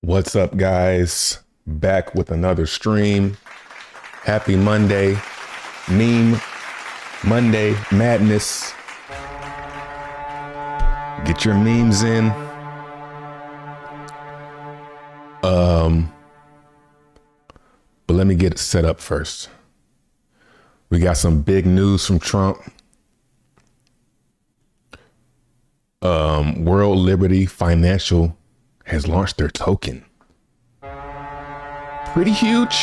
What's up, guys? Back with another stream. Happy Monday. Meme Monday Madness. Get your memes in. But let me get it set up first. We got some big news from Trump. World Liberty Financial has launched their token. Pretty huge,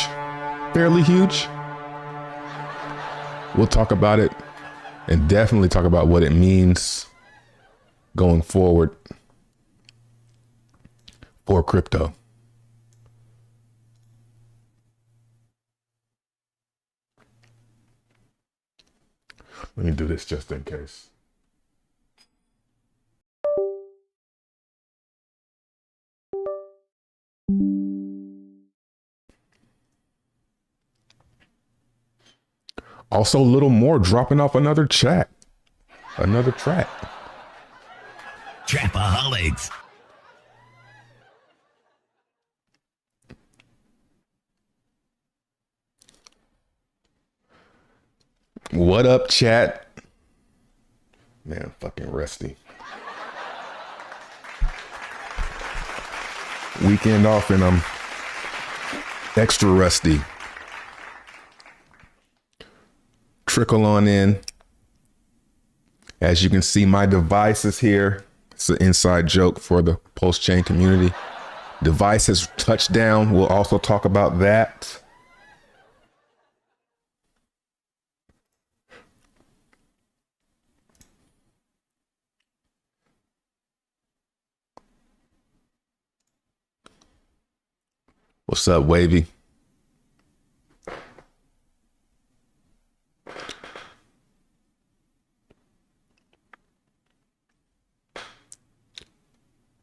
fairly huge. We'll talk about it and definitely talk about what it means going forward for crypto. Let me do this just in case. Also, Lil Moore dropping off another track. Trapaholics. What up, chat? Man, I'm fucking rusty. Weekend off and I'm extra rusty. Trickle on in. As you can see, my device is here. It's an inside joke for the PulseChain community. Device has touched down. We'll also talk about that. What's up, Wavy?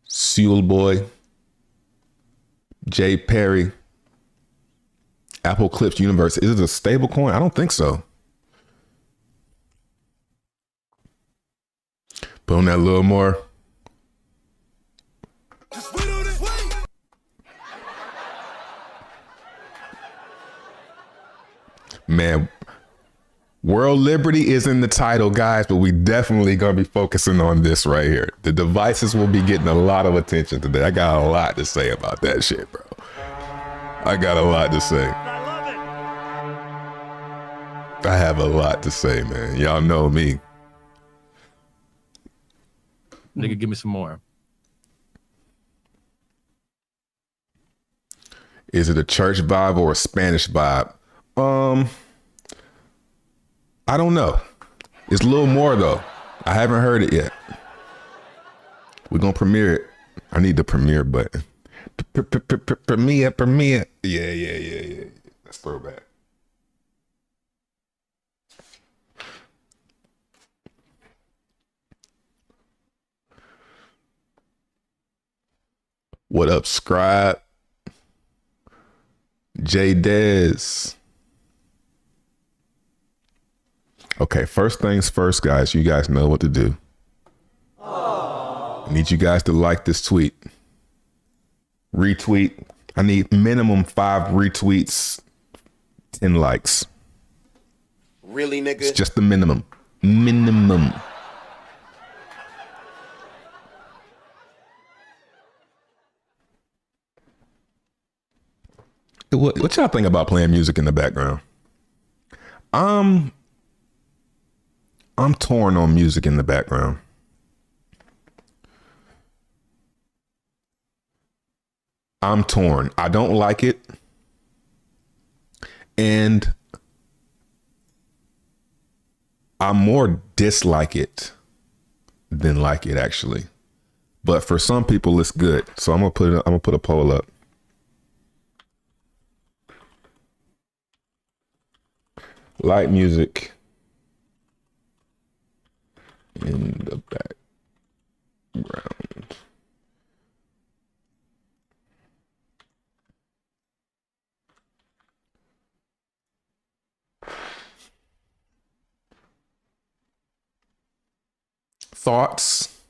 Sewell Boy, Jay Perry, Apple Clips Universe. Is it a stable coin? I don't think so. Put on that Lil Moore. Man, World Liberty is in the title, guys, but we definitely gonna be focusing on this right here. The devices will be getting a lot of attention today. I got a lot to say about that shit, bro. I got a lot to say. I have a lot to say, man. Y'all know me. Nigga, give me some more. Is it a church vibe or a Spanish vibe? I don't know. It's Lil Moore though. I haven't heard it yet. We're gonna premiere it. I need the premiere button. Premiere. Yeah. Let's throw back. What up, Scribe? J Dez. Okay, first things first, guys. You guys know what to do. I need you guys to like this tweet. Retweet. I need minimum 5 retweets, 10 likes. Really, nigga? It's just the minimum. Minimum. What y'all think about playing music in the background? I'm torn on music in the background. I'm torn. I don't like it. And I more dislike it than like it, actually. But for some people, it's good. So I'm gonna put a poll up. Light music in the background. Thoughts?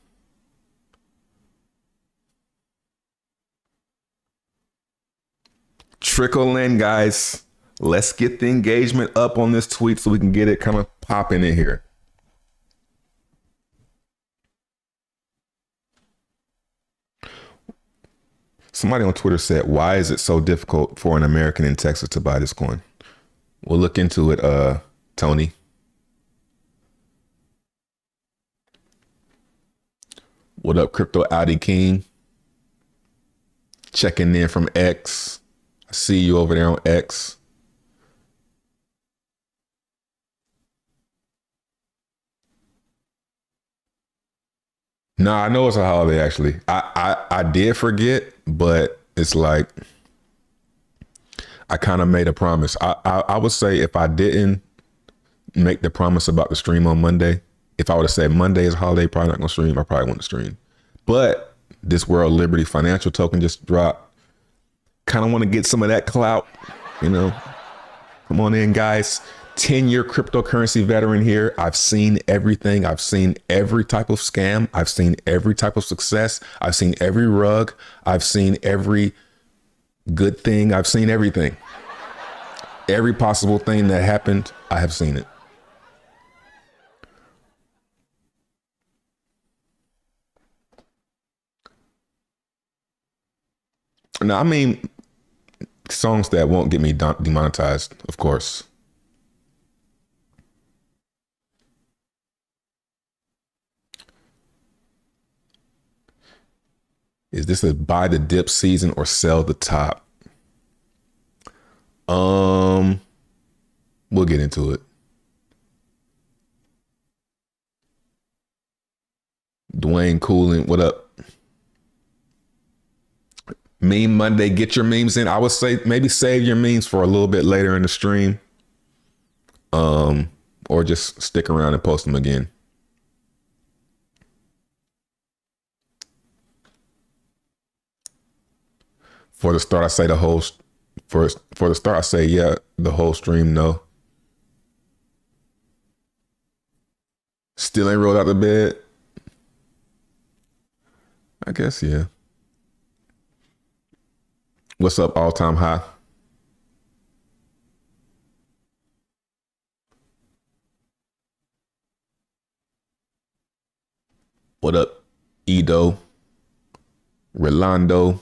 Trickle in, guys. Let's get the engagement up on this tweet so we can get it kind of popping in here. Somebody on Twitter said, why is it so difficult for an American in Texas to buy this coin? We'll look into it, Tony. What up, Crypto Audi King? Checking in from X. I see you over there on X. Nah, I know it's a holiday, actually. I did forget, but it's like I kind of made a promise. I would say if I didn't make the promise about the stream on Monday, if I would have said Monday is a holiday, probably not gonna stream, I probably wouldn't stream. But this World Liberty financial token just dropped. Kind of want to get some of that clout, you know. Come on in, guys. 10-year cryptocurrency veteran here. I've seen everything. I've seen every type of scam. I've seen every type of success. I've seen every rug. I've seen every good thing. I've seen everything. Every possible thing that happened, I have seen it. Now, I mean, songs that won't get me demonetized, of course. Is this a buy the dip season or sell the top? We'll get into it. Dwayne Cooling, what up? Meme Monday, get your memes in. I would say maybe save your memes for a little bit later in the stream. Or just stick around and post them again. For the start, I say the whole for the start, I say yeah, the whole stream, no. Still ain't rolled out the bed. I guess, yeah. What's up, all time high? What up, Edo? Rolando?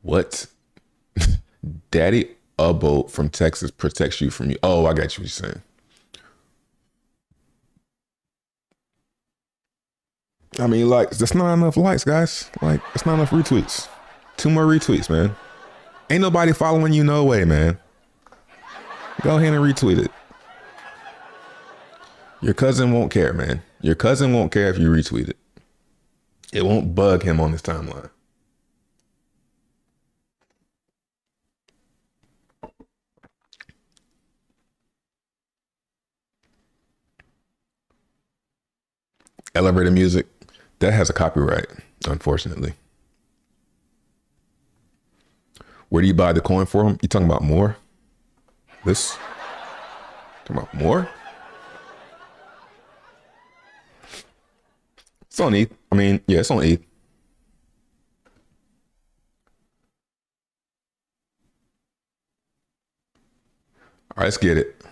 What? Daddy Ubbo from Texas protects you from you. Oh, I got you what you're saying. I mean, like, that's not enough likes, guys. Like, it's not enough retweets. 2 more retweets, man. Ain't nobody following you, no way, man. Go ahead and retweet it. Your cousin won't care, man. Your cousin won't care if you retweet it. It won't bug him on his timeline. Elevator music, that has a copyright, unfortunately. Where do you buy the coin from? You talking about Moore? This? Talking about Moore? It's on ETH. I mean, yeah, it's on ETH. All right, let's get it.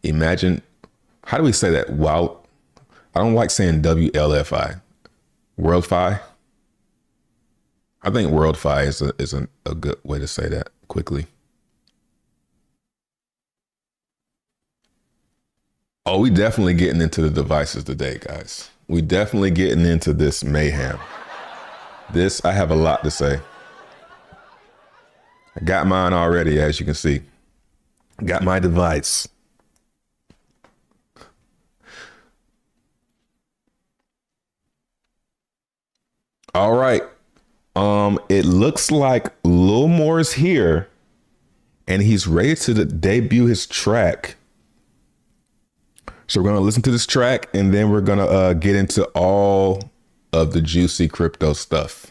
Imagine, how do we say that? Wow. I don't like saying WLFI. WorldFi? I think WorldFi is a good way to say that quickly. Oh, we definitely getting into the devices today, guys. We definitely getting into this mayhem. This, I have a lot to say. I got mine already, as you can see. Got my device. All right. It looks like Lil Moore is here and he's ready to debut his track. So we're going to listen to this track and then we're going to get into all of the juicy crypto stuff.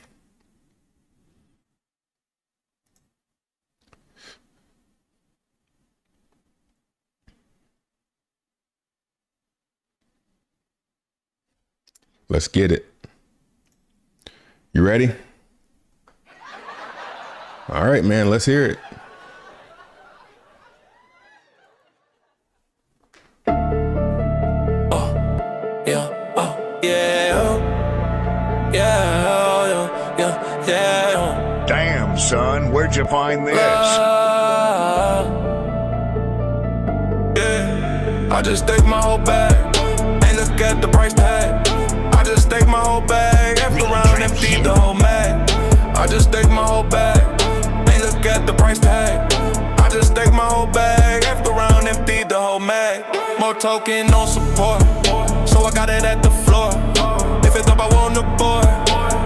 Let's get it. You ready? All right, man, let's hear it. Damn, son, where'd you find this? I just take my whole bag, ain't look at the price tag. I just take my whole bag, after round empty the whole mag. I just take my whole bag, ain't look at the price tag. I just take my whole bag, after round empty the whole mag. More token, no support, so I got it at the floor. If it's up, I want the boy,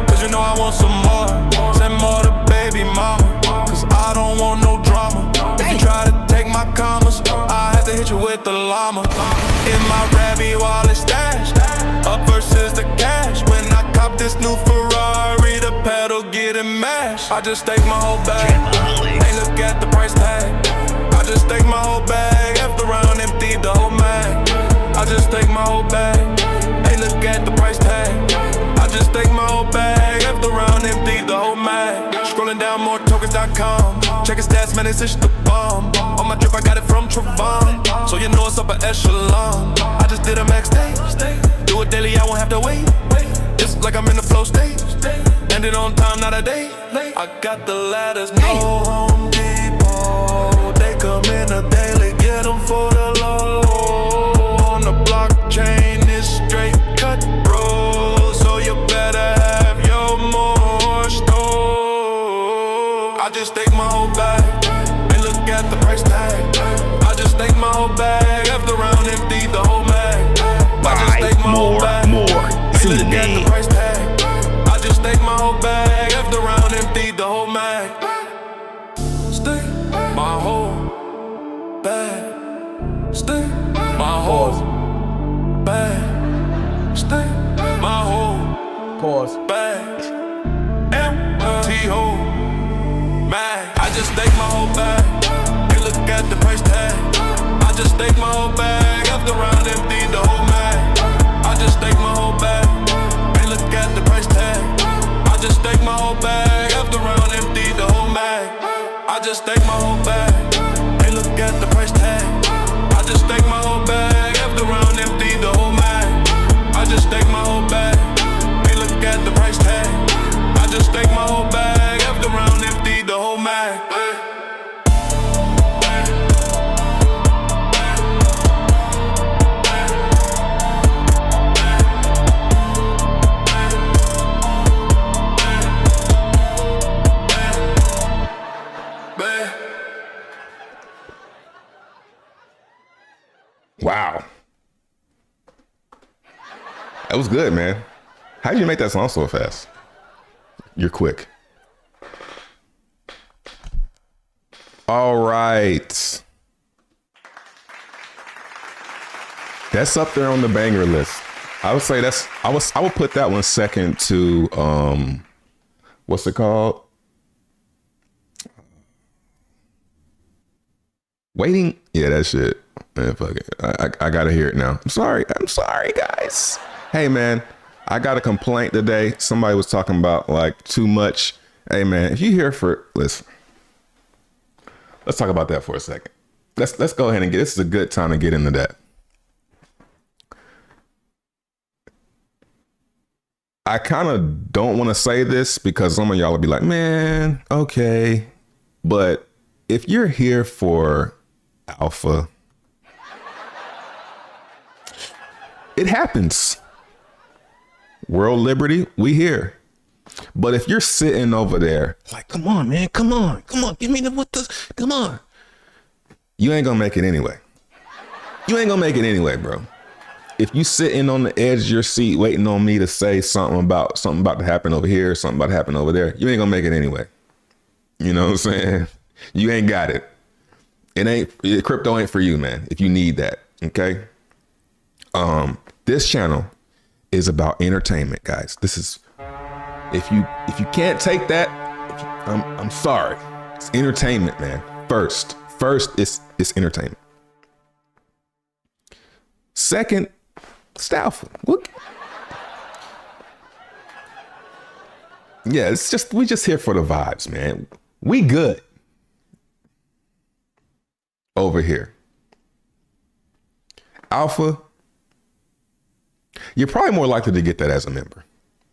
cause you know I want some more. Send more to baby mama, cause I don't want no drama. If you try to take my commas, I have to hit you with the llama. In my Rabbi wallet stash, up versus the cash. When I cop this new Ferrari, the pedal getting mashed. I just take my whole bag, ain't look at the price tag. I just take my whole bag, after round empty the whole mag. I just take my whole bag, ain't look at the price tag. I just take my whole bag, after round empty the whole mag. Scrolling down more tokens.com, checking stats, man, it's the bomb. On my trip, I got it from Travon, so you know it's upper echelon. I just did a max day, do it daily, I won't have to wait. It's like I'm in the flow state, ended on time, not a day. I got the ladders, no Home Depot. They come in a daily, get them for the low. On the blockchain, it's straight cut, bro, so you better have your more store. I just take my whole bag, ain't look at the price tag. I just take my whole bag, after round empty the whole mag. I just take my whole bag, ain't look at the price tag. I just take my whole bag, after round empty the whole mag. Stick my whole bag, stick my whole bag, stick my whole bag, empty whole mag. I just take my whole bag, ain't look at the price tag. I just take my whole bag, after round empty the whole mag. I just take my whole bag, ain't look at the price tag. I just take my whole bag, after round empty the whole mag. I just take my whole bag, ain't look at the price tag. I just take my whole bag, after round empty the whole mag. I just take my whole bag, ain't look at the price tag. I just take my whole bag, after round empty the whole mag. Wow. That was good, man. How did you make that song so fast? You're quick. All right. That's up there on the banger list. I would say I would put that one second to what's it called? Waiting. Yeah, that shit. Man, fuck it. I gotta hear it now. I'm sorry, guys. Hey, man, I got a complaint today. Somebody was talking about like too much. Hey, man, if you here for, listen, let's talk about that for a second. Let's go ahead and this is a good time to get into that. I kind of don't want to say this because some of y'all will be like, man, okay. But if you're here for alpha, it happens. World Liberty, we here. But if you're sitting over there like, come on, man, come on, give me come on. You ain't gonna make it anyway. Bro. If you sitting on the edge of your seat waiting on me to say something about to happen over here, something about to happen over there, you ain't gonna make it anyway. You know what I'm saying? You ain't got it. Crypto ain't for you, man, if you need that, okay? This channel is about entertainment, guys. This is, if you can't take that, I'm sorry. It's entertainment, man. First, it's entertainment. Second, it's alpha. Yeah, we just here for the vibes, man. We good over here. Alpha, you're probably more likely to get that as a member,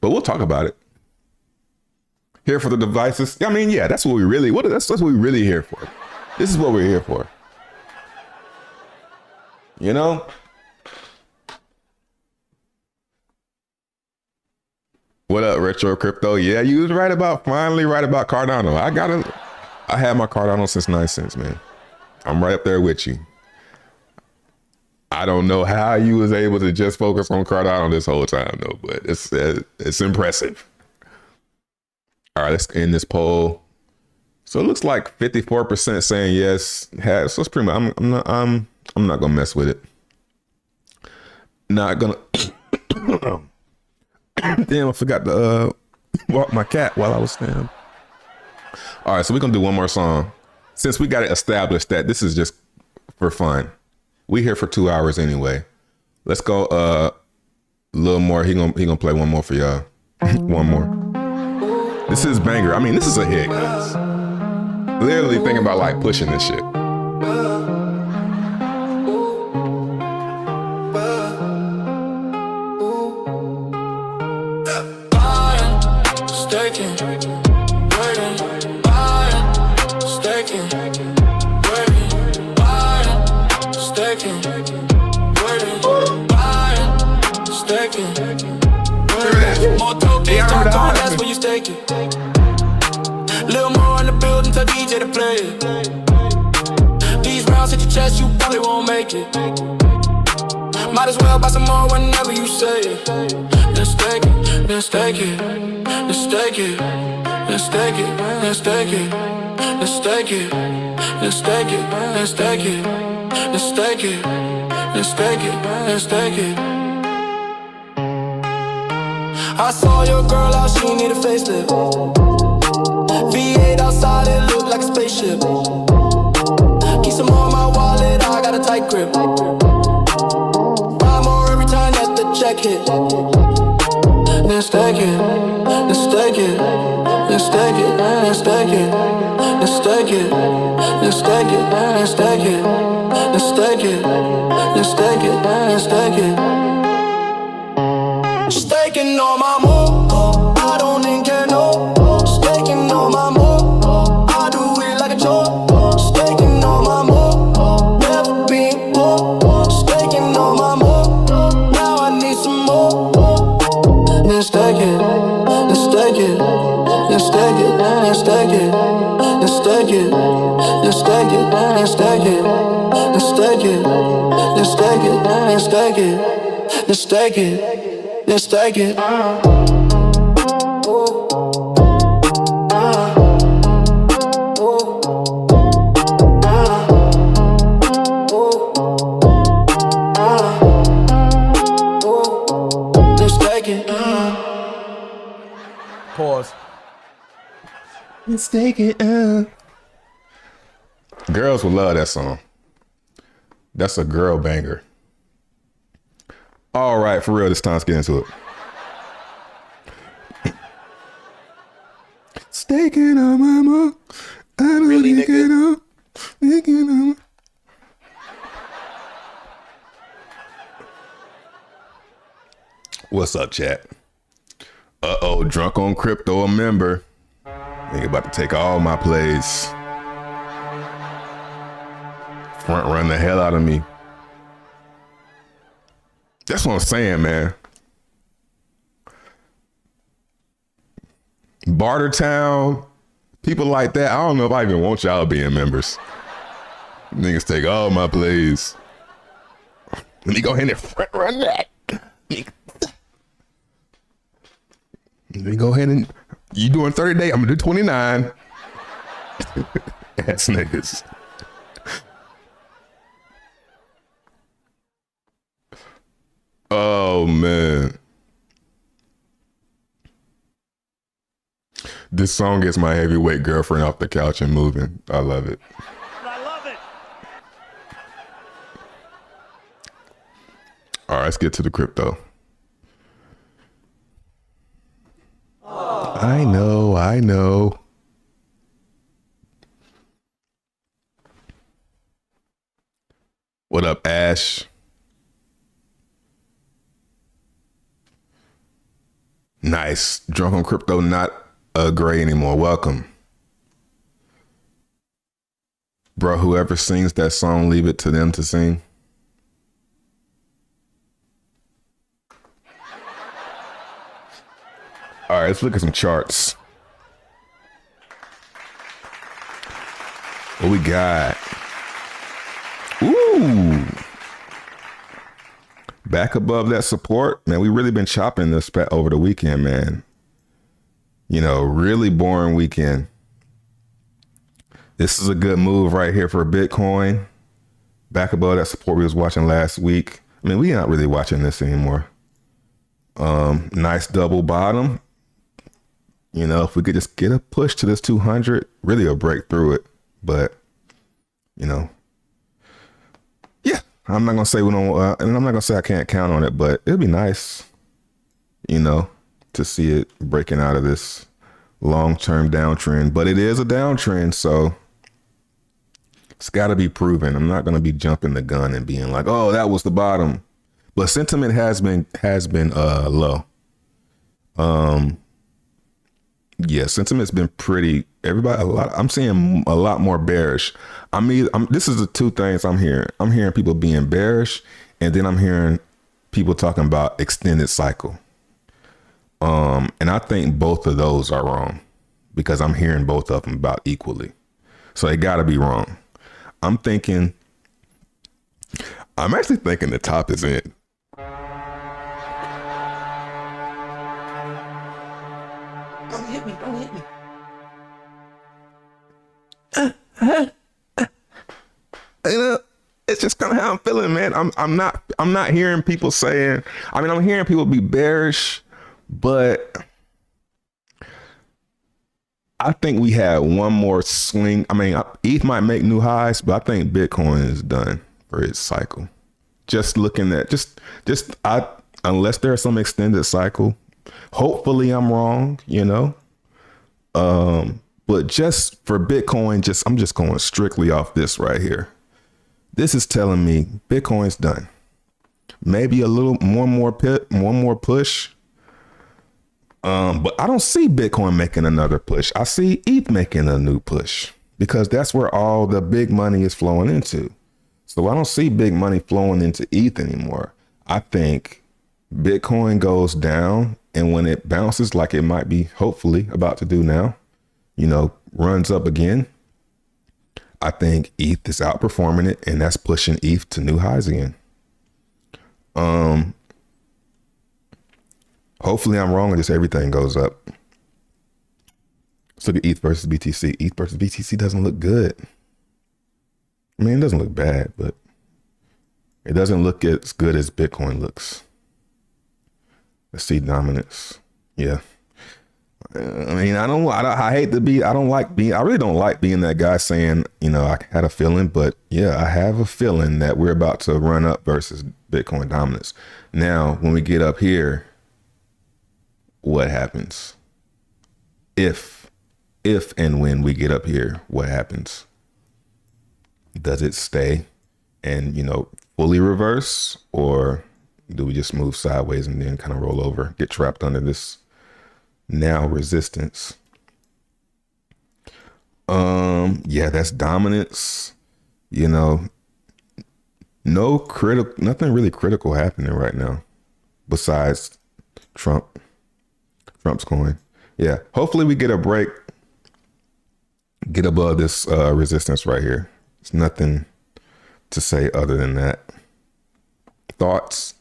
but we'll talk about it. Here for the devices. I mean, yeah, that's what we really, that's what we're really here for. This is what we're here for. You know? What up, Retro Crypto? Yeah, you was finally right about Cardano. I had my Cardano since 9 cents, man. I'm right up there with you. I don't know how you was able to just focus on Cardano this whole time though, but it's impressive. All right, let's end this poll. So it looks like 54% saying yes. So it's pretty much, I'm not gonna mess with it. Not gonna. Damn, I forgot to walk my cat while I was standing. All right, so we're gonna do one more song. Since we got it established that this is just for fun. We here for 2 hours anyway. Let's go Lil Moore. He gonna play one more for y'all. One more. This is banger. I mean, this is a hit, guys. Literally thinking about like pushing this shit. That's where you stake it. Lil Moore in the building, tell DJ to play it. These rounds hit your chest, you probably won't make it. Might as well buy some more whenever you say it. Let's stake it, let's stake it, let's stake it, let's stake it, let's stake it, let's stake it, let's stake it, let's stake it, let's stake it, let's stake it, let's stake it. I saw your girl out, she need a facelift. V8 outside, it look like a spaceship. Keep some more in my wallet, I got a tight grip. Buy more every time that the check hit. Let's take it, let's take it, let's take it, let's take it, let's take it, let's take it, let's take it, let's take it, let's take it, let's take it. Staking on my move, I don't even care, no. Staking on my move, I do it like a chore. Staking on my move, never been poor. Staking on my move, now I need some more. Let's take it, let's take it, let's take it, let's take it, let's take it, let's take it, let's take it, let's take it, let's take it, let's take it, let's take it. Let's take it. Let's take it. Pause. Let's take it. Girls will love that song. That's a girl banger. All right, for real, this time let's get into it. Staking on my move. I don't Really, think nigga? it up. Staking on. What's up, chat? Uh-oh, Drunk on Crypto, a member. Nigga about to take all my plays. Front run the hell out of me. That's what I'm saying, man. Bartertown, people like that. I don't know if I even want y'all being members. Niggas take all my plays. Let me go ahead and front run that. Let me go ahead and, you doing 30 days, I'm gonna do 29. Ass niggas. Oh man. This song gets my heavyweight girlfriend off the couch and moving. I love it. I love it. All right, let's get to the crypto. I I know. What up, Ash? Nice. Drunk on Crypto, not gray anymore. Welcome. Bro, whoever sings that song, leave it to them to sing. All right, let's look at some charts. What we got? Ooh. Back above that support. Man, we really been chopping this over the weekend, man. You know, really boring weekend. This is a good move right here for Bitcoin. Back above that support we was watching last week. I mean, we not really watching this anymore. Nice double bottom. You know, if we could just get a push to this 200, really a break through it. But, you know, yeah, I'm not going to say we don't, and I'm not going to say I can't count on it, but it'd be nice, you know, to see it breaking out of this long-term downtrend. But it is a downtrend, so it's got to be proven. I'm not going to be jumping the gun and being like, oh, that was the bottom. But sentiment has been low. Yeah, sentiment's been pretty. Everybody, I'm seeing a lot more bearish. This is the two things I'm hearing. I'm hearing people being bearish, and then I'm hearing people talking about extended cycle. And I think both of those are wrong because I'm hearing both of them about equally. So they got to be wrong. I'm actually thinking the top is in. Don't hit me. You know, it's just kind of how I'm feeling, man. I'm not hearing people saying, I'm hearing people be bearish, but I think we had one more swing. ETH might make new highs, but I think Bitcoin is done for its cycle. Just looking at unless there's some extended cycle, hopefully I'm wrong, you know. But just for Bitcoin, I'm just going strictly off this right here. This is telling me Bitcoin's done. Maybe a little one more push. But I don't see Bitcoin making another push. I see ETH making a new push because that's where all the big money is flowing into. So I don't see big money flowing into ETH anymore. I think Bitcoin goes down, and when it bounces like it might be hopefully about to do now, you know, runs up again, I think ETH is outperforming it, and that's pushing ETH to new highs again. Hopefully I'm wrong and just everything goes up. Let's look at ETH versus BTC. ETH versus BTC doesn't look good. It doesn't look bad, but it doesn't look as good as Bitcoin looks. Let's see dominance. Yeah. I really don't like being that guy saying, you know, I had a feeling, but yeah, I have a feeling that we're about to run up versus Bitcoin dominance. Now, when we get up here, what happens? If and when we get up here, what happens? Does it stay and, you know, fully reverse, or do we just move sideways and then kind of roll over, get trapped under this now resistance? Yeah, that's dominance. You know, nothing really critical happening right now besides Trump's coin. Yeah, hopefully we get a break, get above this resistance right here. There's nothing to say other than that. Thoughts?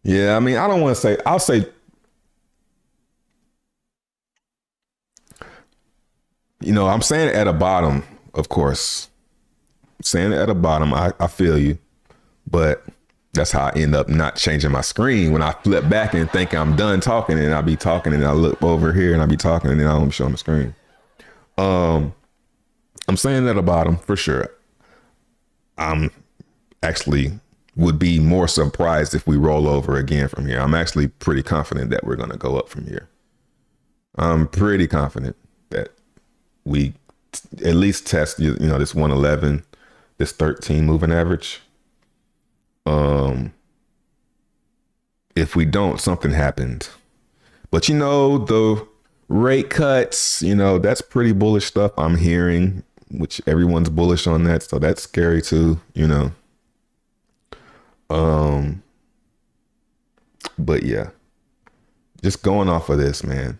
Yeah, I don't want to say, I'll say, you know, I'm saying it at a bottom, of course. Saying it at a bottom, I feel you. But that's how I end up not changing my screen when I flip back and think I'm done talking, and I'll be talking and I look over here and I'll be talking and then I don't show my screen. I'm saying at a bottom for sure. I'm actually would be more surprised if we roll over again from here. I'm actually pretty confident that we're going to go up from here. I'm pretty confident that we at least test, this 111, this 13 moving average. If we don't, something happened. But the rate cuts, that's pretty bullish stuff I'm hearing, which everyone's bullish on that. So that's scary too, But yeah, just going off of this, man.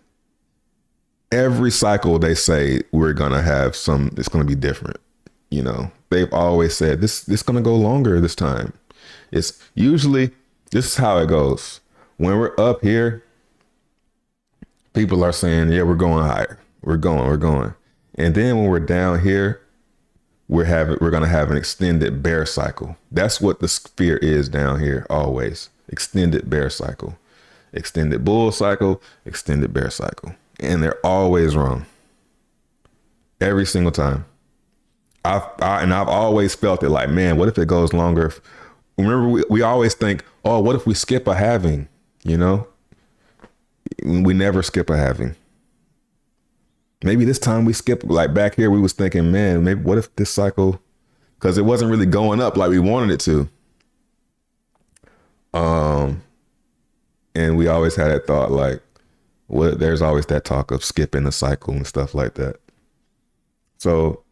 Every cycle they say we're gonna have it's gonna be different. They've always said this gonna go longer this time. It's usually, this is how it goes. When we're up here, people are saying, yeah, we're going higher. We're going. And then when we're down here, we're gonna have an extended bear cycle. That's what the sphere is down here always. Extended bear cycle. Extended bull cycle, extended bear cycle. And they're always wrong. Every single time. I've always felt it like, man, what if it goes longer? Remember, we always think, oh, what if we skip a halving? We never skip a halving. Maybe this time we skip, like back here, we was thinking, man, maybe what if this cycle, because it wasn't really going up like we wanted it to. And we always had that thought, like, there's always that talk of skipping the cycle and stuff like that. So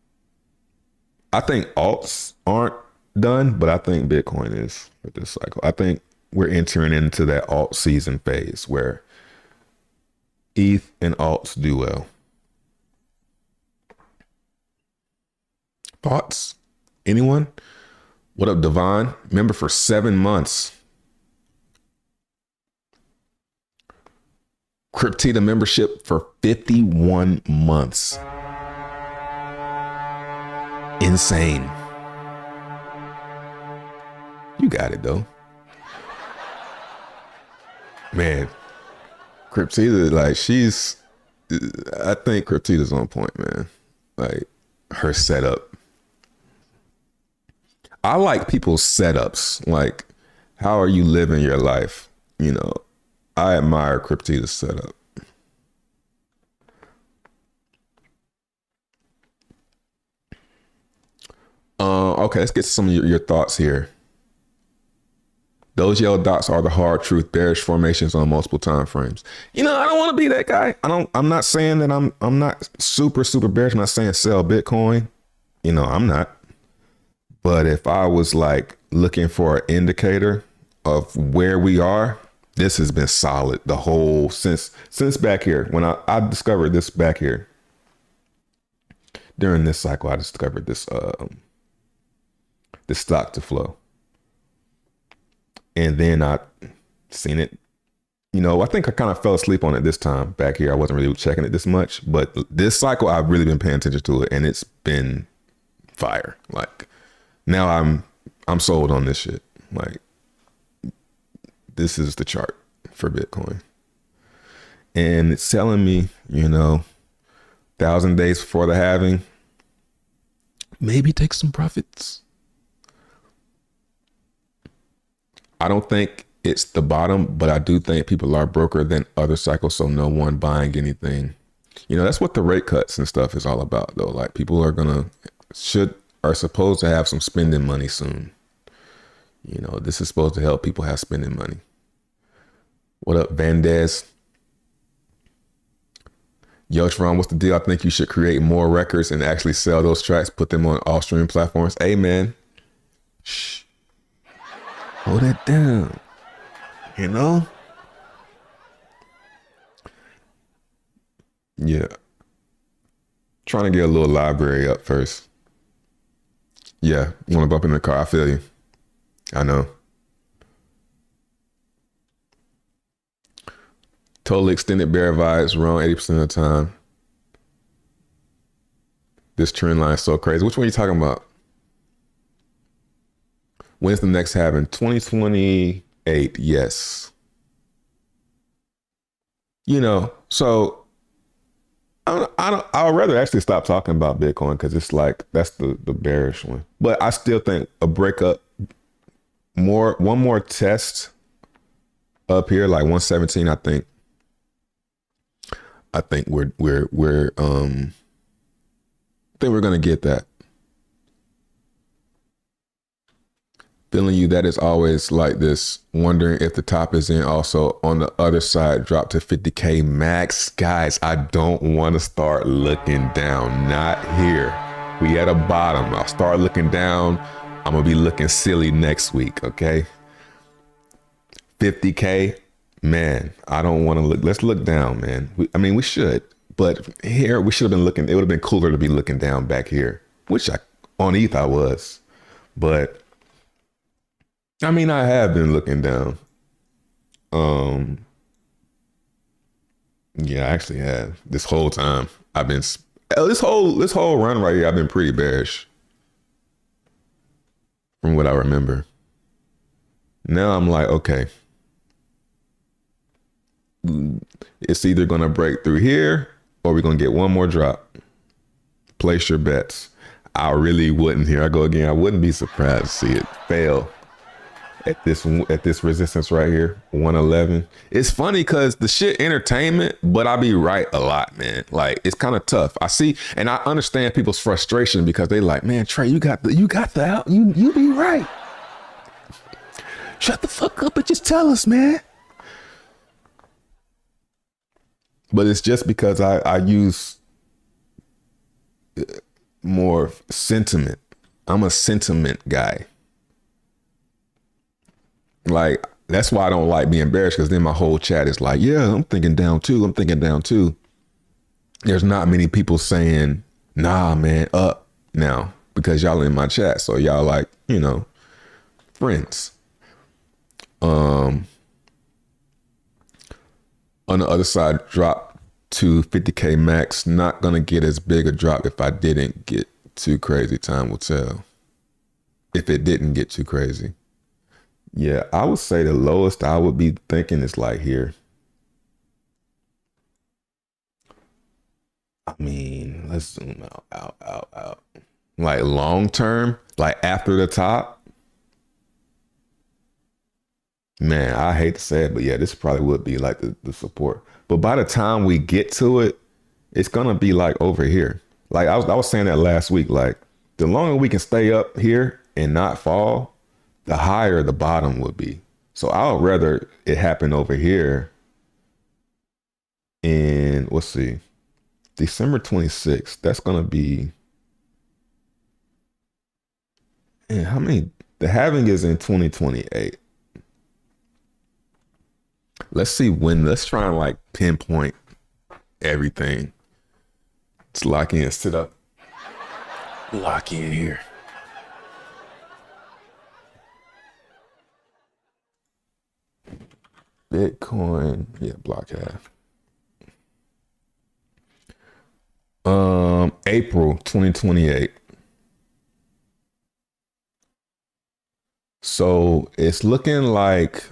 I think alts aren't done, but I think Bitcoin is for this cycle. I think we're entering into that alt season phase where ETH and alts do well. Thoughts? Anyone? What up, Devon? Member for 7 months. Cryptida membership for 51 months. Insane. You got it though. Man, Cryptida, like I think Cryptida's on point, man. Like her setup. I like people's setups. Like, how are you living your life? I admire Cryptida's setup. Okay, let's get to some of your thoughts here. Those yellow dots are the hard truth, bearish formations on multiple time frames. I don't want to be that guy. I'm not saying that I'm not super bearish. I'm not saying sell Bitcoin. I'm not. But if I was like looking for an indicator of where we are, this has been solid the whole since back here. When I discovered this back here during this cycle, I discovered this stock to flow. And then I seen it, I think I kind of fell asleep on it this time back here. I wasn't really checking it this much, but this cycle I've really been paying attention to it, and it's been fire. Like now I'm sold on this shit. Like this is the chart for Bitcoin. And it's telling me, 1,000 days before the halving, maybe take some profits. I don't think it's the bottom, but I do think people are broker than other cycles, so no one buying anything. That's what the rate cuts and stuff is all about, though. Like people are supposed to have some spending money soon. This is supposed to help people have spending money. What up, Vandez? Yo, Tron, what's the deal? I think you should create more records and actually sell those tracks, put them on all streaming platforms. Hey, man. Shh. Hold that down. Yeah. Trying to get a little library up first. Yeah. You want to bump in the car? I feel you. I know. Totally extended bear vibes, wrong 80% of the time. This trend line is so crazy. Which one are you talking about? When's the next halving? 2028, yes. So I would rather actually stop talking about Bitcoin because it's like that's the bearish one. But I still think a breakup, one more test up here, like 117, I think I think we're I think we're gonna get that. Feeling you, that is always like this. Wondering if the top is in. Also on the other side, drop to 50K max. Guys, I don't want to start looking down. Not here. We at a bottom. I'll start looking down. I'm gonna be looking silly next week. Okay. 50K, man. I don't want to look. Let's look down, man. We should, but here we should have been looking. It would have been cooler to be looking down back here, which on ETH I was, but. I mean, I have been looking down. Yeah, I actually have. This whole time I've been this whole run right here, I've been pretty bearish from what I remember. Now I'm like, okay, it's either gonna break through here or we're gonna get one more drop. Place your bets. I really wouldn't. Here I go again. I wouldn't be surprised to see it fail. At this resistance right here, 111. It's funny because the shit entertainment, but I be right a lot, man. Like, it's kind of tough. I see and I understand people's frustration because they like, man, Trey, you got the out. You be right. Shut the fuck up and just tell us, man. But it's just because I use more sentiment. I'm a sentiment guy. Like, that's why I don't like being bearish, because then my whole chat is like, yeah, I'm thinking down too. I'm thinking down too. There's not many people saying, nah, man, up now, because y'all in my chat. So y'all like, friends. On the other side, drop to 50K max. Not going to get as big a drop if I didn't get too crazy. Time will tell. If it didn't get too crazy. Yeah, I would say the lowest I would be thinking is like here. I mean, let's zoom out. Like long term, like after the top. Man, I hate to say it, but yeah, this probably would be like the support. But by the time we get to it, it's gonna be like over here. Like I was saying that last week. Like the longer we can stay up here and not fall, the higher the bottom would be. So I would rather it happen over here in, let's see, December 26th. That's going to be, man, how many? The halving is in 2028. Let's see when, let's try and like pinpoint everything. Let's lock in, sit up, lock in here. Bitcoin, yeah, block half. April 2028. So it's looking like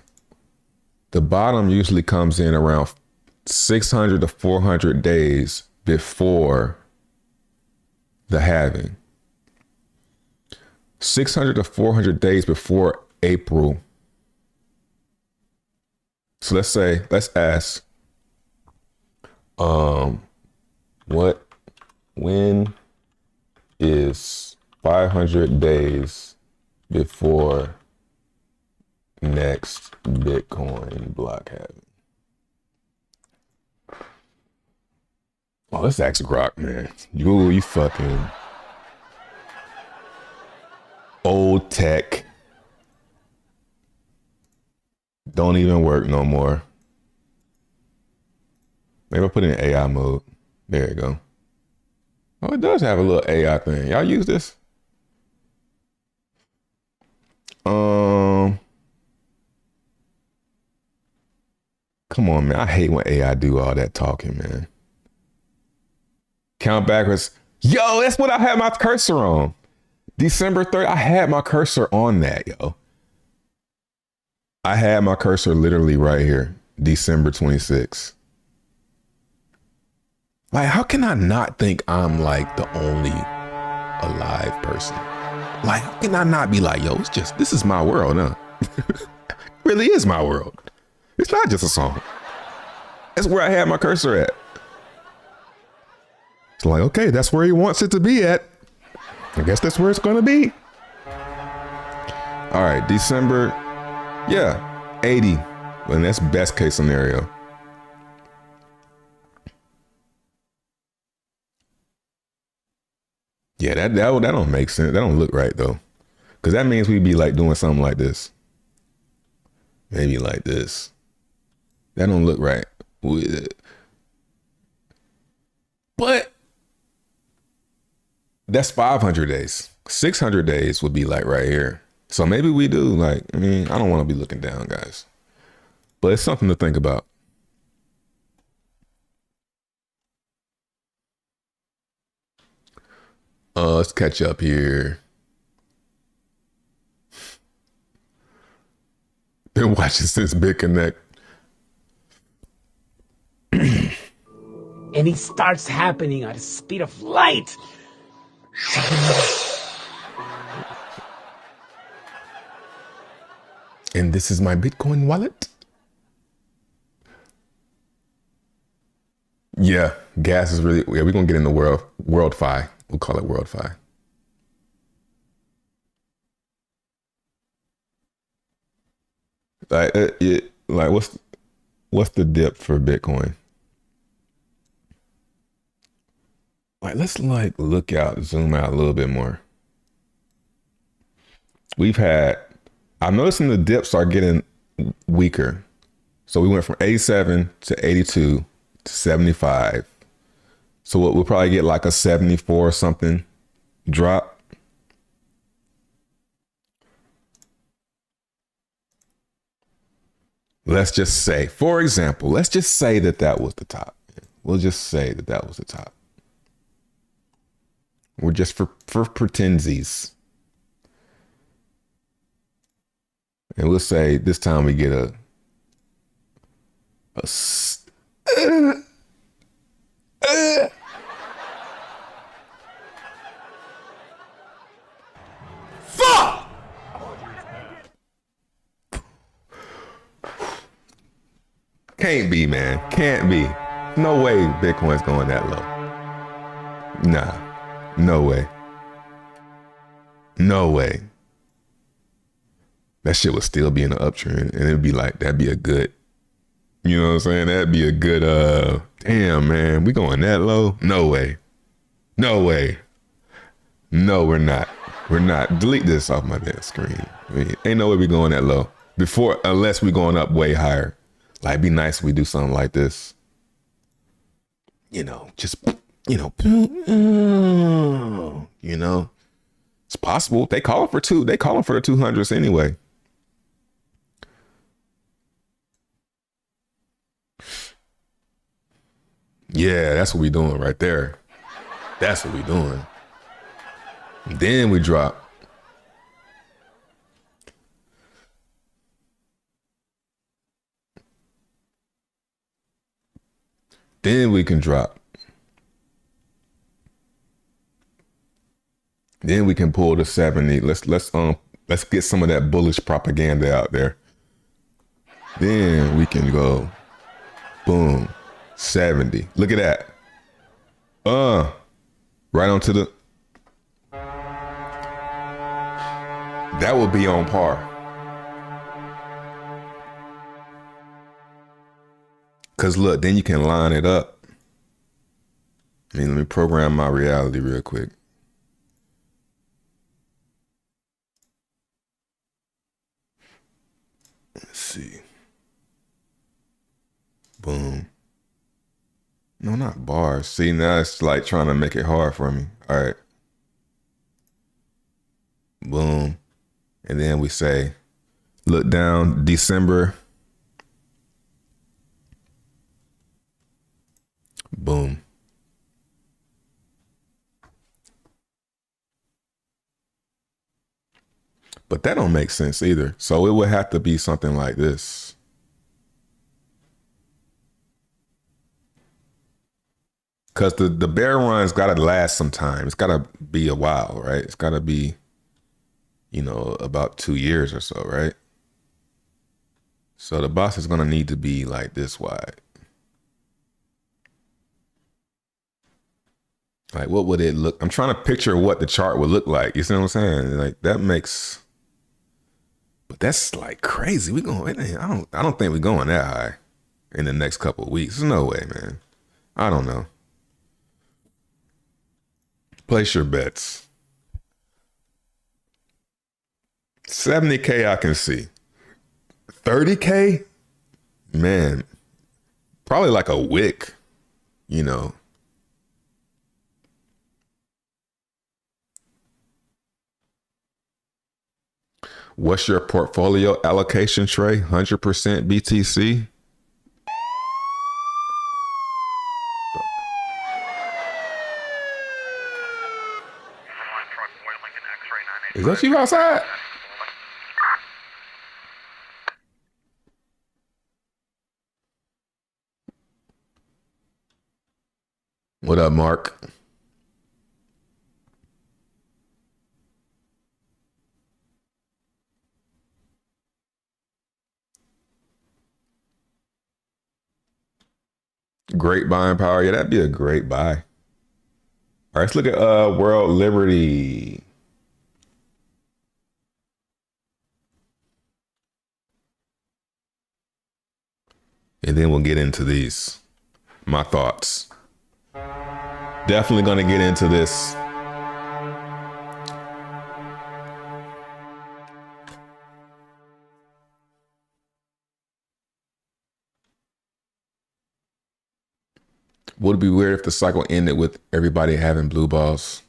the bottom usually comes in around 600 to 400 days before the halving. 600 to 400 days before April. So let's ask, when is 500 days before next Bitcoin block halving? Oh, let's ask Grok, man. You fucking old tech. Don't even work no more. Maybe I'll put it in AI mode. There you go. Oh, it does have a little AI thing. Y'all use this? Come on, man. I hate when AI do all that talking, man. Count backwards. Yo, that's what I had my cursor on. December 3rd, I had my cursor on that, yo. I had my cursor literally right here, December 26th. Like, how can I not think I'm like the only alive person? Like, how can I not be like, yo, it's just, this is my world, huh? It really is my world. It's not just a song. That's where I had my cursor at. like, okay, that's where he wants it to be at. I guess that's where it's going to be. All right, December, yeah, 80. And that's best case scenario. Yeah, that don't make sense. That don't look right though. Because that means we'd be like doing something like this. Maybe like this. That don't look right. But that's 500 days. 600 days would be like right here. So maybe we do. Like, I mean, I don't want to be looking down, guys. But it's something to think about. Let's catch up here. Been watching since Big Connect. And it starts happening at the speed of light. And this is my Bitcoin wallet. Yeah, gas is really, yeah, we're going to get in the WLFI. We'll call it WLFI. Like what's the dip for Bitcoin? Like, let's like look out, zoom out a little bit more. I'm noticing the dips are getting weaker. So we went from 87 to 82 to 75. So we'll probably get like a 74 or something drop. Let's just say, for example, let's just say that was the top. We'll just say that was the top. We're just for pretensies. And we'll say this time we get a fuck! Can't be, man. Can't be. No way Bitcoin's going that low. Nah. No way. No way. That shit would still be in the uptrend, and it'd be like, that'd be a good, you know what I'm saying? That'd be a good, damn, man, we going that low? No way. No way. No, we're not. We're not. Delete this off my damn screen. I mean, ain't no way we going that low. Unless we going up way higher. Like, it'd be nice if we do something like this. You know, just, you know, it's possible. They calling for the 200s anyway. Yeah, that's what we doing right there. That's what we doing. Then we drop. Then we can drop. Then we can pull the 70. Let's get some of that bullish propaganda out there. Then we can go boom, 70. Look at that. Right onto the, that will be on par. Cause look, then you can line it up. I mean, let me program my reality real quick. Let's see. Boom. No, not bars. See, now it's like trying to make it hard for me. All right. Boom. And then we say, look down, December. Boom. But that don't make sense either. So it would have to be something like this. Because the bear run's got to last some time. It's got to be a while, right? It's got to be, about 2 years or so, right? So the boss is going to need to be like this wide. Like, what would it look? I'm trying to picture what the chart would look like. You see what I'm saying? Like that makes, but that's like crazy. We going? I don't think we're going that high in the next couple of weeks. There's no way, man. I don't know. Place your bets. 70K I can see. 30K, man, probably like a wick, you know. What's your portfolio allocation, Trey? 100% BTC? Is that you outside? What up, Mark? Great buying power. Yeah, that'd be a great buy. All right, let's look at World Liberty. And then we'll get into these. My thoughts. Definitely going to get into this. Would it be weird if the cycle ended with everybody having blue balls?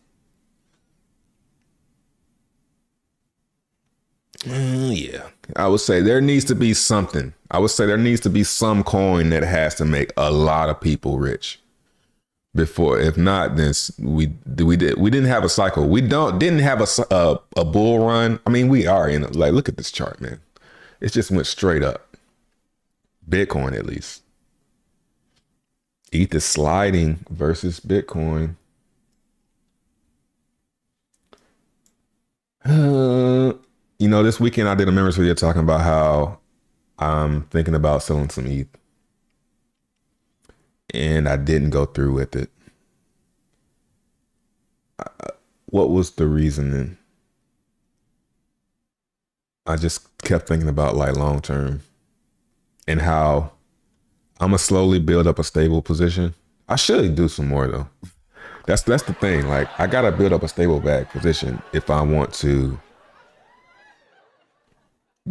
Yeah, I would say there needs to be something. I would say there needs to be some coin that has to make a lot of people rich. Before, if not, then we didn't have a cycle. We didn't have a bull run. I mean, we are in it. Like, look at this chart, man. It just went straight up. Bitcoin, at least. ETH is sliding versus Bitcoin. You know, this weekend I did a members video talking about how I'm thinking about selling some ETH. And I didn't go through with it. What was the reasoning? I just kept thinking about like long term and how I'm gonna slowly build up a stable position. I should do some more though. That's the thing. Like I gotta build up a stable back position if I want to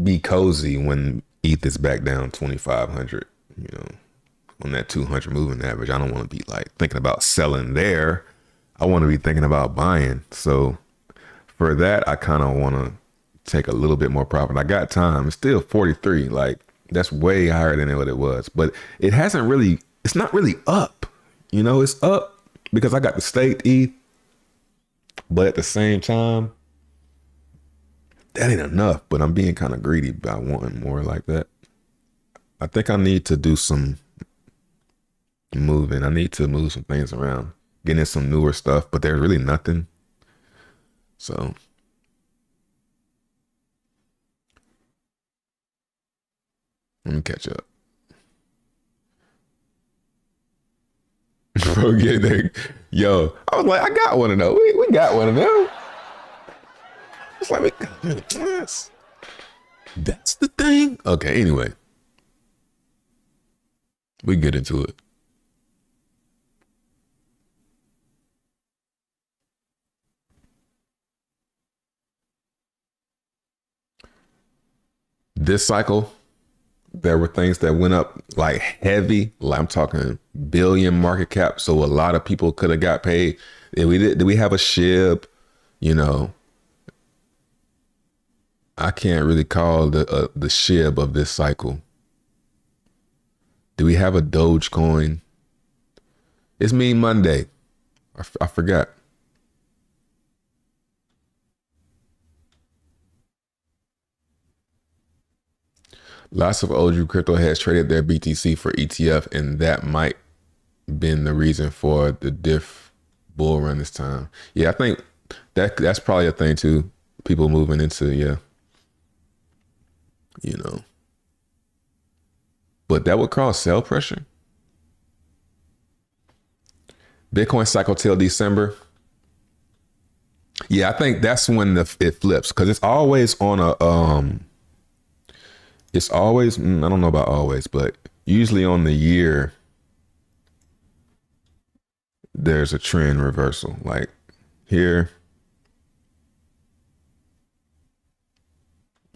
be cozy when ETH is back down 2,500. You know, on that 200 moving average. I don't want to be like thinking about selling there. I want to be thinking about buying. So for that, I kind of want to take a little bit more profit. I got time. It's still 43. Like that's way higher than what it was, but it hasn't really, it's not really up. You know, it's up because I got the staked ETH, but at the same time, that ain't enough, but I'm being kind of greedy by wanting more like that. I think I need to do some moving. I need to move some things around, get in some newer stuff, but there's really nothing. So let me catch up. Bro, get there. Yo, I was like, I got one of those. We got one of them. It's like we got yes. That's the thing. Okay, anyway. We get into it. This cycle, there were things that went up like heavy. Like I'm talking billion market cap. So a lot of people could have got paid. Did we have a SHIB? You know, I can't really call the SHIB of this cycle. Do we have a Dogecoin? It's Mean Monday. I forgot. Lots of OG crypto has traded their BTC for ETF, and that might been the reason for the diff bull run this time. Yeah, I think that's probably a thing too. People moving into, yeah, you know. But that would cause sell pressure. Bitcoin cycle till December. Yeah, I think that's when it flips, because it's always on a it's always, I don't know about always, but usually on the year there's a trend reversal. Like here,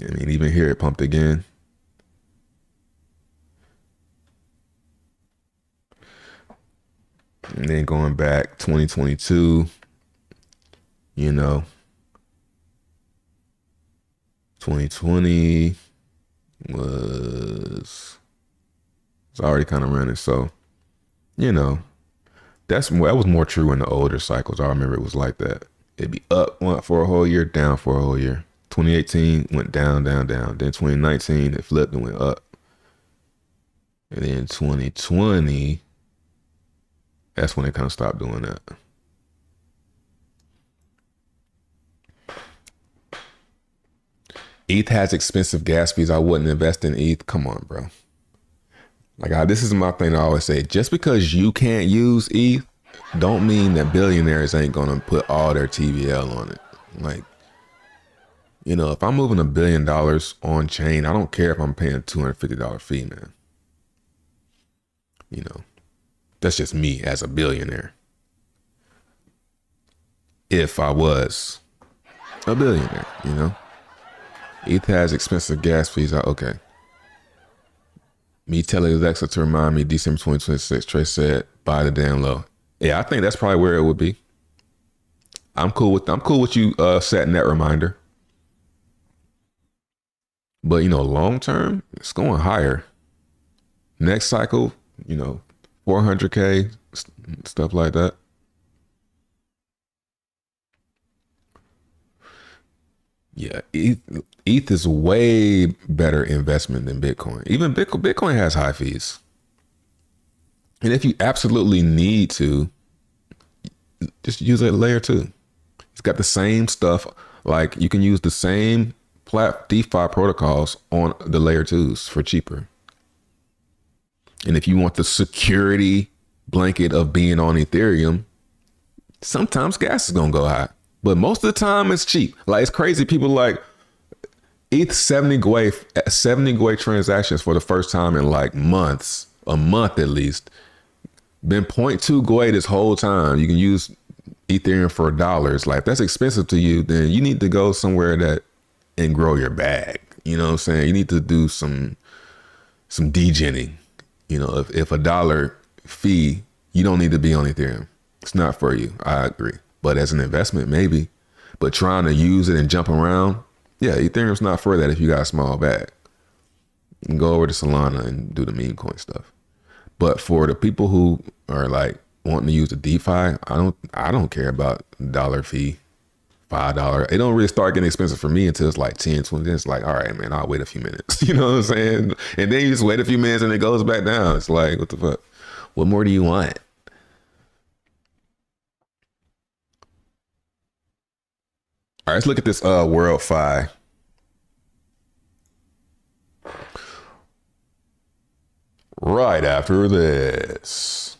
I mean, even here it pumped again. And then going back 2022, you know, 2020 was, it's already kind of running. So, you know, that was more true in the older cycles. I remember it was like that. It'd be up for a whole year, down for a whole year. 2018 went down, down, down. Then 2019, it flipped and went up. And then 2020, that's when it kind of stopped doing that. ETH has expensive gas fees. I wouldn't invest in ETH. Come on, bro. Like, this is my thing I always say. Just because you can't use ETH don't mean that billionaires ain't going to put all their TVL on it. Like, you know, if I'm moving $1 billion on chain, I don't care if I'm paying a $250 fee, man. You know, that's just me as a billionaire. If I was a billionaire, you know. ETH has expensive gas fees. Okay. Me telling Alexa to remind me December 2026, Trey said, buy the damn low. Yeah, I think that's probably where it would be. I'm cool with you setting that reminder. But, you know, long term, it's going higher. Next cycle, you know, 400K, stuff like that. Yeah, ETH is way better investment than Bitcoin. Even Bitcoin has high fees. And if you absolutely need to, just use a layer 2. It's got the same stuff. Like, you can use the same DeFi protocols on the layer 2s for cheaper. And if you want the security blanket of being on Ethereum, sometimes gas is going to go high. But most of the time it's cheap. Like, it's crazy. People like ETH 70 Gwei transactions for the first time in like months, a month at least. Been 0.2 Gwei this whole time. You can use Ethereum for $1. Like, if that's expensive to you, then you need to go somewhere and grow your bag. You know what I'm saying? You need to do some degenning. You know, if $1 fee, you don't need to be on Ethereum. It's not for you. I agree. But as an investment, maybe. But trying to use it and jump around, yeah, Ethereum's not for that if you got a small bag. You can go over to Solana and do the meme coin stuff. But for the people who are like wanting to use the DeFi, I don't care about $1 fee, $5. It don't really start getting expensive for me until it's like 10, 20. Then it's like, all right, man, I'll wait a few minutes. You know what I'm saying? And then you just wait a few minutes and it goes back down. It's like, what the fuck? What more do you want? All right, let's look at this WLFI. Right after this.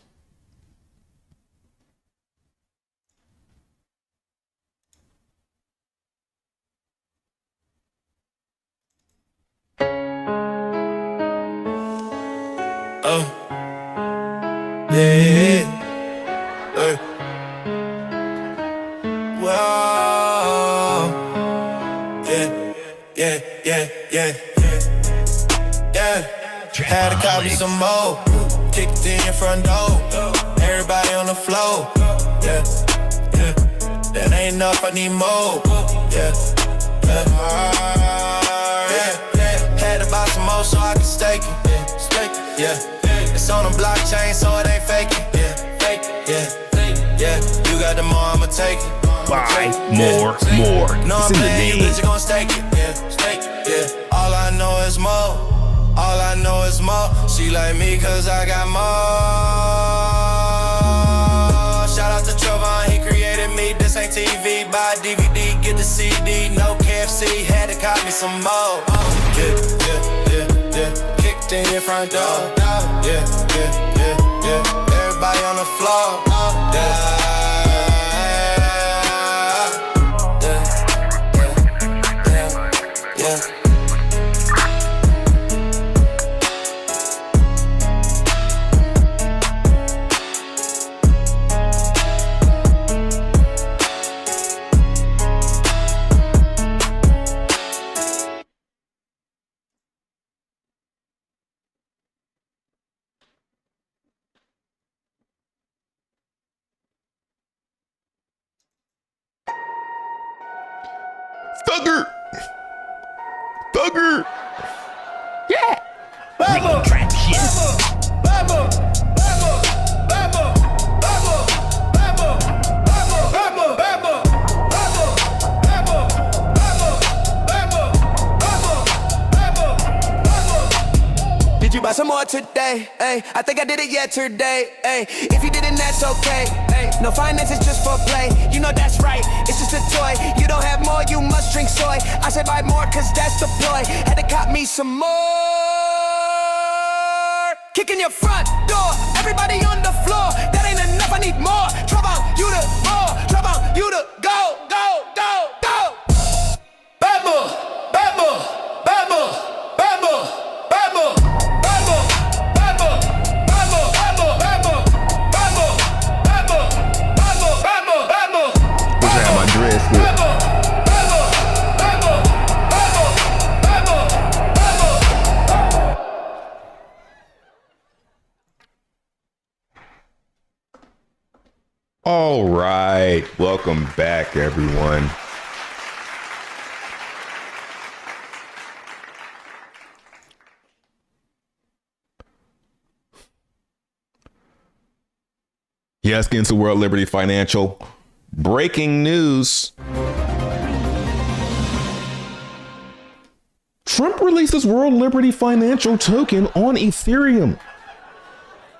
Oh, yeah, wow, yeah. Had to copy some more, kicked in front door, everybody on the floor, yeah. That ain't enough, I need more, yeah. Had to buy some more so I can stake it, yeah. It's on the blockchain so it ain't faking, yeah. You got the more, I'ma take it. Buy more. No, It's in the man, you name. bitch, you gon' stake it, yeah. All I know is more. All I know is more. She like me cause I got more. Shout out to Trevon, he created me. This ain't TV, buy DVD, get the CD. No KFC, had to cop me some more. Yeah. Kicked in your front door. Yeah. Everybody on the floor. Thugger. Thugger. Yeah. Bubble. Trap shit. Bubble. Bubble. Bubble. Bubble. Bubble. Bubble. Bubble. Bubble. Bubble. Bubble. Bubble. Bubble. Did you buy some more today? Ay, I think I did it yesterday. Ay, if you didn't, that's okay. Ay, no finance, it's just for play. You know that's right, it's just a toy. You don't have more, you must drink soy. I said buy more, cause that's the ploy. Had to cop me some more. Kicking your front door, everybody on the floor. That ain't enough, I need more. Trouble you to more, trouble you to go, go, go, go. Bubble, bubble, bubble, bubble, bubble. Wish I had my dress good. All right, welcome back, everyone. Yes, getting to World Liberty Financial. Breaking news. Trump releases World Liberty Financial token on Ethereum.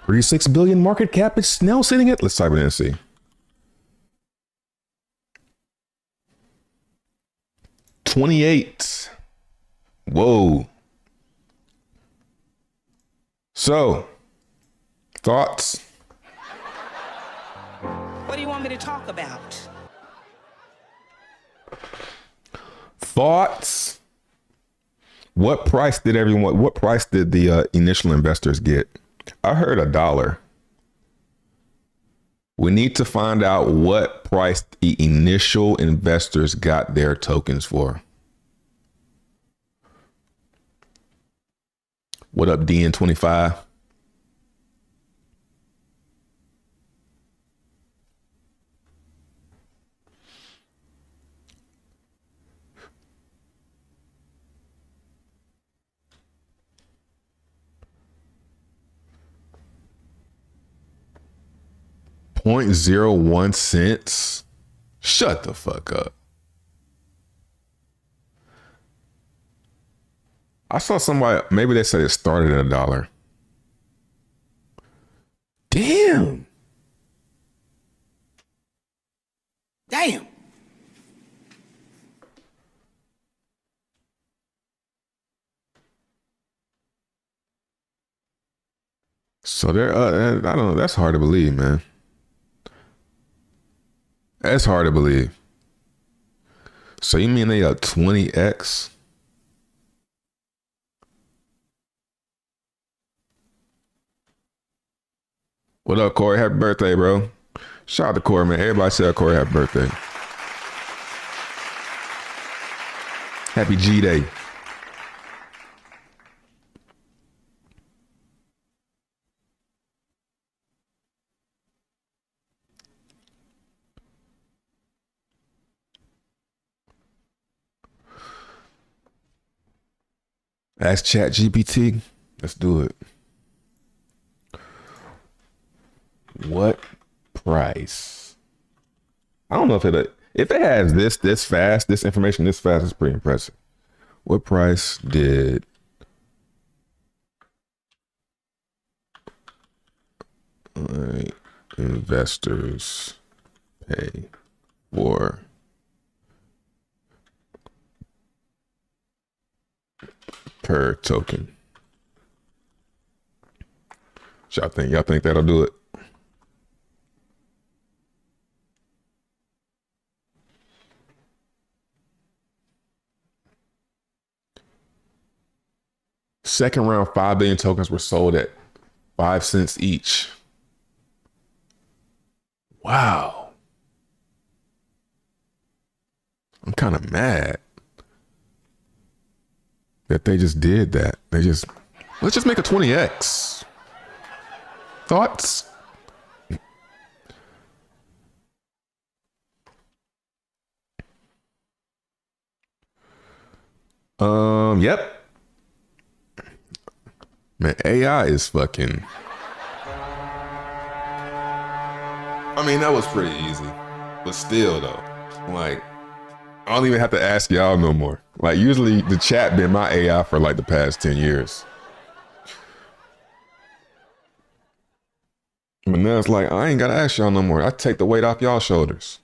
36 billion market cap. It's now sitting at, let's type it in and see. 28. Whoa. So, thoughts? What do you want me to talk about? Thoughts? What price did the initial investors get? I heard $1. We need to find out what price the initial investors got their tokens for. What up, DN25? $0.01. Shut the fuck up. I saw somebody, maybe they said it started at $1. Damn. Damn. So they're, I don't know. That's hard to believe, man. That's hard to believe. So you mean they up 20x? What up, Corey? Happy birthday, bro. Shout out to Corey, man. Everybody say Corey happy birthday. Happy G-Day. Ask ChatGPT. Let's do it. What price? I don't know if it has this fast, this information this fast is pretty impressive. What price did investors pay for per token? Y'all think that'll do it? Second round, 5 billion tokens were sold at 5 cents each. Wow. I'm kind of mad that they just did that. Let's just make a 20x. Thoughts? Yep. Man, AI is fucking. I mean, that was pretty easy. But still though, like, I don't even have to ask y'all no more. Like, usually the chat been my AI for like the past 10 years. But now it's like, I ain't gotta ask y'all no more. I take the weight off y'all shoulders.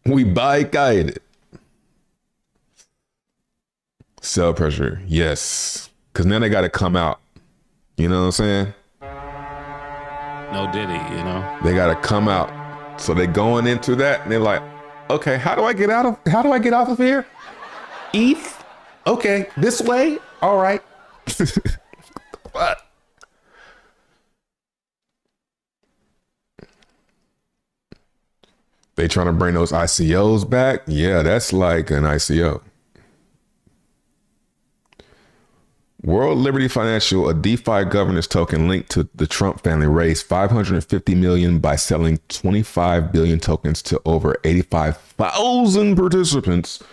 We buy guided. Sell pressure, yes. Cause now they gotta come out. You know what I'm saying? No Diddy, you know? They gotta come out. So they going into that and they're like, okay, how do I get off of here? ETH? Okay, this way? All right. What? They trying to bring those ICOs back? Yeah, that's like an ICO. World Liberty Financial, a DeFi governance token linked to the Trump family, raised $550 million by selling 25 billion tokens to over 85,000 participants.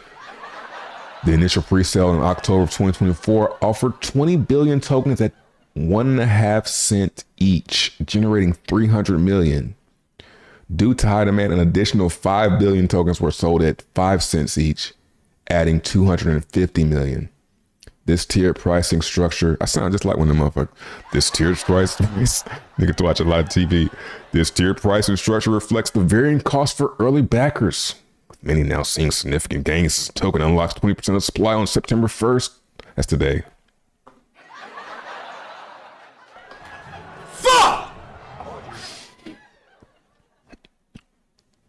The initial pre-sale in October of 2024 offered 20 billion tokens at 1.5 cents each, generating 300 million. Due to high demand, an additional 5 billion tokens were sold at 5 cents each, adding 250 million. This tiered pricing structure, I sound just like one of them motherfuckers. This tiered price, nigga to watch a lot of TV. This tiered pricing structure reflects the varying cost for early backers. With many now seeing significant gains, token unlocks 20% of supply on September 1st. That's today. Fuck!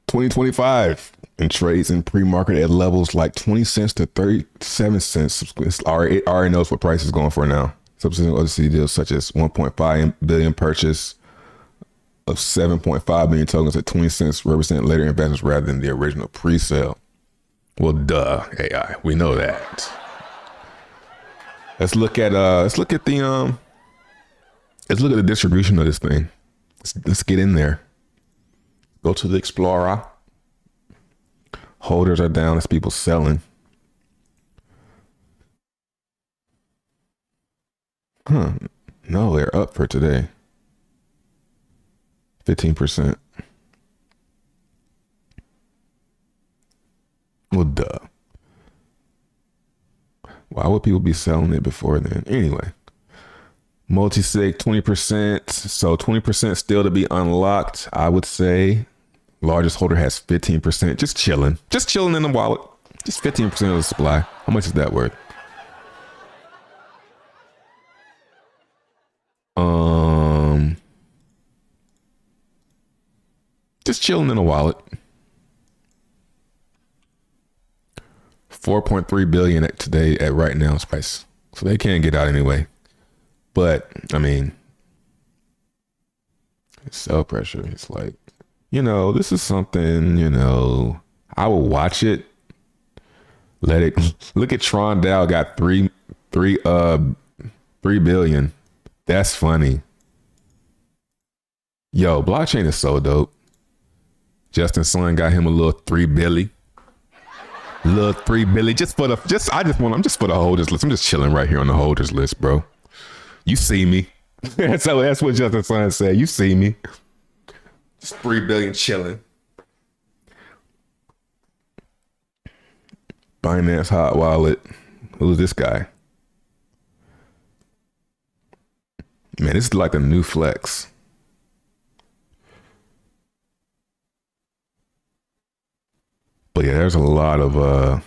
2025 and trades in pre-market at levels like 20 cents to 37 cents. Already knows what price is going for now. Subsequent OTC deals such as 1.5 billion purchase of 7.5 million tokens at 20 cents represent later investments rather than the original pre-sale. Well, duh, AI. We know that. Let's look at the distribution of this thing. Let's get in there. Go to the Explorer. Holders are down as people selling. No, they're up for today. 15%. Well, duh. Why would people be selling it before then? Anyway. Multi-sig 20%. So 20% still to be unlocked, I would say. Largest holder has 15%. Just chilling in the wallet. Just 15% of the supply. How much is that worth? Just chilling in the wallet. 4.3 billion at today at right now's price. So they can't get out anyway. But I mean, sell pressure. It's like, this is something, I will watch it. Let it look at Tron Dow got 3 billion. That's funny. Yo, blockchain is so dope. Justin Sun got him a little 3 billy. Little 3 billy. I'm just for the holders list. I'm just chilling right here on the holders list, bro. You see me. That's what Justin Sun said. You see me. Just 3 billion chilling. Binance Hot Wallet. Who's this guy? Man, this is like a new flex. But yeah, there's a lot of,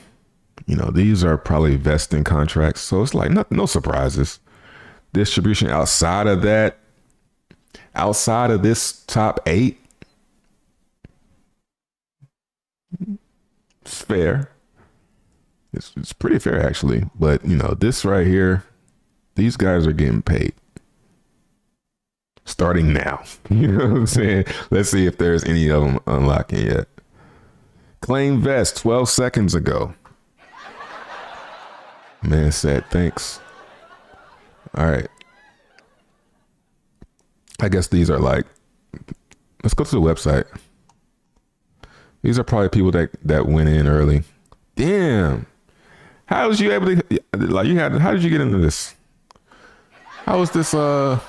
these are probably vesting contracts. So it's like no surprises. Distribution outside of that, outside of this top 8, it's fair. It's pretty fair actually. But you know, this right here, these guys are getting paid. Starting now. You know what I'm saying? Let's see if there's any of them unlocking yet. Claim vest 12 seconds ago. Man said thanks. All right. I guess these are like, let's go to the website. These are probably people that went in early. Damn. How was you able to, like, how did you get into this? How was this, how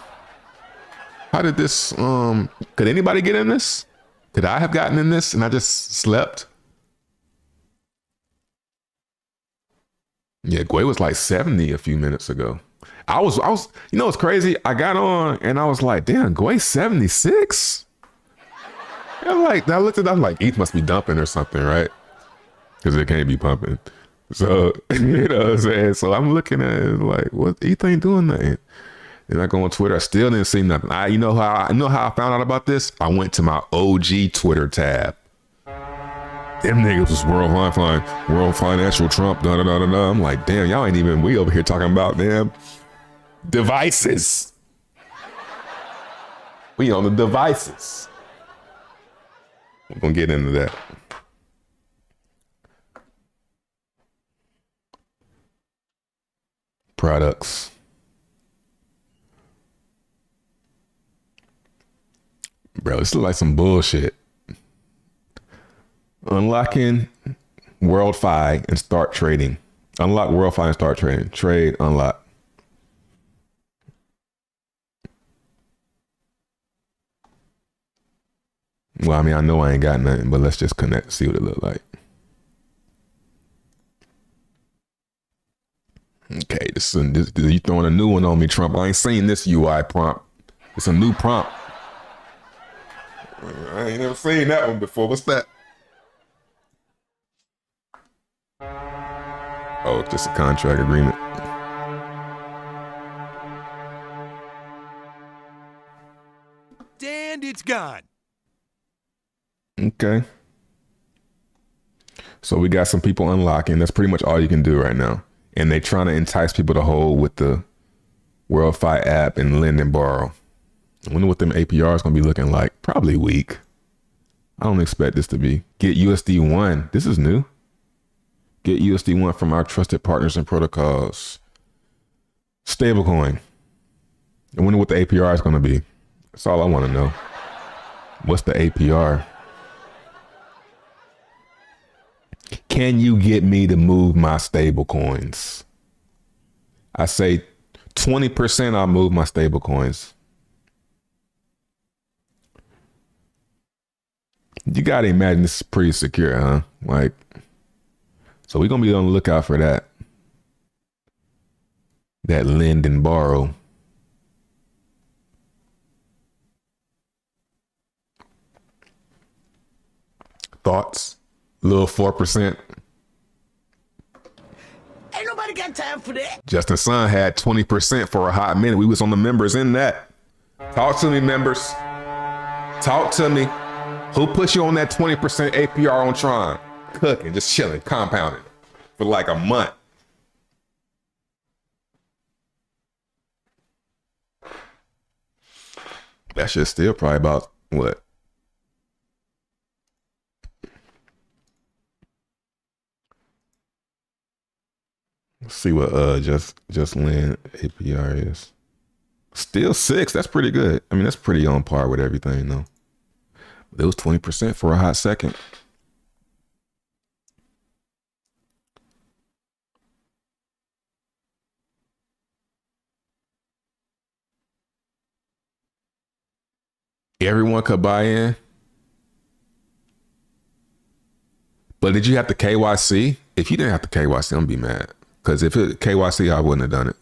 did this, could anybody get in this? Could I have gotten in this and I just slept? Yeah, Gwei was like 70 a few minutes ago. I was, you know, it's crazy. I got on and I was like, damn, Gwei 76? I'm like, I looked at that, I'm like, ETH must be dumping or something, right? Because it can't be pumping. So, you know what I'm saying? So I'm looking at it like, what? ETH ain't doing nothing. And I go on Twitter, I still didn't see nothing. You know how I found out about this? I went to my OG Twitter tab. Them niggas was world financial Trump, da da da da da. I'm like, damn, y'all ain't even, we over here talking about damn devices. We on the devices. We're gonna get into that. Products. Bro, this is like some bullshit. Unlocking WLFI and start trading. Unlock WLFI and start trading. Trade, unlock. Well, I mean, I know I ain't got nothing, but let's just connect, see what it look like. Okay, this you throwing a new one on me, Trump. I ain't seen this UI prompt. It's a new prompt. I ain't never seen that one before. What's that? Oh, it's just a contract agreement. And it's gone. Okay. So we got some people unlocking. That's pretty much all you can do right now. And they trying to entice people to hold with the WLFI app and lend and borrow. I wonder what them APRs gonna be looking like. Probably weak. I don't expect this to be. Get USD1. This is new. Get USD1 from our trusted partners and protocols. Stablecoin. I wonder what the APR is gonna be. That's all I want to know. What's the APR? Can you get me to move my stable coins? I say 20% I'll move my stable coins. You gotta imagine this is pretty secure, huh? Like, so we're gonna be on the lookout for that. That lend and borrow. Thoughts? Little 4%. Ain't nobody got time for that. Justin Sun had 20% for a hot minute. We was on the members in that. Talk to me, members. Talk to me. Who put you on that 20% APR on Tron? Cooking, just chilling, compounding for like a month. That shit's still probably about what? Let's see what just land APR is. Still 6. That's pretty good. I mean, that's pretty on par with everything though. It was 20% for a hot second. Everyone could buy in. But did you have to KYC? If you didn't have to KYC, I'm gonna be mad. Because if it KYC, I wouldn't have done it.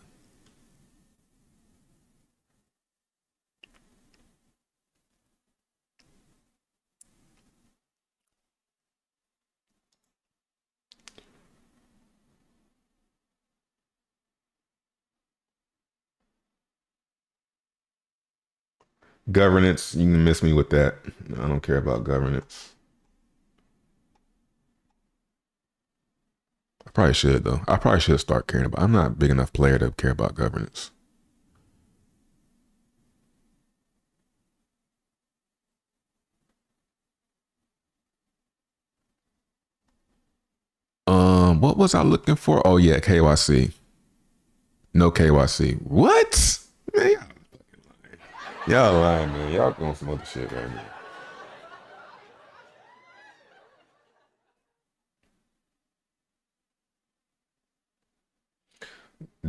Governance, you can miss me with that. I don't care about governance. Probably should though. I probably should start caring about. I'm not a big enough player to care about governance. What was I looking for? Oh yeah, KYC. No KYC. What? Man, y'all lying, man. Y'all doing some other shit right now.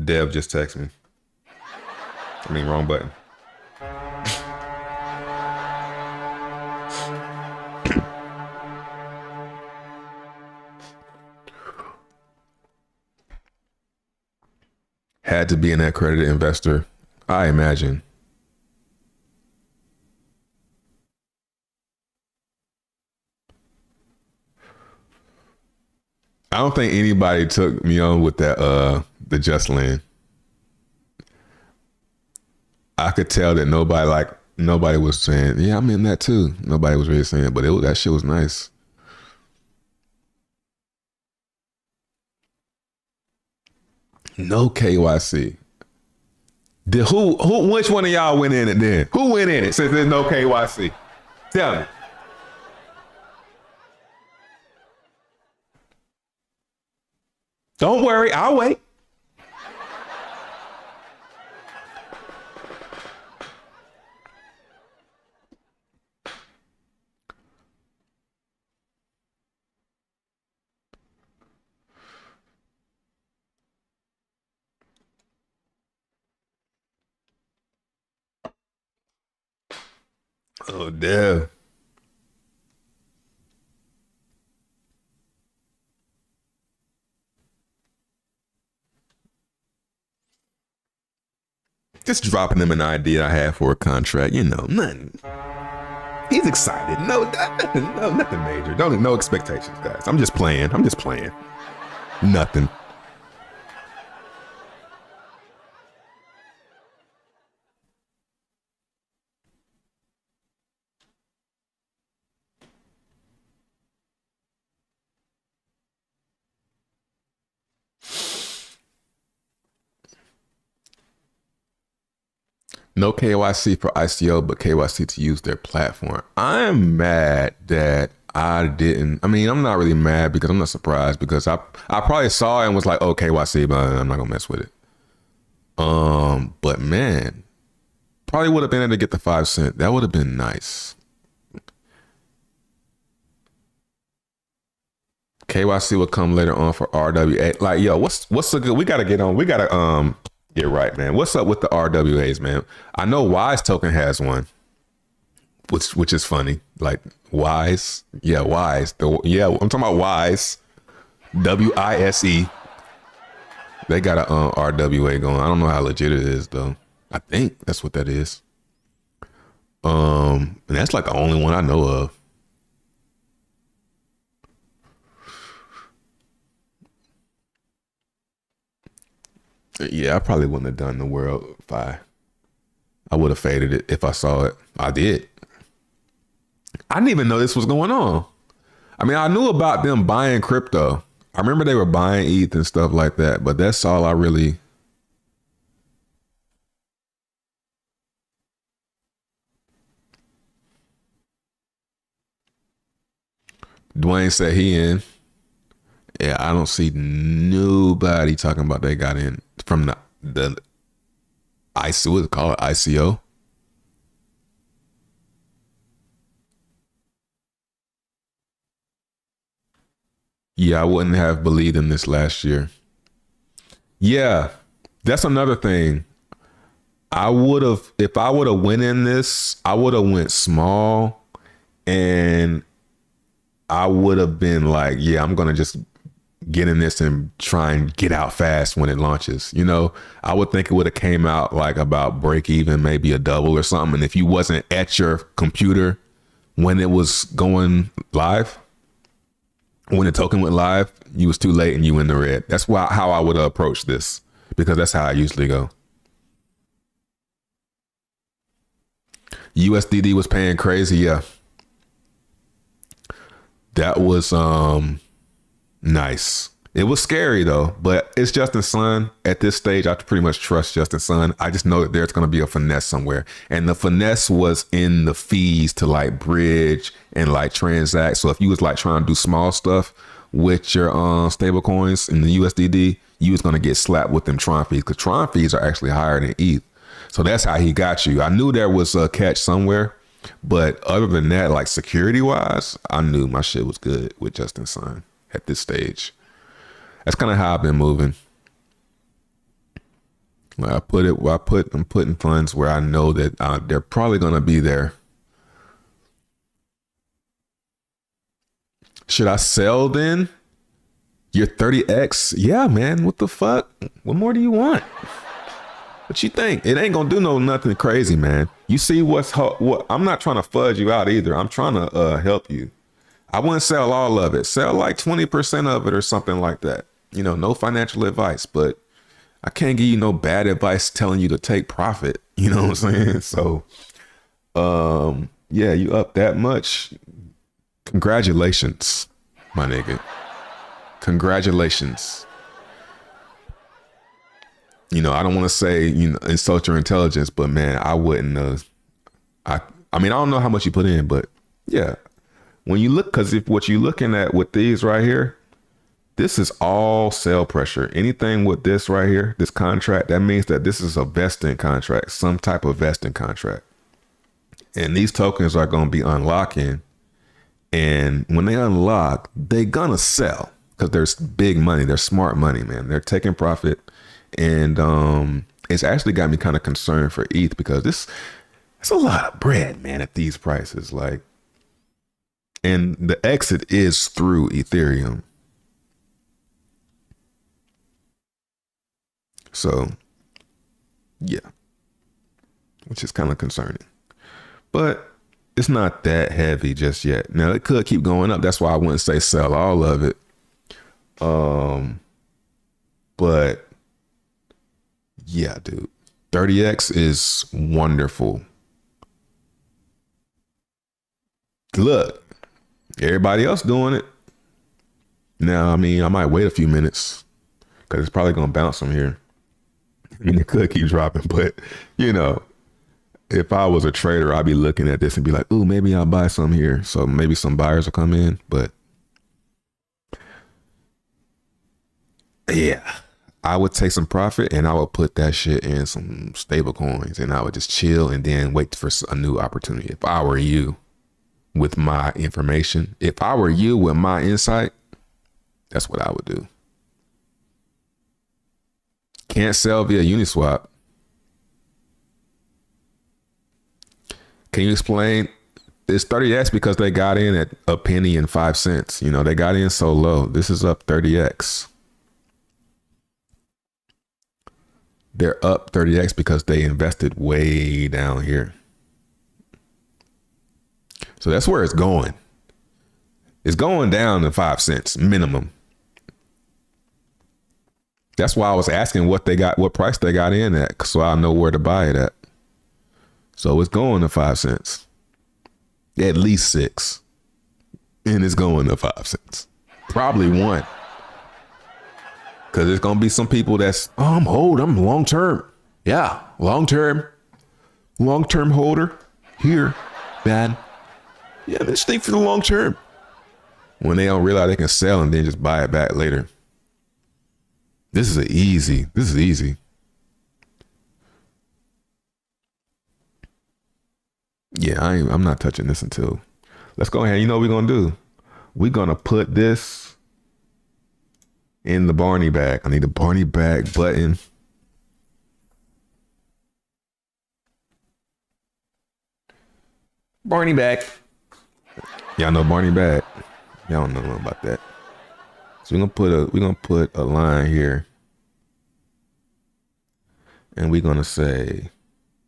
Dev just texted me. I mean, wrong button. Had to be an accredited investor, I imagine. I don't think anybody took me on with that the Just Land. I could tell that nobody was saying, yeah, I'm in that too. Nobody was really saying it, but that shit was nice. No KYC. Which one of y'all went in it then? Who went in it since there's no KYC? Tell me. Don't worry, I'll wait. Oh, damn. Just dropping him an idea I had for a contract, nothing. He's excited. Nothing major. No expectations, guys. I'm just playing. Nothing. No KYC for ICO, but KYC to use their platform. I'm mad that I didn't. I mean, I'm not really mad because I'm not surprised because I probably saw it and was like, oh, KYC, but I'm not gonna mess with it. But man, probably would have been able to get the 5 cent. That would have been nice. KYC will come later on for RWA. Like, yo, what's the good? We gotta get on. We gotta get right, man. What's up with the RWAs, man? I know Wise Token has one, which is funny. Like Wise, yeah, Wise. I'm talking about Wise, WISE. They got a RWA going. I don't know how legit it is though. I think that's what that is. And that's like the only one I know of. Yeah, I probably wouldn't have done the WLFI. I would have faded it if I saw it. I did. I didn't even know this was going on. I mean, I knew about them buying crypto. I remember they were buying ETH and stuff like that, but that's all I really. Dwayne said he in. Yeah, I don't see nobody talking about they got in from the ICO. What's it called? ICO. Yeah, I wouldn't have believed in this last year. Yeah, that's another thing. I would have, if I would have went in this, I would have went small, and I would have been like, yeah, I'm gonna just get in this and try and get out fast when it launches. I would think it would have came out like about break even, maybe a double or something. And if you wasn't at your computer when it was going live, when the token went live, you was too late and you in the red. That's how I would approach this, because that's how I usually go. USDD was paying crazy. Yeah. That was nice. It was scary though, but it's Justin's son. At this stage, I pretty much trust Justin's son. I just know that there's going to be a finesse somewhere. And the finesse was in the fees to like bridge and like transact. So if you was like trying to do small stuff with your stable coins in the USDD, you was going to get slapped with them Tron fees, because Tron fees are actually higher than ETH. So that's how he got you. I knew there was a catch somewhere, but other than that, like security wise, I knew my shit was good with Justin's son at this stage. That's kind of how I've been moving. Like I'm putting funds where I know that they're probably gonna be there. Should I sell then? Your 30x? Yeah, man. What the fuck? What more do you want? What you think? It ain't gonna do nothing crazy, man. You see what? I'm not trying to fudge you out either. I'm trying to help you. I wouldn't sell all of it. Sell like 20% of it or something like that. You know, no financial advice, but I can't give you no bad advice telling you to take profit. You know what I'm saying? So, yeah, you up that much. Congratulations, my nigga. Congratulations. You know, I don't want to say, you know, insult your intelligence, but man, I wouldn't. I mean, I don't know how much you put in, but yeah, when you look, because if what you're looking at with these right here, this is all sell pressure. Anything with this right here, this contract, that means that this is a vesting contract, some type of vesting contract. And these tokens are going to be unlocking. And when they unlock, they're going to sell because there's big money. They're smart money, man. They're taking profit. And it's actually got me kind of concerned for ETH, because it's a lot of bread, man, at these prices. Like, and the exit is through Ethereum. So, yeah, which is kind of concerning, but it's not that heavy just yet. Now it could keep going up. That's why I wouldn't say sell all of it. But yeah, dude, 30x is wonderful. Look, everybody else doing it. Now, I mean, I might wait a few minutes because it's probably going to bounce from here. I mean, it could keep dropping, but you know, if I was a trader, I'd be looking at this and be like, ooh, maybe I'll buy some here. So maybe some buyers will come in, but yeah, I would take some profit and I would put that shit in some stable coins and I would just chill and then wait for a new opportunity. If I were you with my information, if I were you with my insight, that's what I would do. Can't sell via Uniswap. Can you explain? It's 30x because they got in at a penny and 5 cents. You know, they got in so low. This is up 30x. They're up 30x because they invested way down here. So that's where it's going. It's going down to 5 cents minimum. That's why I was asking what price they got in at, so I know where to buy it at. So it's going to 5 cents, at least 6, and it's going to 5 cents, probably 1. Because there's gonna be some people that's, I'm long term, yeah, long term holder here, man. Yeah, let's think for the long term. When they don't realize they can sell and then just buy it back later. This is easy. Yeah, I'm not touching this until. Let's go ahead. You know what we're gonna do? We're gonna put this in the Barney bag. I need the Barney bag button. Barney bag. Y'all know Barney bag. Y'all don't know nothing about that. So we're gonna put a line here. And we're gonna say,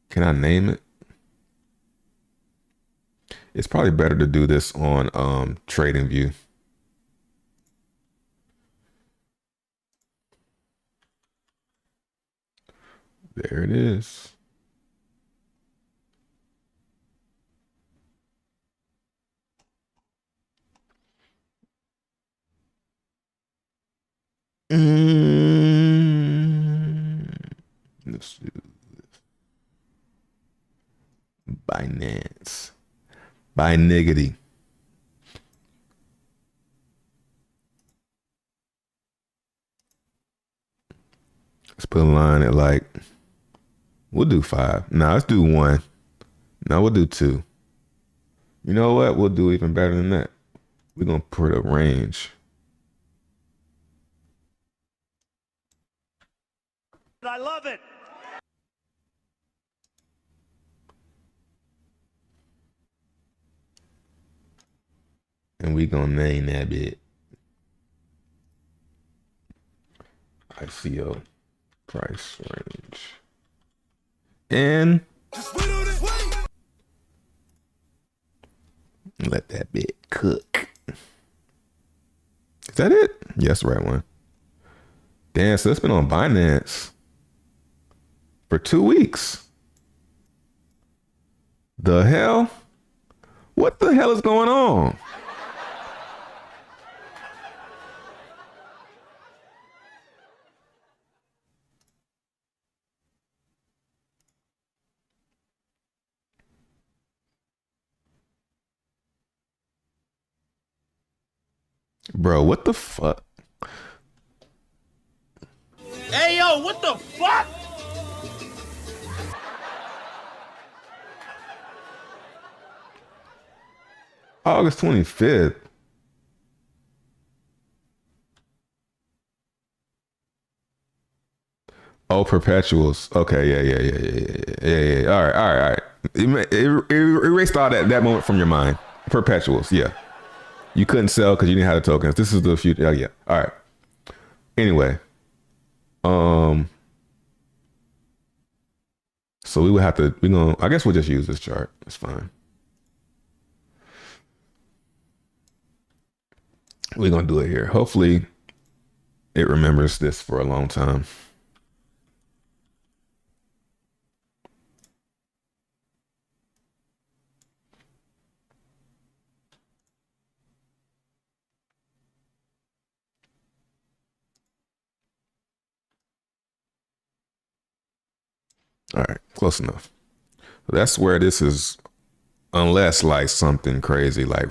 can I name it? It's probably better to do this on TradingView. There it is. Let's do Binance. By niggity. Let's put a line at like, we'll do 5. Nah, let's do 1. No, we'll do 2. You know what? We'll do even better than that. We're going to put a range. I love it. And we going to name that bit ICO price range. And let that bit cook. Is that it? Yes, the right one. Damn, so it's been on Binance for 2 weeks. The hell? What the hell is going on? Bro, what the fuck? Hey, yo, what the fuck? August 25th. Oh, perpetuals. Okay, yeah. All right. Erased all that moment from your mind. Perpetuals, yeah. You couldn't sell because you didn't have the tokens. This is the future. Oh, yeah. All right. Anyway, so we would have to. I guess we'll just use this chart. It's fine. We're gonna do it here. Hopefully, it remembers this for a long time. All right, close enough. That's where this is, unless like something crazy, like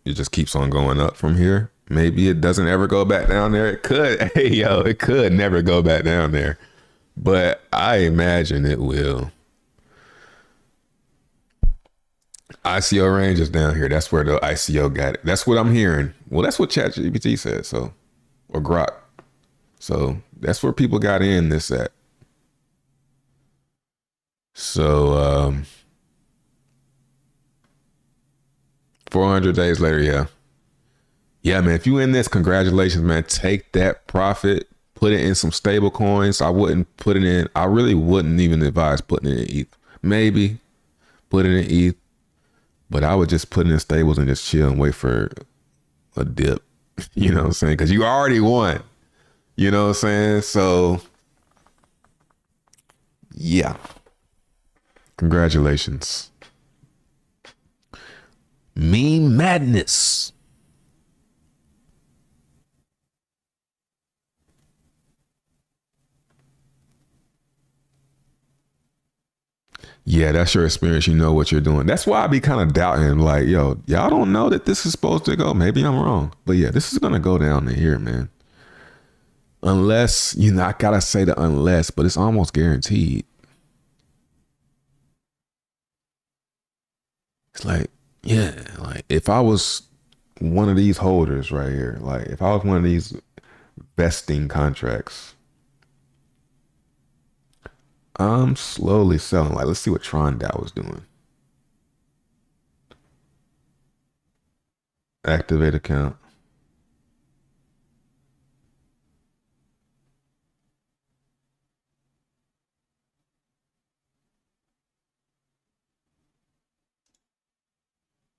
it just keeps on going up from here. Maybe it doesn't ever go back down there. It could. Hey, yo, it could never go back down there. But I imagine it will. ICO range is down here. That's where the ICO got it. That's what I'm hearing. Well, that's what ChatGPT said. So, or Grok. So that's where people got in this at. So 400 days later, yeah, man. If you in this, congratulations, man. Take that profit, put it in some stable coins. I wouldn't put it in. I really wouldn't even advise putting it in ETH. Maybe put it in ETH, but I would just put it in stables and just chill and wait for a dip. You know what I'm saying? Because you already won. You know what I'm saying? So yeah. Congratulations. Meme madness. Yeah, that's your experience. You know what you're doing. That's why I be kind of doubting, like, yo, y'all don't know that this is supposed to go. Maybe I'm wrong. But yeah, this is going to go down to here, man. Unless, I got to say the unless, but it's almost guaranteed. It's like, yeah, like if I was one of these holders right here, like if I was one of these vesting contracts, I'm slowly selling. Like, let's see what Tron DAO was doing. Activate account.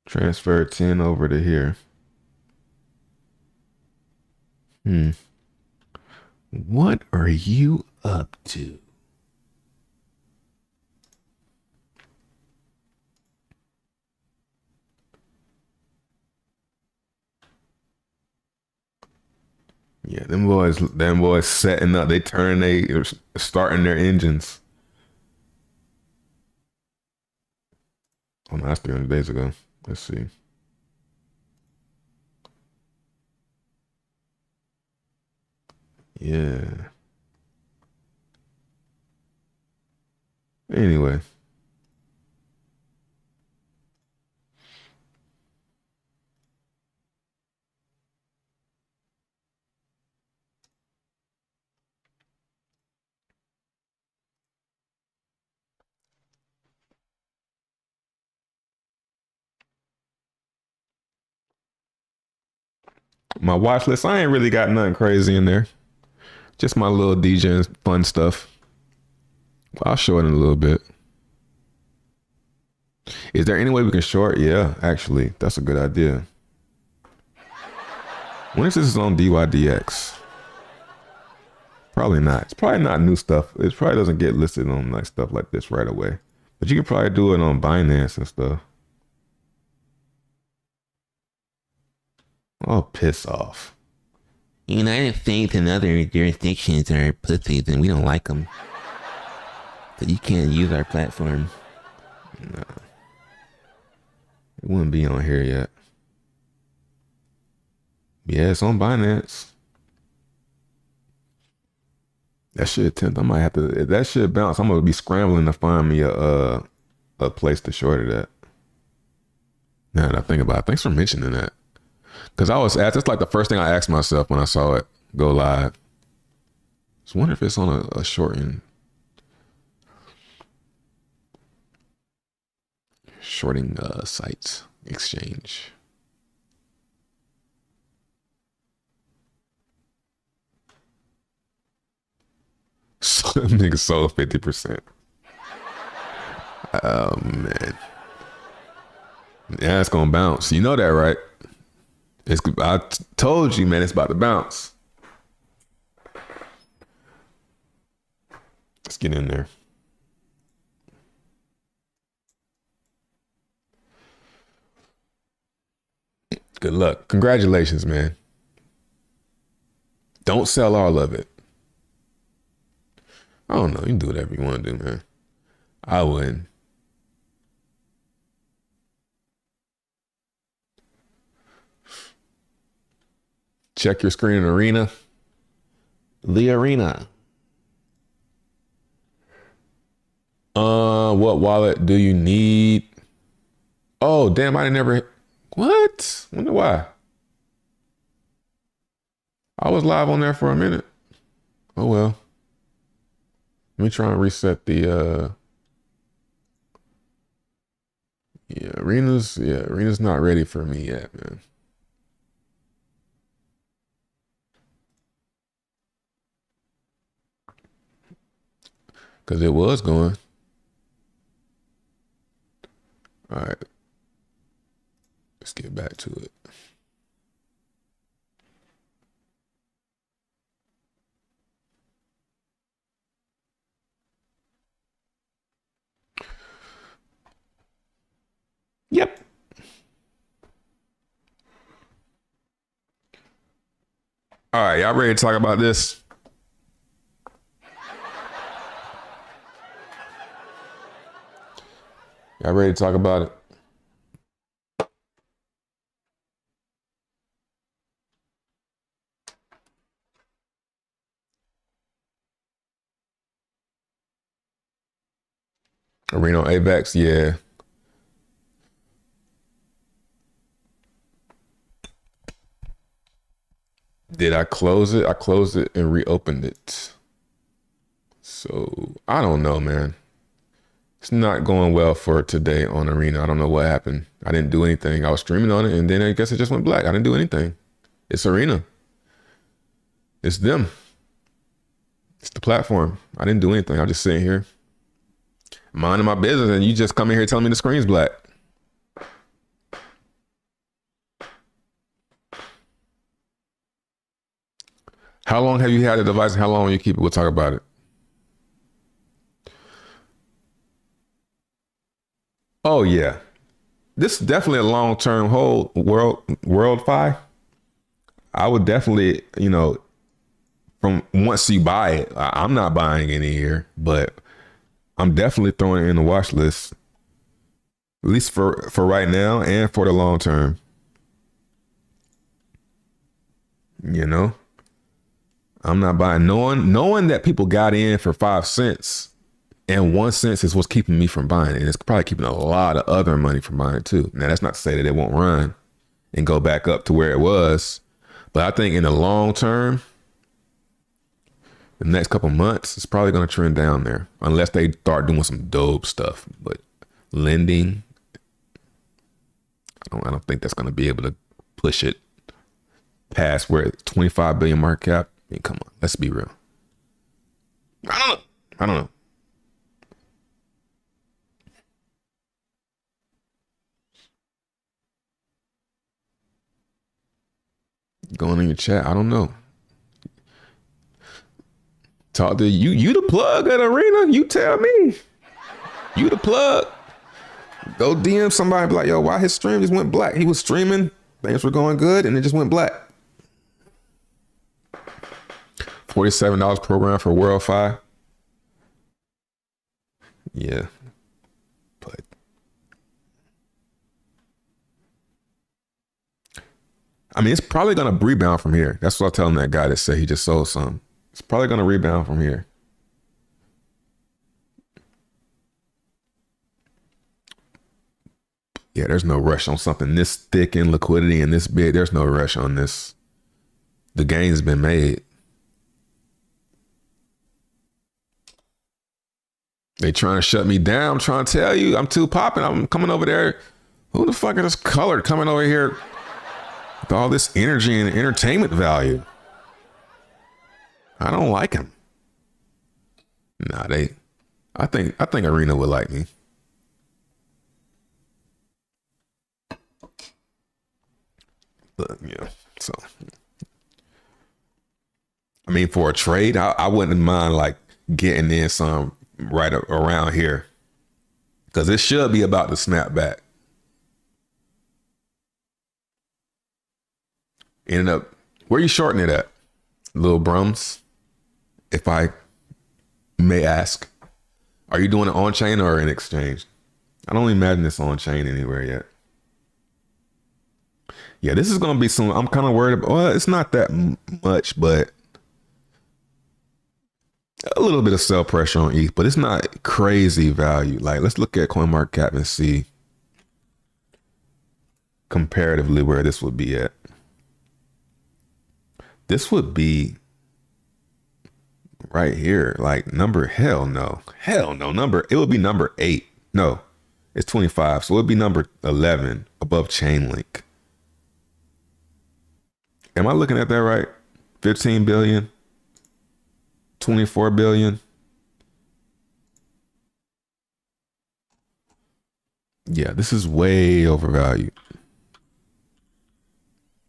Transfer 10 over to here. What are you up to? Yeah, them boys setting up. They starting their engines. Oh no, that's 300 days ago. Let's see. Yeah. Anyway. My watch list, I ain't really got nothing crazy in there. Just my little DJ and fun stuff. I'll show it in a little bit. Is there any way we can short? Yeah, actually, that's a good idea. When is this on DYDX? Probably not. It's probably not new stuff. It probably doesn't get listed on like stuff like this right away. But you can probably do it on Binance and stuff. Oh, piss off. United States and other jurisdictions are pussies and we don't like them. So you can't use our platform. No. It wouldn't be on here yet. Yeah, it's on Binance. That shit tempt. I might have to. If that shit bounce, I'm gonna be scrambling to find me a place to short it at. Now that I think about it, thanks for mentioning that. Because I was asked. It's like the first thing I asked myself when I saw it go live. I was wondering if it's on a shorting sites exchange. So nigga sold 50%. Oh man. Yeah, it's gonna bounce. You know that, right? I told you, man, it's about to bounce. Let's get in there. Good luck. Congratulations, man. Don't sell all of it. I don't know. You can do whatever you want to do, man. I wouldn't. Check your screen in Arena. The Arena. What wallet do you need? Oh, damn, I never. What? Wonder why. I was live on there for a minute. Oh, well. Let me try and reset the, Arena's not ready for me yet, man. Because it was going. All right. Let's get back to it. Yep. All right, y'all ready to talk about this? Y'all ready to talk about it? Arena on AVAX, yeah. Did I close it? I closed it and reopened it. So I don't know, man. It's not going well for today on Arena. I don't know what happened. I didn't do anything. I was streaming on it and then I guess it just went black. I didn't do anything. It's Arena. It's them. It's the platform. I didn't do anything. I'm just sitting here minding my business and you just come in here telling me the screen's black. How long have you had the device and how long will you keep it? We'll talk about it. Oh yeah. This is definitely a long-term hold, WLFI. I would definitely, from once you buy it. I'm not buying any here, but I'm definitely throwing it in the watch list, at least for right now and for the long term. You know, I'm not buying, knowing that people got in for 5 cents and 1 cent is what's keeping me from buying it. And it's probably keeping a lot of other money from buying it too. Now, that's not to say that it won't run and go back up to where it was, but I think in the long term, the next couple months, it's probably going to trend down there unless they start doing some dope stuff. But lending, I don't think that's going to be able to push it past where it's 25 billion market cap. I mean, come on, let's be real. I don't know. Going in your chat, I don't know. Talk to you. You the plug at Arena. You tell me. You the plug. Go DM somebody. Be like, yo, why his stream just went black? He was streaming. Things were going good, and it just went black. $47 program for WLFI. Yeah, but I mean, it's probably gonna rebound from here. That's what I'm telling that guy that said he just sold some. It's probably going to rebound from here. Yeah, there's no rush on something this thick in liquidity and this big. There's no rush on this. The gain's been made. They trying to shut me down. I'm trying to tell you, I'm too popping. I'm coming over there. Who the fuck is this color coming over here with all this energy and entertainment value? I don't like him. Nah, I think Arena would like me. But yeah, so I mean, for a trade, I wouldn't mind like getting in some right around here, because it should be about to snap back. Ended up, where you shorting it at, Lil Brums? If I may ask, are you doing it on chain or in exchange? I don't imagine it's on chain anywhere yet. Yeah, this is going to be some, I'm kind of worried about, well, it's not that much, but a little bit of sell pressure on ETH, but it's not crazy value. Like, let's look at CoinMarketCap and see comparatively where this would be at. This would be right here, like hell no, it would be number 8. No, it's 25, so it would be number 11 above Chainlink. Am I looking at that right? 15 billion, 24 billion. Yeah, this is way overvalued.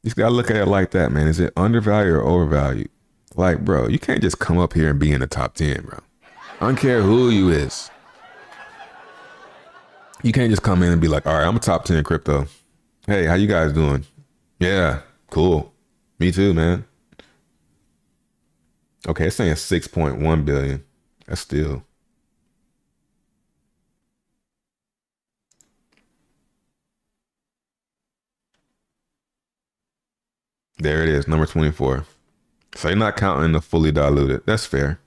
You just gotta look at it like that, man. Is it undervalued or overvalued? Like, bro, you can't just come up here and be in the top 10, bro. I don't care who you is. You can't just come in and be like, all right, I'm a top 10 crypto. Hey, how you guys doing? Yeah, cool. Me too, man. Okay, it's saying 6.1 billion. That's still. There it is, number 24. So you're not counting the fully diluted. That's fair.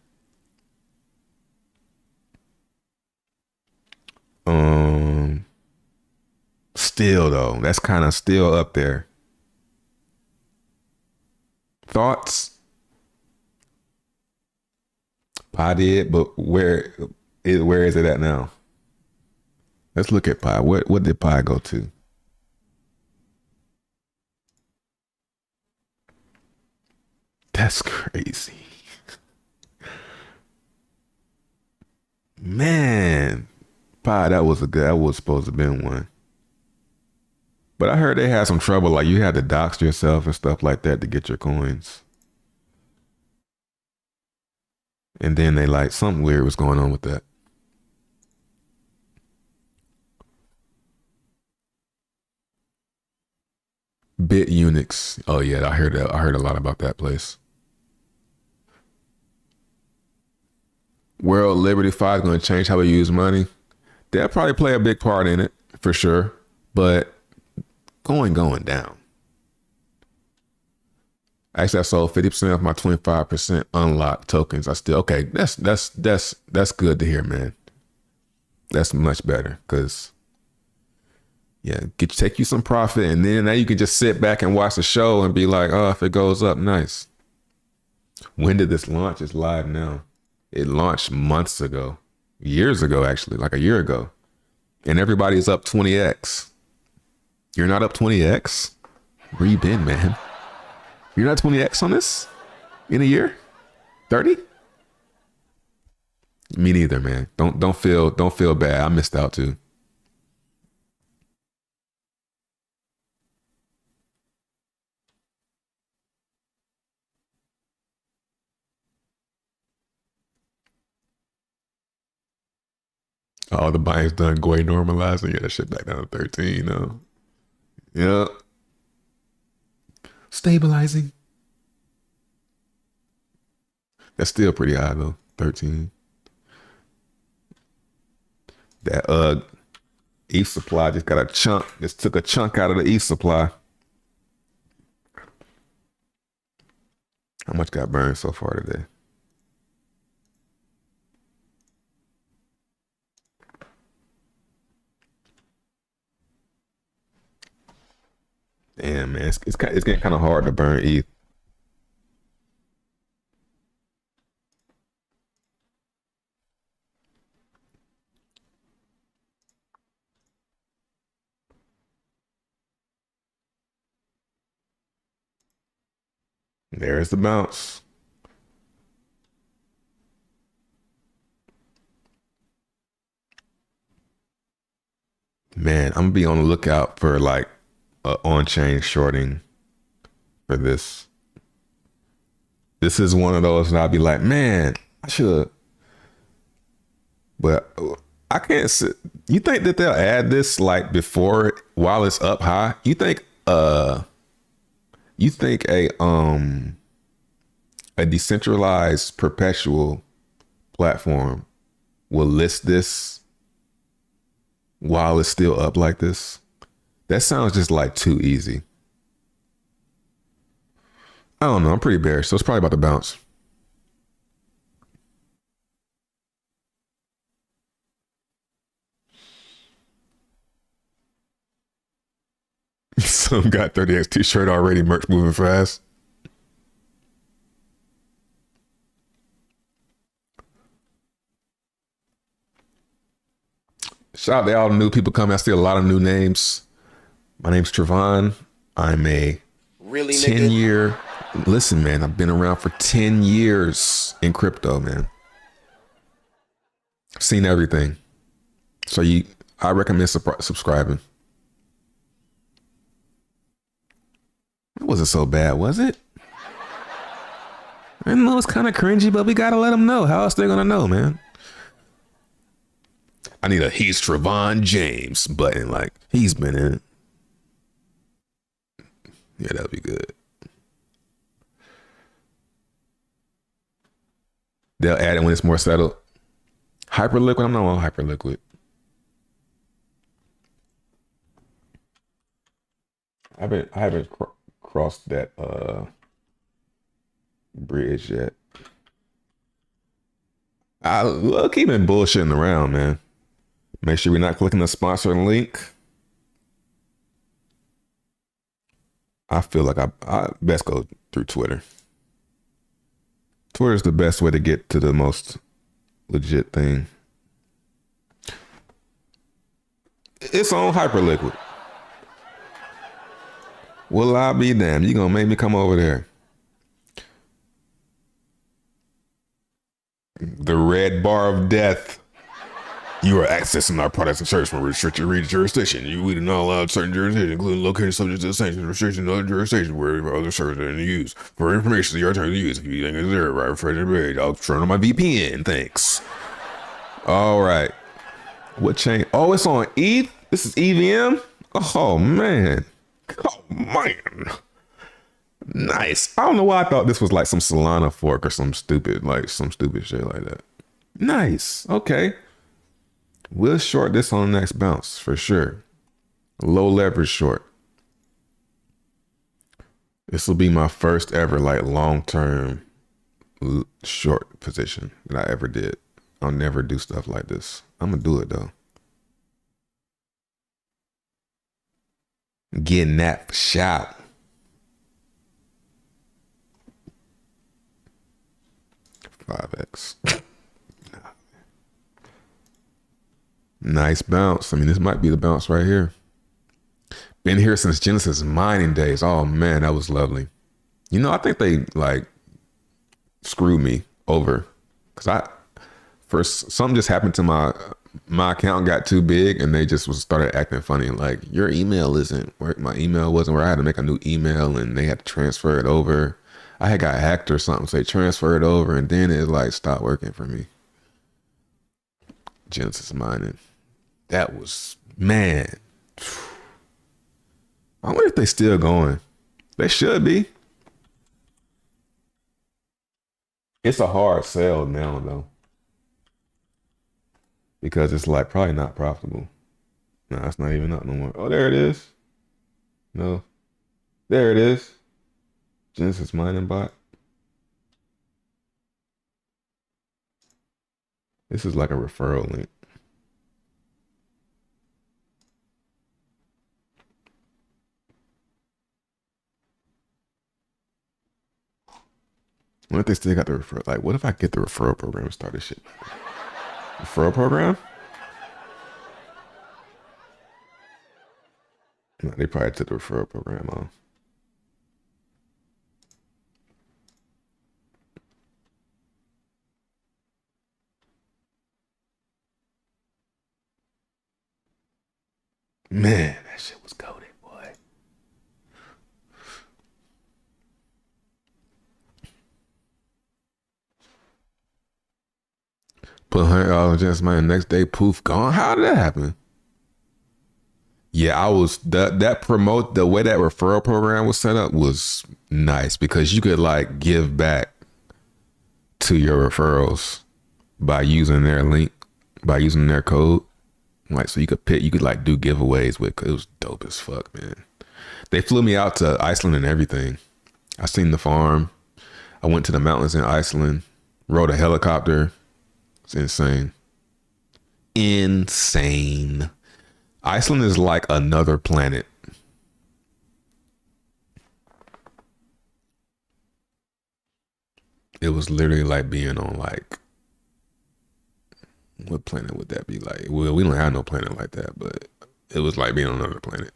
Still though, that's kind of still up there. Thoughts? Pi did, but where is it at now? Let's look at Pi. What did Pi go to? That's crazy. Man, Pi, that was supposed to have been one. But I heard they had some trouble, like you had to dox yourself and stuff like that to get your coins. And then they like, something weird was going on with that. Bit Unix. Oh yeah, I heard a lot about that place. World Liberty 5 is going to change how we use money. They'll probably play a big part in it for sure, but going down. Actually, I sold 50% of my 25% unlocked tokens. I still, okay, that's good to hear, man. That's much better because, yeah, take you some profit, and then now you can just sit back and watch the show and be like, oh, if it goes up, nice. When did this launch? It's live now. It launched months ago, years ago, actually, like a year ago. And everybody's up 20x. You're not up 20x? Where you been, man? You're not 20x on this in a year? 30? Me neither, man. Don't feel bad. I missed out too. Oh, the buying's done. Goy normalizing. Yeah, that shit back down to 13. No. Yeah. Stabilizing. That's still pretty high though. 13. That ETH supply just got a chunk. Just took a chunk out of the ETH supply. How much got burned so far today? Damn, man, it's getting kind of hard to burn ETH. There's the bounce. Man, I'm gonna be on the lookout for like on-chain shorting for this. This is one of those that I'll be like, man, I should. But I can't sit. You think that they'll add this like before while it's up high? You think a decentralized perpetual platform will list this while it's still up like this? That sounds just like too easy. I don't know. I'm pretty bearish, so it's probably about to bounce. Some got 30x t-shirt already, merch moving fast. Shout out to all the new people coming. I see a lot of new names. My name's Trevon. I'm a 10-year. Listen, man, I've been around for 10 years in crypto, man. I've seen everything. So I recommend subscribing. It wasn't so bad, was it? I know it's kind of cringy, but we gotta let them know. How else they gonna know, man? I need a "He's Trevon James" button, like he's been in it. Yeah, that'd be good. They'll add it when it's more settled. Hyperliquid, I'm not on Hyperliquid. I haven't crossed that bridge yet. We'll keep been bullshitting around, man. Make sure we're not clicking the sponsor link. I feel like I best go through Twitter. Twitter is the best way to get to the most legit thing. It's on Hyperliquid. Will I be damned? You gonna make me come over there? The red bar of death. You are accessing our products and services from a restricted region jurisdiction. We do not allow certain jurisdictions, including located subject to sanctions and restrictions in other jurisdictions where other services are used. For information, see our terms of use. If you think it's there, right, refer to the page. I'll turn on my VPN. Thanks. All right. What chain? Oh, it's on ETH. This is EVM. Oh man. Oh man. Nice. I don't know why I thought this was like some Solana fork or some stupid shit like that. Nice. Okay. We'll short this on the next bounce for sure. Low leverage short. This will be my first ever like long-term short position that I ever did. I'll never do stuff like this. I'm gonna do it though. Getting that for shot. $5X. Nice bounce. I mean, this might be the bounce right here. Been here since Genesis mining days. Oh man, that was lovely. You know, I think they like screwed me over because something just happened to my account got too big and they just started acting funny. Like, your email isn't where my email wasn't where I had to make a new email and they had to transfer it over. I had got hacked or something, so they transferred it over and then it like stopped working for me. Genesis mining. That was, man. I wonder if they still going. They should be. It's a hard sell now though, because it's like probably not profitable. No, it's not even up no more. Oh, there it is. No, there it is. Genesis mining bot. This is like a referral link. What if they still got the referral? Like, what if I get the referral program and start this shit? Referral program? No, they probably took the referral program off. Man, that shit was goated, boy. Put $100 just my next day, poof, gone. How did that happen? Yeah, I was the way that referral program was set up was nice because you could like give back to your referrals by using their link, by using their code. Like, so you could like do giveaways with. It was dope as fuck, man. They flew me out to Iceland and everything. I seen the farm. I went to the mountains in Iceland, rode a helicopter. It's insane. Insane. Iceland is like another planet. It was literally like being on like, what planet would that be like? Well, we don't have no planet like that, but it was like being on another planet.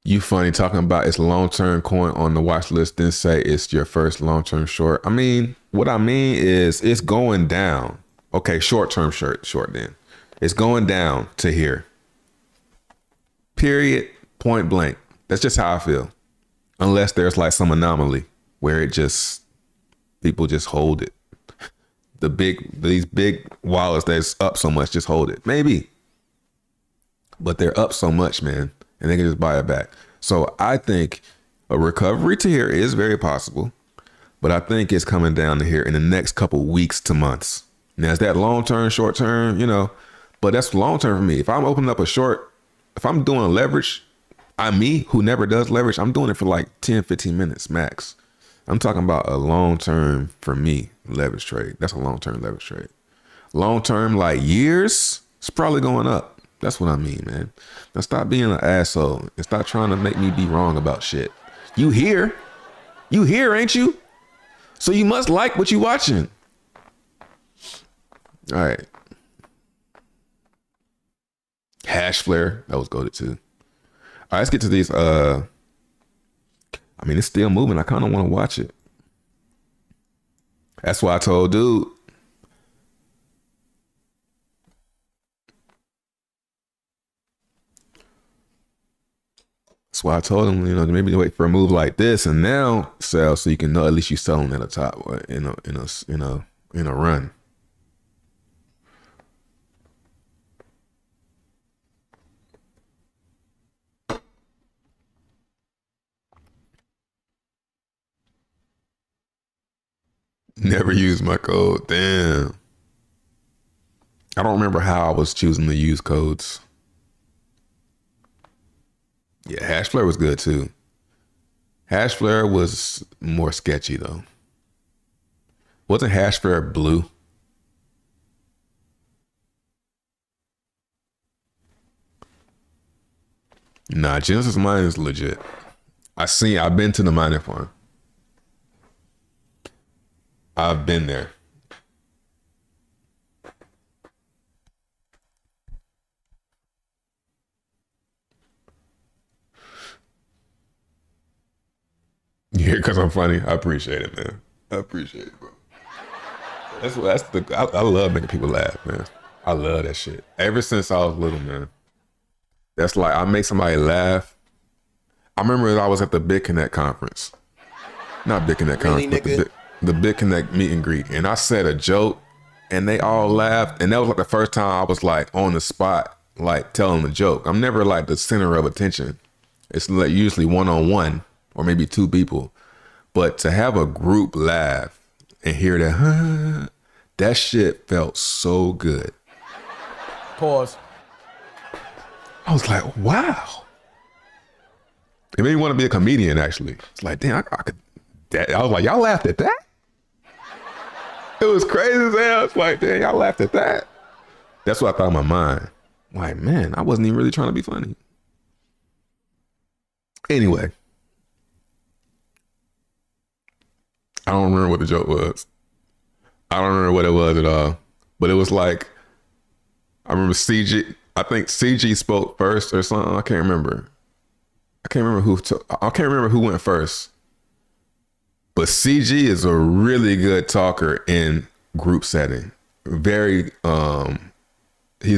You funny talking about it's long-term coin on the watch list, then say it's your first long-term short. I mean, what I mean is it's going down. Okay, short-term short then. It's going down to here. Period, point blank. That's just how I feel. Unless there's like some anomaly where it just, people just hold it. These big wallets that's up so much, just hold it. Maybe. But they're up so much, man. And they can just buy it back. So I think a recovery to here is very possible, but I think it's coming down to here in the next couple weeks to months. Now, is that long-term, short-term, you know, but that's long-term for me. If I'm opening up a short, if I'm doing leverage, me who never does leverage, I'm doing it for like 10, 15 minutes max. I'm talking about a long-term for me leverage trade. That's a long-term leverage trade. Long-term, like years, it's probably going up. That's what I mean, man. Now stop being an asshole and stop trying to make me be wrong about shit. You here, ain't you? So you must like what you watching. All right. Hash flare, that was goated too. All right, let's get to these. I mean, it's still moving. I kind of want to watch it. That's why I told dude. That's why I told him, you know, maybe wait for a move like this and now sell so you can know at least you're selling at the top in a run. Never used my code. Damn. I don't remember how I was choosing to use codes. Yeah, Hashflare was good too. Hashflare was more sketchy though. Wasn't Hashflare blue? Nah, Genesis Mining is legit. I've been to the mining farm. I've been there. Yeah, because I'm funny. I appreciate it, man. I appreciate it, bro. I love making people laugh, man. I love that shit. Ever since I was little, man. That's like, I make somebody laugh. I remember I was at the Big Connect conference. Not Big Connect Really, conference, but the Big Connect meet and greet. And I said a joke and they all laughed. And that was like the first time I was like on the spot, like telling a joke. I'm never like the center of attention. It's like usually one-on-one or maybe two people. But to have a group laugh and hear that, that shit felt so good. Pause. I was like, wow. It made me want to be a comedian, actually. It's like, damn, I could. I was like, y'all laughed at that? It was crazy as hell. It's like, damn, y'all laughed at that? That's what I thought in my mind. I'm like, man, I wasn't even really trying to be funny. Anyway. I don't remember what the joke was. I don't remember what it was at all. But it was like, I remember I think CG spoke first or something. I can't remember. I can't remember who went first. But CG is a really good talker in group setting. He's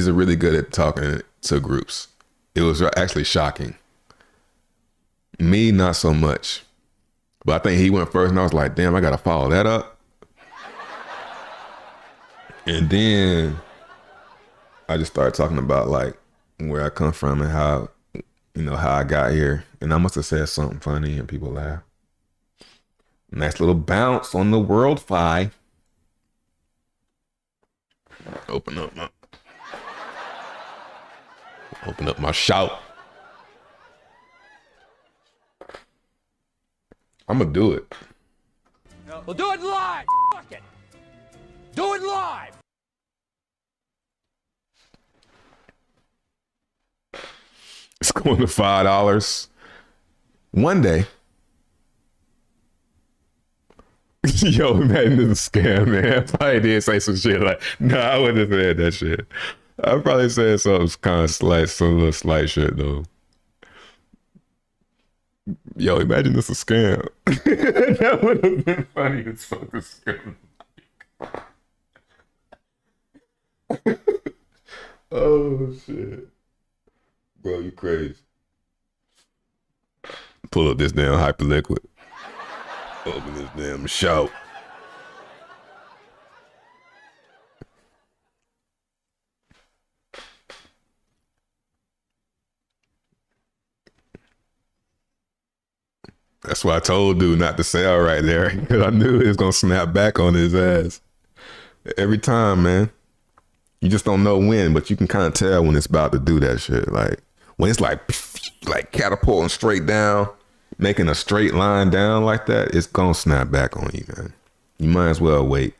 a really good at talking to groups. It was actually shocking. Me, not so much. But I think he went first and I was like, damn, I gotta follow that up. And then I just started talking about like where I come from and how I got here. And I must have said something funny and people laughed. Nice little bounce on the WLFI. Open up my shout. I'm gonna do it. We'll do it live. Fuck it. Do it live. It's going to $5. One day. Yo, man, this is a scam, man. I probably did say some shit like, nah, I wouldn't have said that shit. I probably said some kind of some little slight shit though. Yo, imagine this a scam. That would have been funny as fuck, a scam. Oh shit. Bro, you crazy. Pull up this damn hyperliquid. Open this damn shout. That's why I told dude not to sell right there, because I knew it was gonna snap back on his ass. Every time, man. You just don't know when, but you can kind of tell when it's about to do that shit. Like when it's like catapulting straight down, making a straight line down like that, it's gonna snap back on you, man. You might as well wait.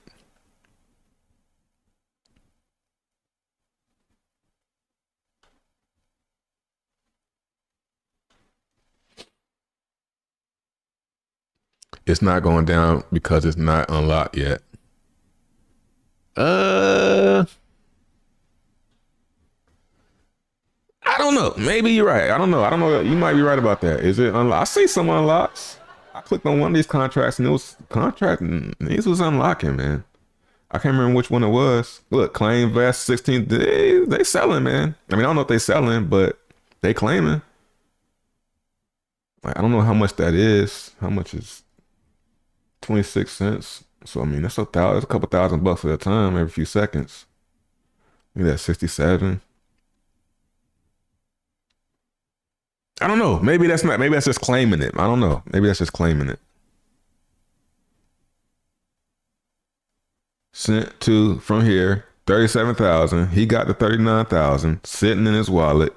It's not going down because it's not unlocked yet. I don't know. Maybe you're right. I don't know. You might be right about that. Is it unlocked? I see some unlocks. I clicked on one of these contracts and it was contracting. These was unlocking, man. I can't remember which one it was. Look, claim vest 16. They selling, man. I mean, I don't know if they selling, but they claiming. Like, I don't know how much that is. How much is 26 cents? So I mean, that's a couple $1,000 at a time every few seconds. Look at that, 67. I don't know. Maybe that's just claiming it. I don't know. Maybe that's just claiming it. sent to from here 37,000. He got the 39,000 sitting in his wallet.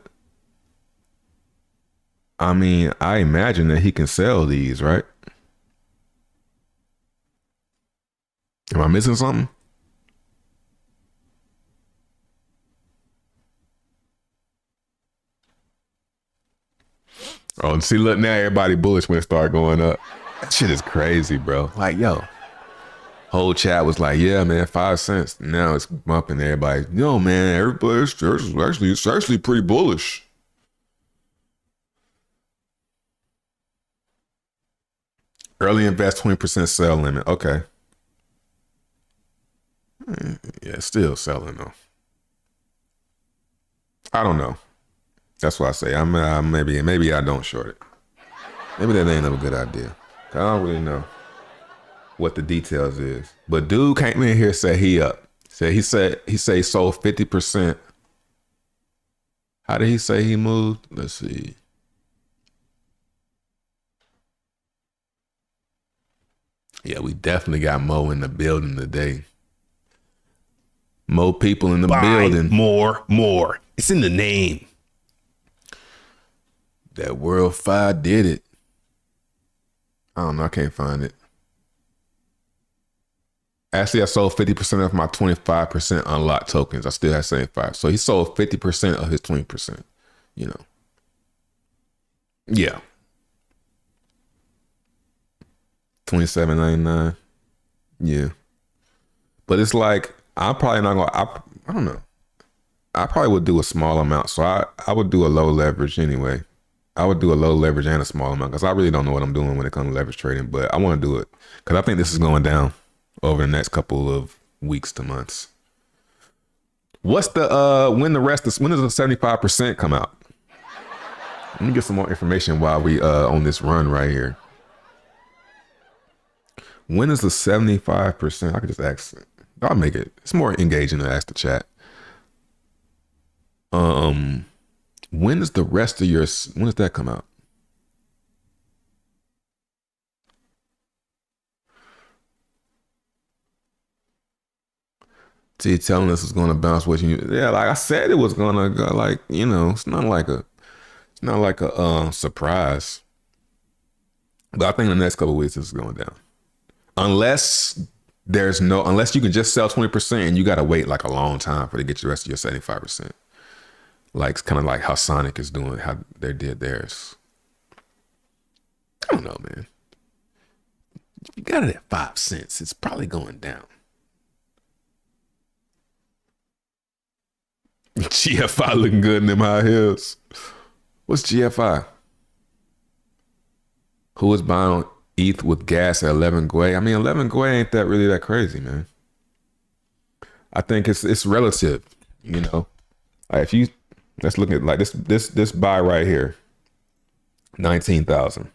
I mean, I imagine that he can sell these, right? Am I missing something? Oh, see, look, now everybody bullish when it start going up. That shit is crazy, bro. Like, yo, whole chat was like, yeah, man, 5 cents. Now it's bumping everybody. Yo, man, everybody's it's actually pretty bullish. Early invest 20% sell limit. Okay. Yeah, still selling though. I don't know. That's why I say maybe I don't short it. Maybe that ain't a good idea. I don't really know what the details is. But dude came in here, said he up. He said he sold 50%. How did he say he moved? Let's see. Yeah, we definitely got Mo in the building today. More people in the building. More. It's in the name. That WLFI did it. I don't know. I can't find it. Actually, I sold 50% of my 25% unlocked tokens. I still have 75. So he sold 50% of his 20%. You know. Yeah. $27.99. Yeah. But it's like, I'm probably not gonna, I don't know. I probably would do a small amount. So I would do a low leverage anyway. I would do a low leverage and a small amount because I really don't know what I'm doing when it comes to leverage trading, but I want to do it because I think this is going down over the next couple of weeks to months. What's the when does the 75% come out? Let me get some more information while we on this run right here. When is the 75%? I could just ask. I'll make it. It's more engaging to ask the chat. When is the rest of your? When does that come out? See, telling us it's going to bounce what you. Yeah, like I said, it was going to go. Like, you know, it's not like a surprise. But I think in the next couple of weeks, this is going down. Unless you can just sell 20% and you got to wait like a long time for to get the rest of your 75%. Like, it's kind of like how Sonic is doing, how they did theirs. I don't know, man. If you got it at 5 cents, it's probably going down. GFI looking good in them high heels. What's GFI? Who is buying ETH with gas at 11 Gwei? I mean, 11 Gwei ain't that really that crazy, man. I think it's relative, you know. Like if you let's look at like this buy right here, 19,000.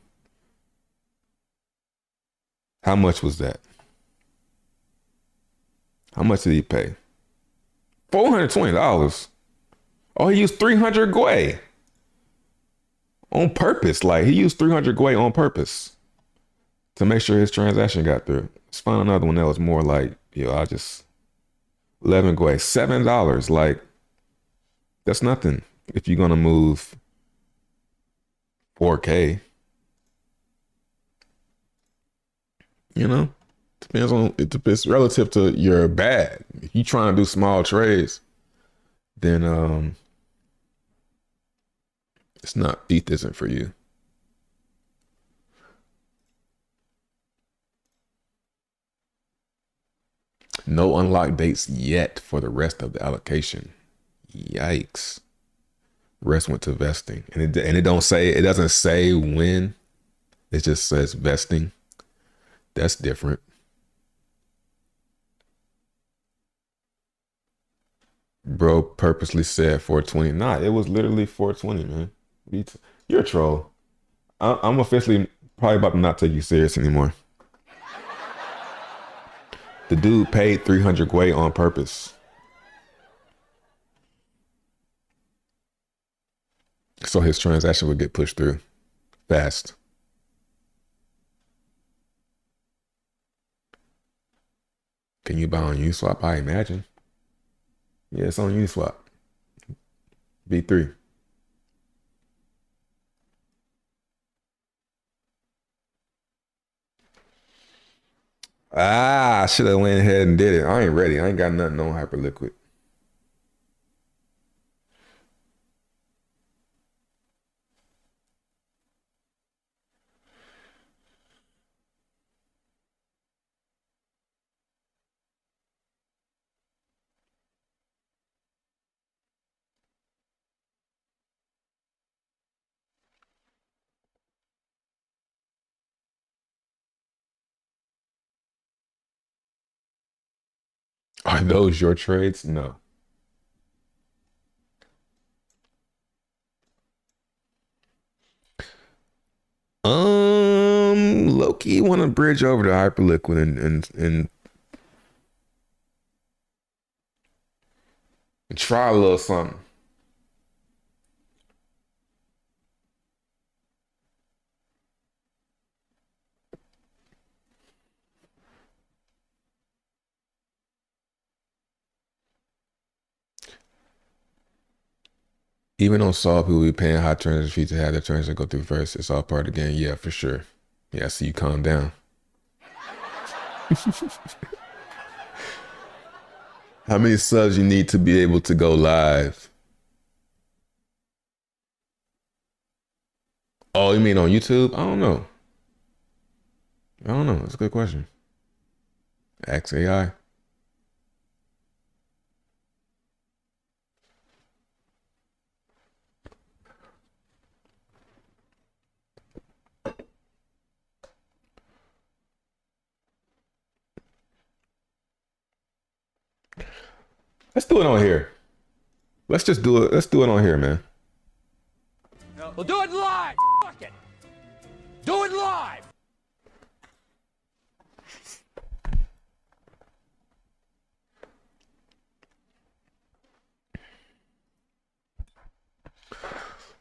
How much was that? How much did he pay? $420. Oh, he used 300 Gwei on purpose. Like he used 300 Gwei on purpose to make sure his transaction got through. Let's find another one that was more like, I'll just 11 Gwei, $7. Like that's nothing if you're gonna move 4K. You know, it's relative to your bag. If you trying to do small trades, then it's not, ETH isn't for you. No unlocked dates yet for the rest of the allocation. Yikes. The rest went to vesting. And it doesn't say when. It just says vesting. That's different. Bro purposely said 420. Nah, it was literally 420, man. You're a troll. I'm officially probably about to not take you serious anymore. The dude paid 300 Gwei on purpose. So his transaction would get pushed through fast. Can you buy on Uniswap? I imagine. Yeah, it's on Uniswap. V3. I should have went ahead and did it. I ain't ready. I ain't got nothing on Hyperliquid. Are those your trades? No. Loki want to bridge over to Hyperliquid and try a little something. Even on Saw, people be paying high transaction fees to have their transaction go through first. It's all part of the game. Yeah, for sure. Yeah, so you calm down. How many subs you need to be able to go live? Oh, you mean on YouTube? I don't know. That's a good question. Ask AI. Let's do it on here. Let's just do it. Let's do it on here, man. We'll do it live. Fuck it. Do it live.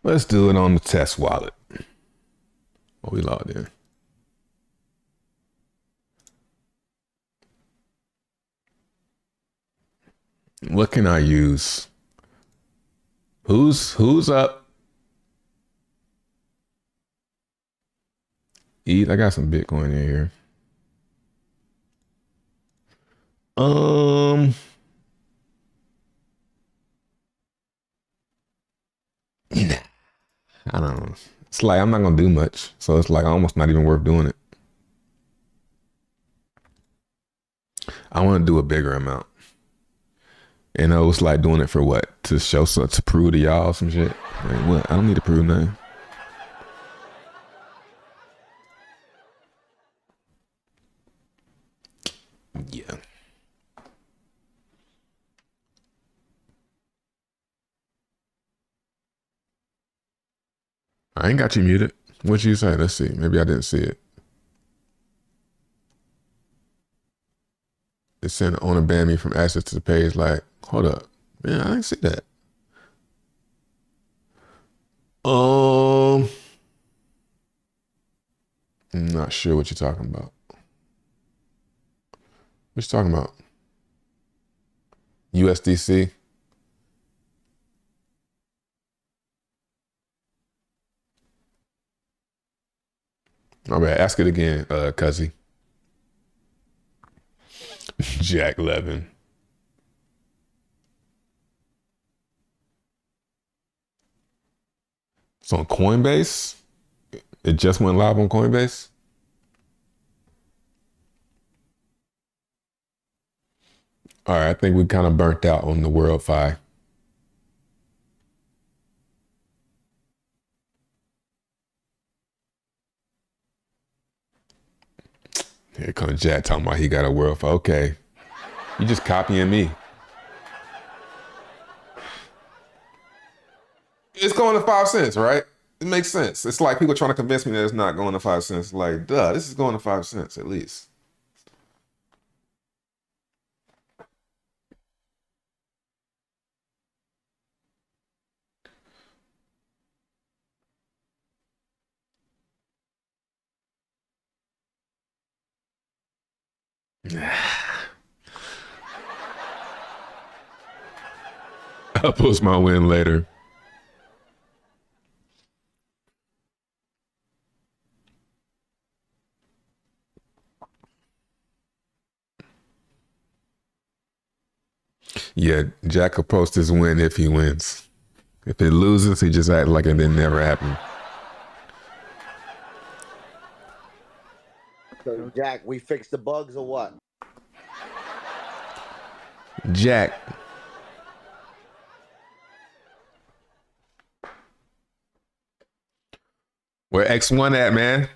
Let's do it on the test wallet. Oh, we logged in. What can I use? Who's up? Eat. I got some Bitcoin in here. Nah, I don't know. It's like I'm not gonna do much, so it's like almost not even worth doing it. I want to do a bigger amount. And I was like doing it for what? To show some, to prove to y'all some shit. Like what? I don't need to prove nothing. Yeah. I ain't got you muted. What'd you say? Let's see. Maybe I didn't see it. It said owner banned me from access to the page. Like, hold up. Man, I didn't see that. I'm not sure what you're talking about. What you talking about? USDC? My bad. Ask it again, Cuzzy. Jack Levin. It's on Coinbase? It just went live on Coinbase? All right, I think we kind of burnt out on the WLFI. Here comes Jack talking about he got a WLFI. Okay, you just copying me. It's going to 5 cents, right? It makes sense. It's like people trying to convince me that it's not going to 5 cents. Like, duh, this is going to 5 cents at least. I'll post my win later. Yeah, Jack will post his win if he wins. If it loses, he just act like it didn't never happen. So, Jack, we fixed the bugs or what? Jack. Where X1 at, man?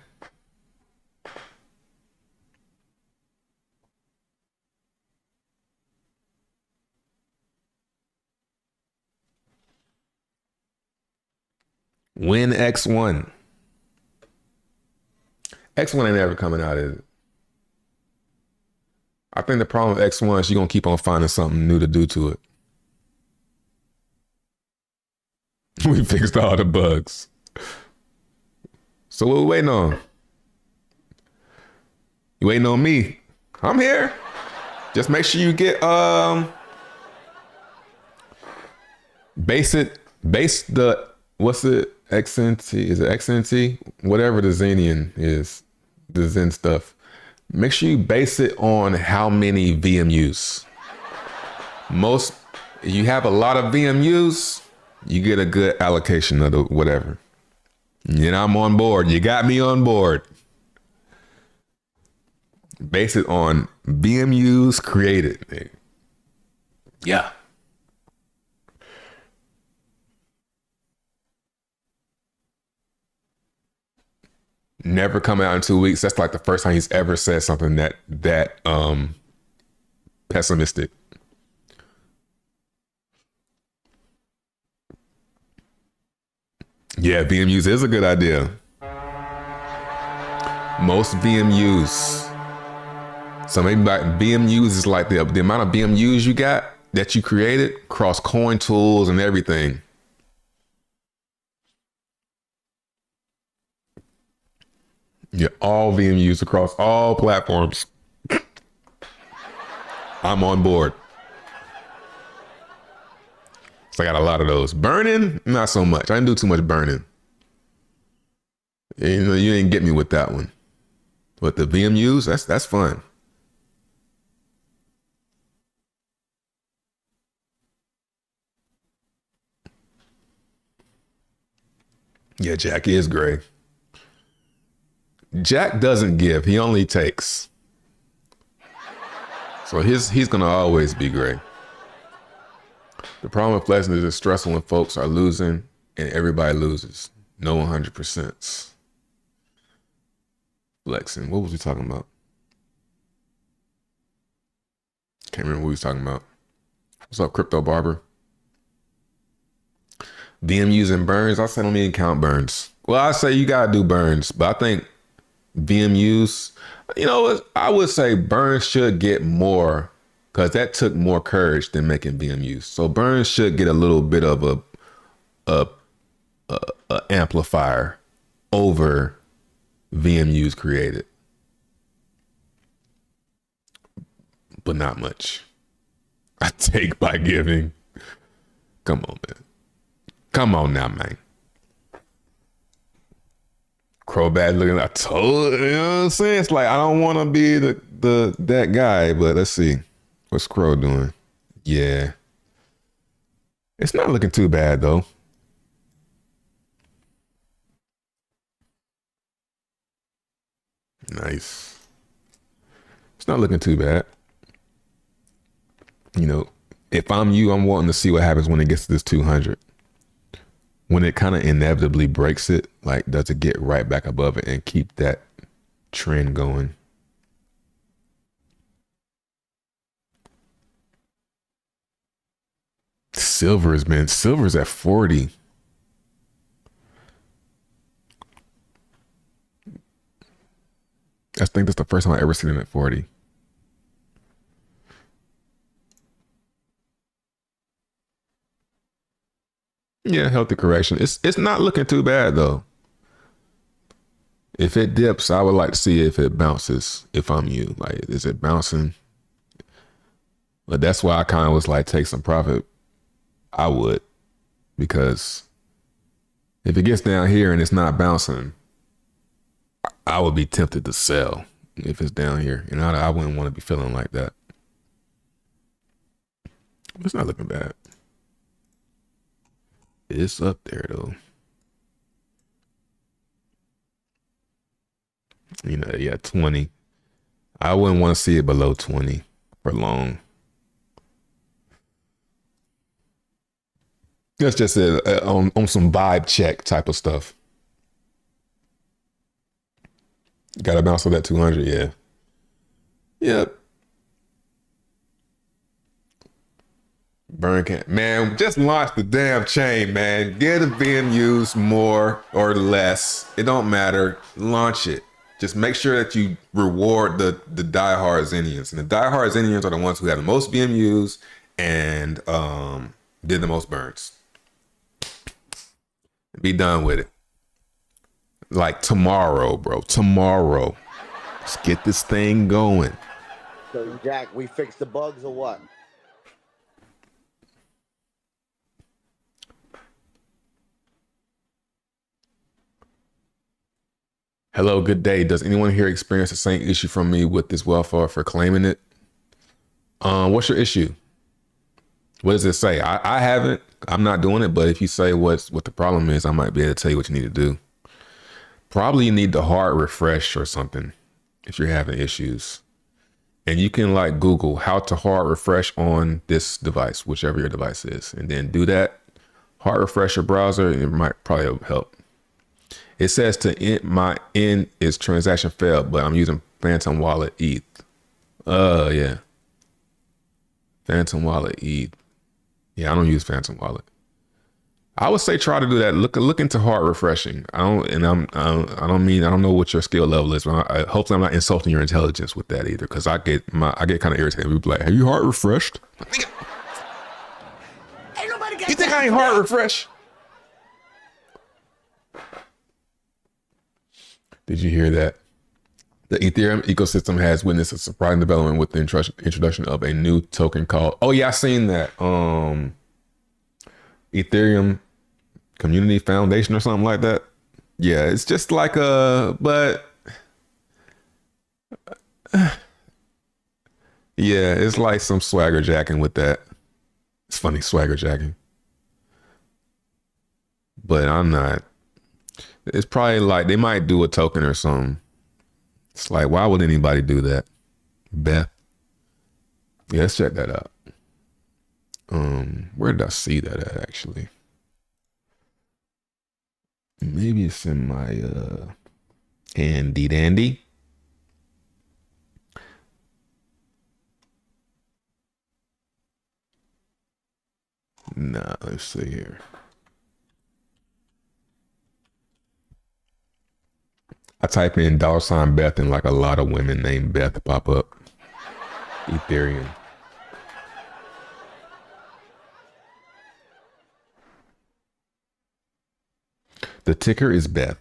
Win X1. X1 ain't ever coming out, is it? I think the problem with X1 is you're going to keep on finding something new to do to it. We fixed all the bugs. So what we waiting on? You waiting on me? I'm here. Just make sure you get base the what's it? XNT? Is it XNT? Whatever the Xenian is, the Zen stuff. Make sure you base it on how many VMUs. You have a lot of VMUs, you get a good allocation of the whatever. And I'm on board. You got me on board. Base it on VMUs created. Yeah. Never come out in 2 weeks. That's like the first time he's ever said something that pessimistic. Yeah, VMUs is a good idea. Most VMUs. So maybe like VMUs is like the amount of VMUs you got that you created across coin tools and everything. Yeah, all VMUs across all platforms. I'm on board. So I got a lot of those. Burning, not so much. I didn't do too much burning. You know, you didn't get me with that one. But the VMUs, that's fun. Yeah, Jack is gray. Jack doesn't give, he only takes. So he's gonna always be gray. The problem with flexing is it's stressful when folks are losing and everybody loses. No 100%. Flexing, what was we talking about? Can't remember what we was talking about. What's up, Crypto Barber? VMUs and burns, I say don't even count burns. Well, I say you gotta do burns, but I think VMUs, you know, I would say burns should get more because that took more courage than making VMUs. So burns should get a little bit of a amplifier over VMUs created, but not much. I take by giving. Come on, man. Come on now, man. Crow bad looking. I told you know what I'm saying. It's like I don't want to be that guy, but let's see. What's Crow doing? Yeah. It's not looking too bad though. Nice. It's not looking too bad. You know, if I'm you, I'm wanting to see what happens when it gets to this 200. When it kind of inevitably breaks it, like, does it get right back above it and keep that trend going? Silver's at 40. I think that's the first time I ever seen it at 40. Yeah, healthy correction. It's not looking too bad though. If it dips, I would like to see if it bounces. If I'm you, like, is it bouncing? But that's why I kind of was like, take some profit I would, because if it gets down here and it's not bouncing, I would be tempted to sell if it's down here. And I wouldn't want to be feeling like that. It's not looking bad. It's up there though. You know, yeah, 20. I wouldn't want to see it below 20 for long. That's just on some vibe check type of stuff. Got to bounce with that 200, yeah. Yep. Burn can, man, just launch the damn chain, man. Get a VMUs more or less. It don't matter. Launch it. Just make sure that you reward the diehard Zenians. And the diehard Zenians are the ones who have the most VMUs and did the most burns. Be done with it. Like tomorrow, bro. Tomorrow. Let's get this thing going. So, Jack, we fixed the bugs or what? Hello, good day. Does anyone here experience the same issue from me with this welfare for claiming it? What's your issue? What does it say? I haven't. I'm not doing it, but if you say what the problem is, I might be able to tell you what you need to do. Probably you need the hard refresh or something if you're having issues. And you can like Google how to hard refresh on this device, whichever your device is, and then do that. Hard refresh your browser, and it might probably help. It says to end is transaction failed, but I'm using Phantom Wallet ETH. Yeah. Phantom Wallet ETH. Yeah, I don't use Phantom Wallet. I would say try to do that. Look into hard refreshing. I don't know what your skill level is, but hopefully I'm not insulting your intelligence with that either, because I get kind of irritated. People be like, have you hard refreshed? You think I ain't hard refresh? Did you hear that? The Ethereum ecosystem has witnessed a surprising development with the introduction of a new token called, oh yeah, I seen that. Ethereum Community Foundation or something like that. Yeah, it's just like yeah, it's like some swagger jacking with that. It's funny, swagger jacking. But I'm not. It's probably like they might do a token or something. It's like, why would anybody do that? Beth. Yeah, let's check that out. Where did I see that at actually? Maybe it's in my handy dandy. Nah, let's see here. I type in $ Beth and like a lot of women named Beth pop up. Ethereum. The ticker is Beth.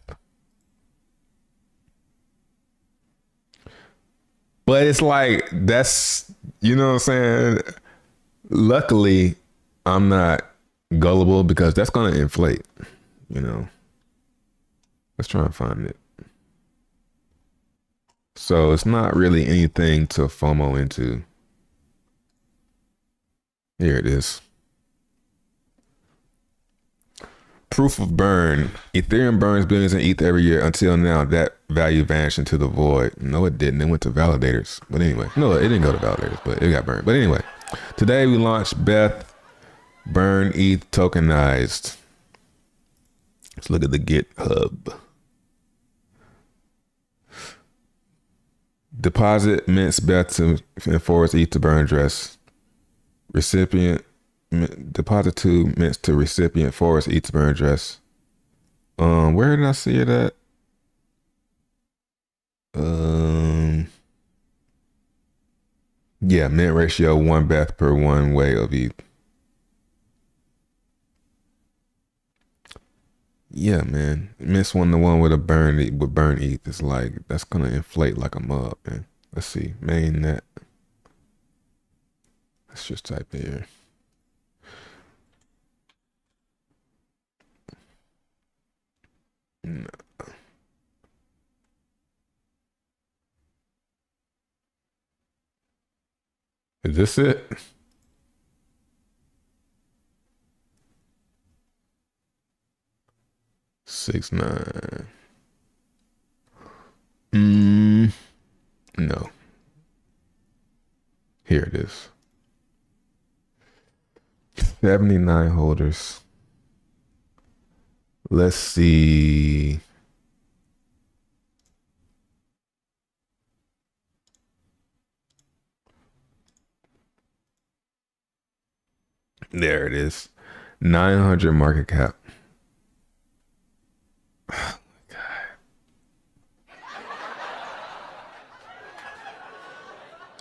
But it's like, that's, you know what I'm saying? Luckily, I'm not gullible because that's going to inflate, you know? Let's try and find it. So it's not really anything to FOMO into. Here it is. Proof of burn. Ethereum burns billions in ETH every year. Until now, that value vanished into the void. No, it didn't. It went to validators. But anyway, no, it didn't go to validators, but it got burned. But anyway, today we launched Beth Burn ETH tokenized. Let's look at the GitHub. Deposit mints Beth to enforce ETH to burn address. Recipient deposit to mints to recipient forwards ETH to burn address. Where did I see it at? Yeah, mint ratio 1 Beth per 1 way of ETH. Yeah, man. Miss one, the one with a burn ETH is like, that's gonna inflate like a mug, man. Let's see, mainnet. Let's just type here. No. Is this it? Six, 9. No. Here it is. 79 holders. Let's see. There it is. 900 market cap. Oh my God.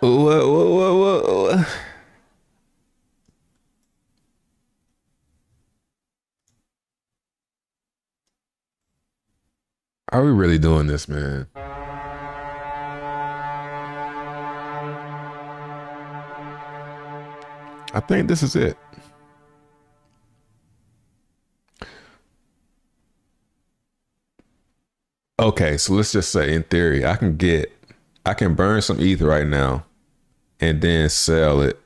Whoa. Are we really doing this, man? I think this is it. Okay, so let's just say in theory, I can burn some ETH right now and then sell the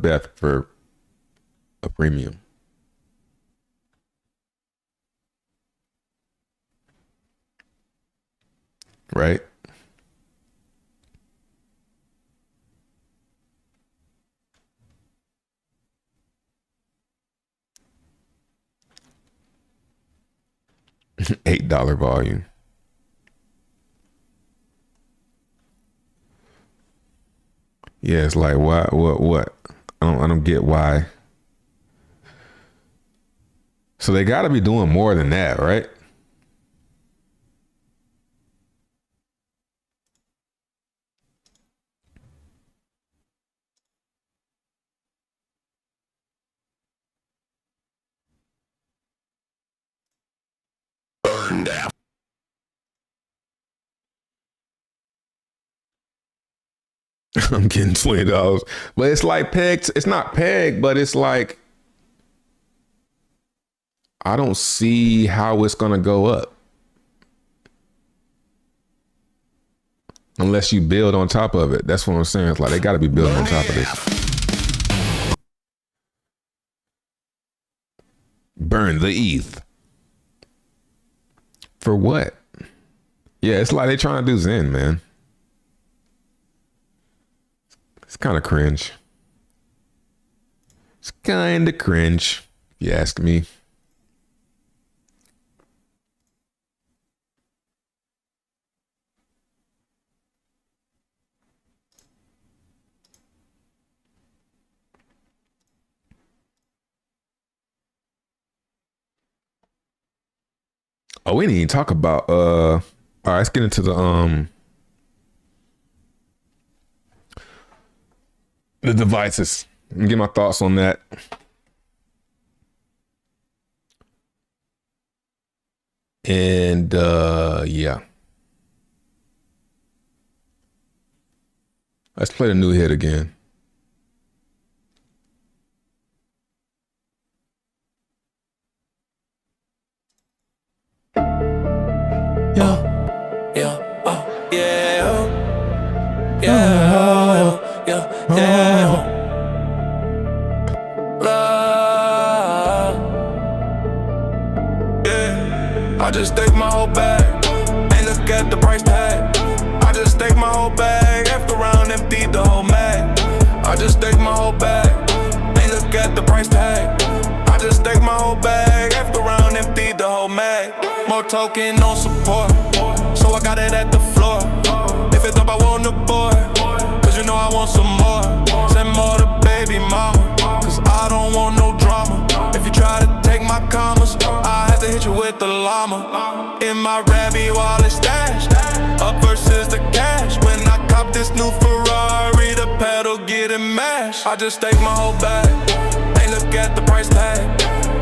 Beth for a premium. Right? $8 volume. Yeah, it's like what? I don't get why. So they got to be doing more than that, right? Burned out. I'm getting $20, but it's like pegged. It's not pegged, but it's like I don't see how it's gonna go up unless you build on top of it. That's what I'm saying. It's like they got to be building on top of this. Burn the ETH for what? Yeah, it's like they trying to do Zen, man. It's kind of cringe. It's kind of cringe, if you ask me. Oh, we didn't even talk about all right, let's get into the devices and get my thoughts on that. And yeah. Let's play the new hit again. I just take my whole bag, ain't look at the price tag. I just take my whole bag, after round empty the whole mag. I just take my whole bag, ain't look at the price tag. I just take my whole bag, after round empty the whole mag. More token on support, so I got it at the floor. If it's up, I want the boy, cause you know I want some more. Send more to baby mama, cause I don't want no drama. If you try to take my commas, I have to hit you with the llama. In my Rabbi wallet stash, up versus the cash. When I cop this new Ferrari, the pedal getting mashed. I just take my whole bag, ain't look at the price tag.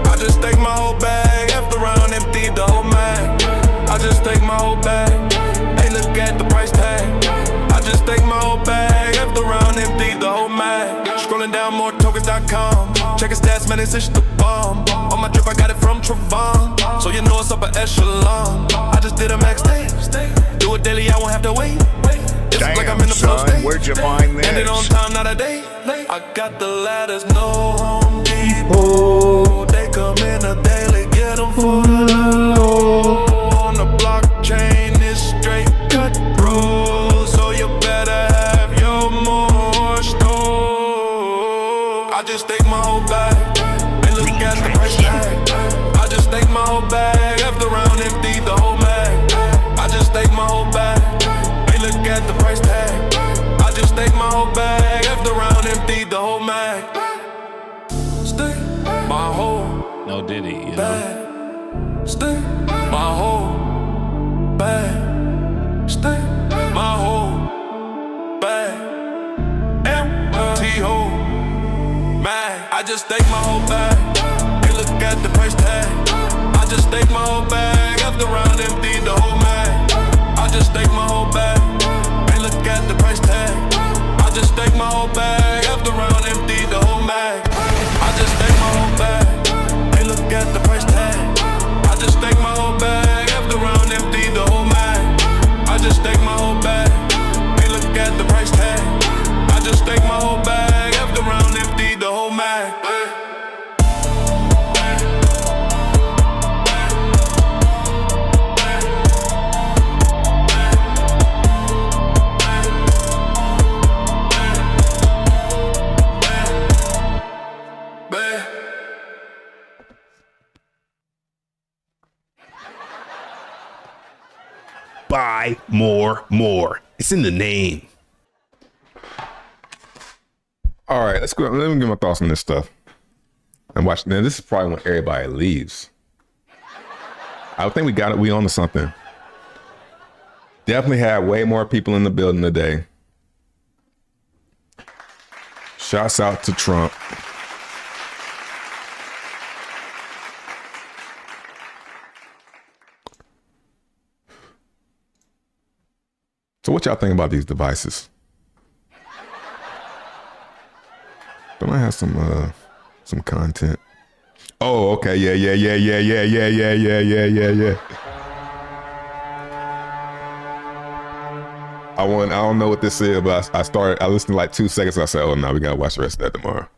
I just take my whole bag, after round empty the whole mag. I just take my whole bag, ain't look at the price tag. I just take my whole bag, after round empty the whole mag. Scrolling down more tokens.com. Check his stats, man, it's the bomb. On my drip, I got it from Travon. So you know it's upper echelon. I just did a max day. Do it daily, I won't have to wait. It's Damn, like I'm in the flow son, state. where'd you find this? Ended on time, not a day late. I got the ladders, no Home Depot. They come in a daily, get them for the low. On the blockchain, it's straight cut rules. So you better have your more store. I just take my whole bag and look at the price tag. I just take my whole bag, after round empty the whole mag. I just take my whole bag. Look at the price tag. I just take my whole bag, after round empty the whole mag. Stick my whole No Diddy, you know. bag. Stick my whole bag. Stick my whole bag. Empty whole mag. I just take my whole bag. Hey, look at the price tag. I just take my whole bag, after round empty the whole mag. I just take my whole bag. Look at the price tag. I just take my whole bag, after round empty the whole mag. I just take my whole bag. Hey, look at the price tag. I just take my whole bag, after round empty the whole mag. I just take my whole bag. Hey, look at the price tag. I just take my whole bag, after round empty the whole mag. Buy more, more. It's in the name. All right, let's go. Let me get my thoughts on this stuff. And watch. Now, this is probably when everybody leaves. I think we got it. We on to something. Definitely had way more people in the building today. Shouts out to Trump. So what y'all think about these devices? Don't I have some content? Oh, okay. Yeah. I don't know what this is, but I listened to like 2 seconds. And I said, oh no, we gotta watch the rest of that tomorrow.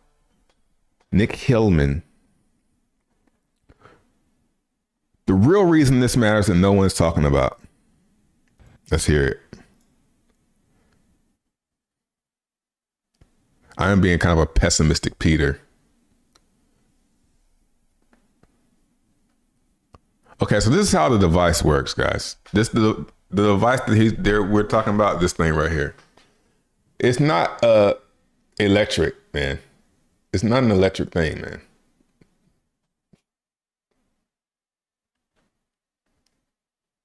Nick Hillman. The real reason this matters that no one's talking about. Let's hear it. I am being kind of a pessimistic Peter. Okay, so this is how the device works, guys. The device that we're talking about, this thing right here. It's not electric, man. It's not an electric thing, man.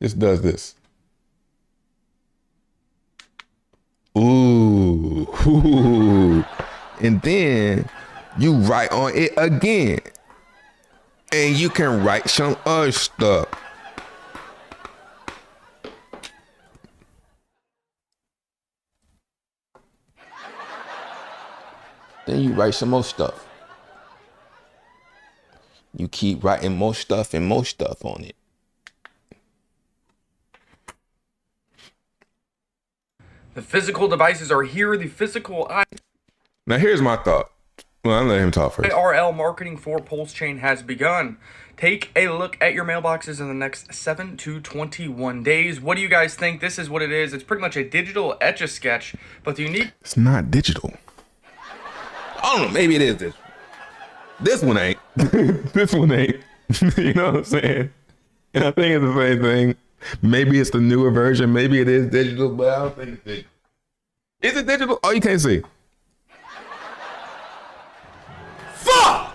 Just does this. Ooh. And then you write on it again. And you can write some other stuff. Then you write some more stuff. You keep writing more stuff and more stuff on it. The physical devices are here. The physical Now here's my thought. Well, I'll let him talk first. IRL marketing for PulseChain has begun. Take a look at your mailboxes in the next 7 to 21 days. What do you guys think? This is what it is. It's pretty much a digital Etch-a-Sketch, but the unique... It's not digital. I don't know. Maybe it is digital. This one ain't. This one ain't. You know what I'm saying? And I think it's the same thing. Maybe it's the newer version. Maybe it is digital, but I don't think it's digital. Is it digital? Oh, you can't see. Fuck!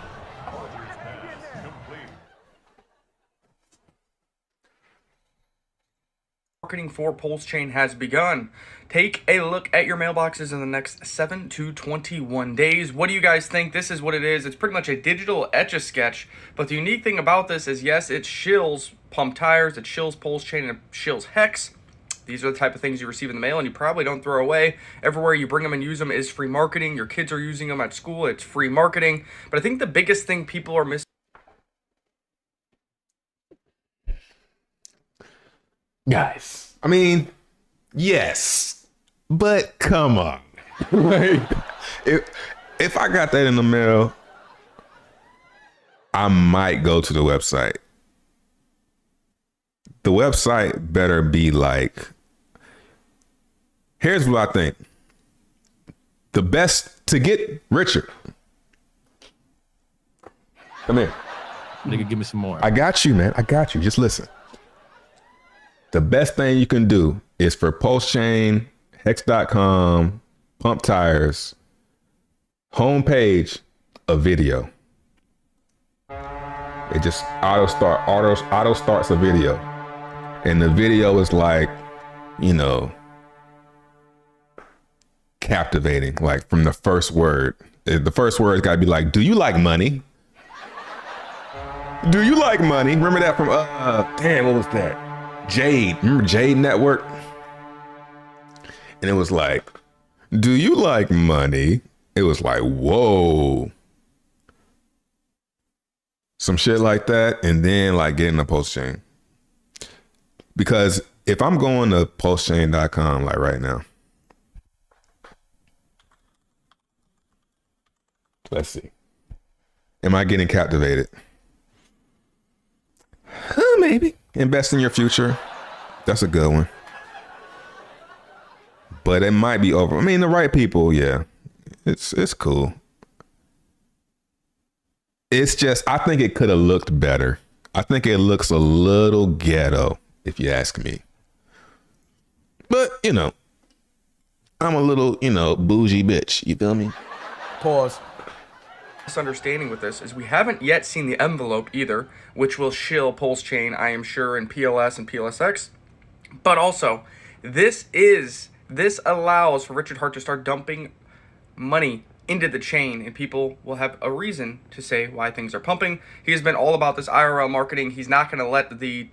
Marketing for PulseChain has begun. Take a look at your mailboxes in the next 7 to 21 days. What do you guys think? This is what it is. It's pretty much a digital Etch-a-Sketch, but the unique thing about this is, yes, it shills pump tires, it shills PulseChain, and it shills Hex. These are the type of things you receive in the mail and you probably don't throw away. Everywhere you bring them and use them is free marketing. Your kids are using them at school. It's free marketing. But I think the biggest thing people are missing. Guys, I mean, yes, but come on. Like, if I got that in the mail, I might go to the website. The website better be like, here's what I think. The best to get richer. Come here. Nigga, give me some more. I got you, man. I got you. Just listen. The best thing you can do is for PulseChain, Hex.com, Pump Tires, homepage, a video. It just auto starts a video. And the video is like, you know, captivating, like from the first word. The first word's gotta be like, do you like money? Do you like money? Remember that from, damn, what was that? Jade, remember Jade Network? And it was like, do you like money? It was like, whoa. Some shit like that. And then like getting a PulseChain. Because if I'm going to PulseChain.com like right now, let's see. Am I getting captivated? Maybe. Invest in your future. That's a good one. But it might be over. I mean, the right people, yeah. It's cool. It's just, I think it could have looked better. I think it looks a little ghetto, if you ask me. But, you know, I'm a little, you know, bougie bitch. You feel me? Pause. Misunderstanding with this is we haven't yet seen the envelope either, which will shill PulseChain, I am sure, in PLS and PLSX. But also, this allows for Richard Heart to start dumping money into the chain, and people will have a reason to say why things are pumping. He has been all about this IRL marketing. He's not going to let the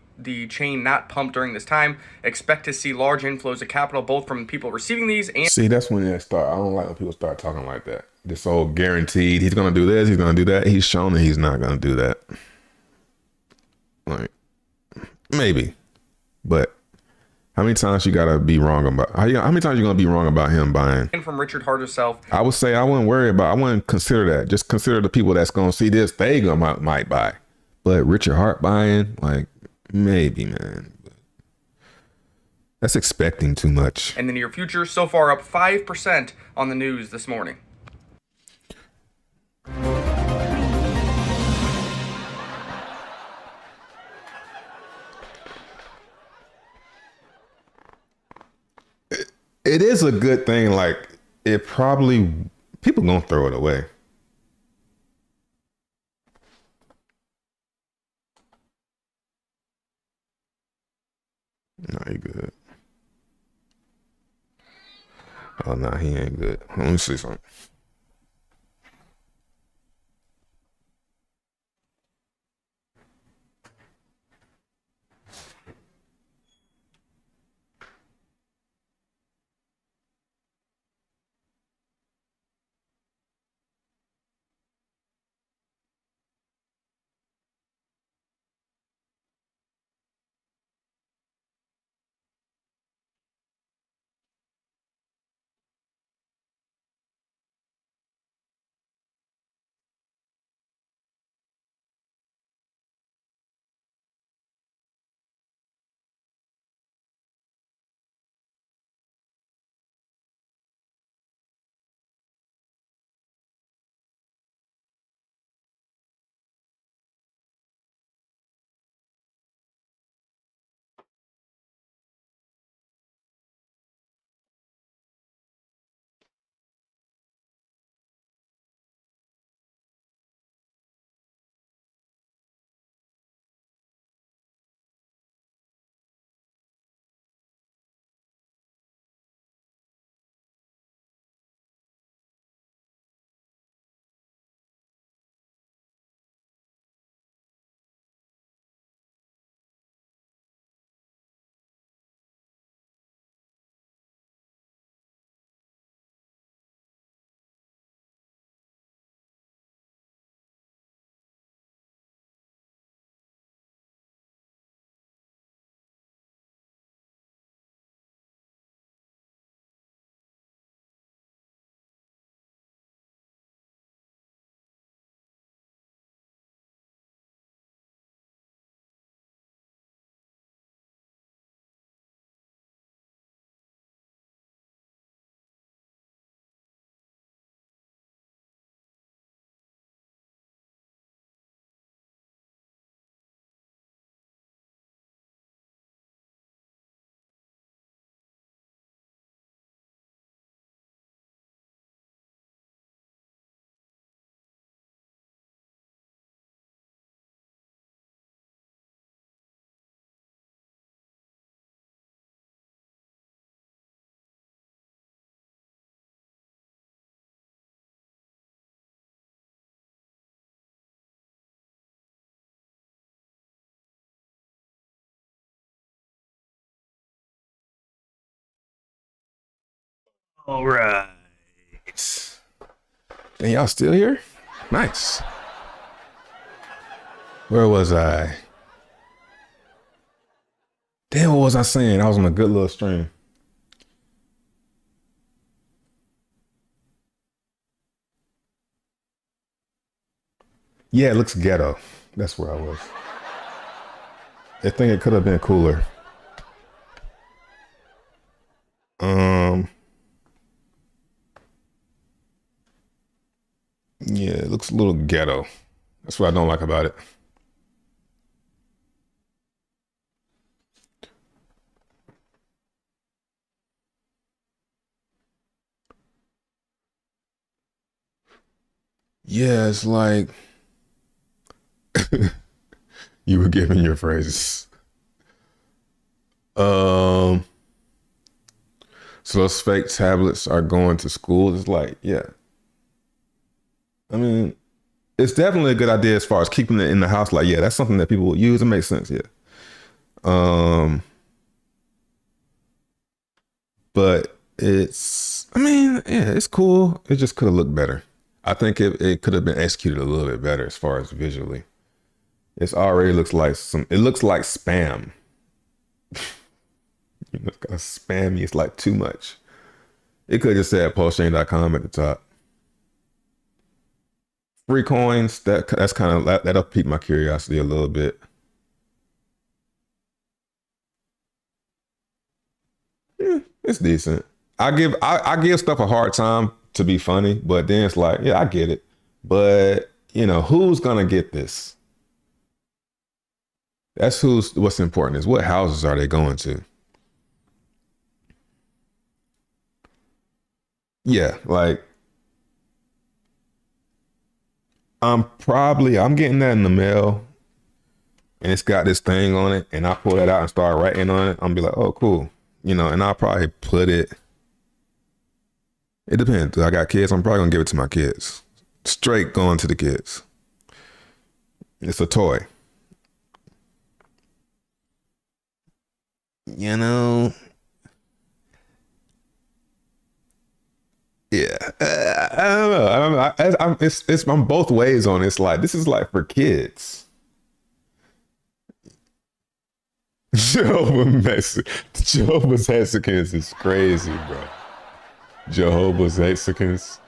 chain not pump during this time. Expect to see large inflows of capital, both from people receiving these and... See, that's when it start. I don't like when people start talking like that. This whole guaranteed, he's going to do this, he's going to do that. He's shown that he's not going to do that. Like, maybe. But how many times you got to be wrong about, how many times you going to be wrong about him buying? And from Richard Heart himself. I would say I wouldn't consider that. Just consider the people that's going to see this, they might buy. But Richard Heart buying, like, maybe, man. That's expecting too much. In the near future, so far up 5% on the news this morning. It is a good thing. Like, it probably, people gonna throw it away. No, he good. Oh, no, he ain't good. Let me see something. All right. And y'all still here? Nice. Where was I? Damn, what was I saying? I was on a good little stream. Yeah, it looks ghetto. That's where I was. I think it could have been cooler. Yeah, it looks a little ghetto. That's what I don't like about it. Yeah, it's like you were giving your phrases. So those fake tablets are going to school. It's like, yeah. I mean, it's definitely a good idea as far as keeping it in the house. Like, yeah, that's something that people will use. It makes sense, yeah. But it's, I mean, yeah, it's cool. It just could have looked better. I think it could have been executed a little bit better as far as visually. It's already looks like it looks like spam. You know, it's kind of spammy. It's like too much. It could have just said PulseChain.com at the top. Free coins, that's kind of, that'll pique my curiosity a little bit. Yeah, it's decent. I give stuff a hard time to be funny, but then it's like, yeah, I get it. But you know, who's gonna get this? That's what's important is what houses are they going to? Yeah, like I'm getting that in the mail and it's got this thing on it and I pull that out and start writing on it. I'm be like, oh, cool. You know, and I'll probably put it depends. I got kids. I'm probably gonna give it to my kids. Straight going to the kids. It's a toy. You know, yeah, I don't know. I'm both ways on it. It's like, this is like for kids. Jehovah's Mexicans is crazy, bro. Jehovah's Mexicans.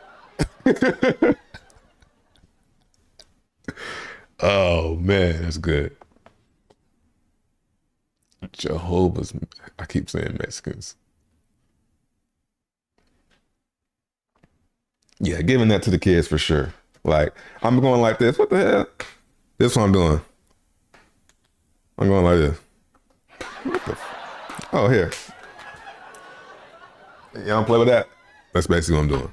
Oh man, that's good. Jehovah's, I keep saying Mexicans. Yeah, giving that to the kids for sure. Like, I'm going like this. What the hell? This is what I'm doing. I'm going like this. What the oh, here. Y'all don't play with that? That's basically what I'm doing.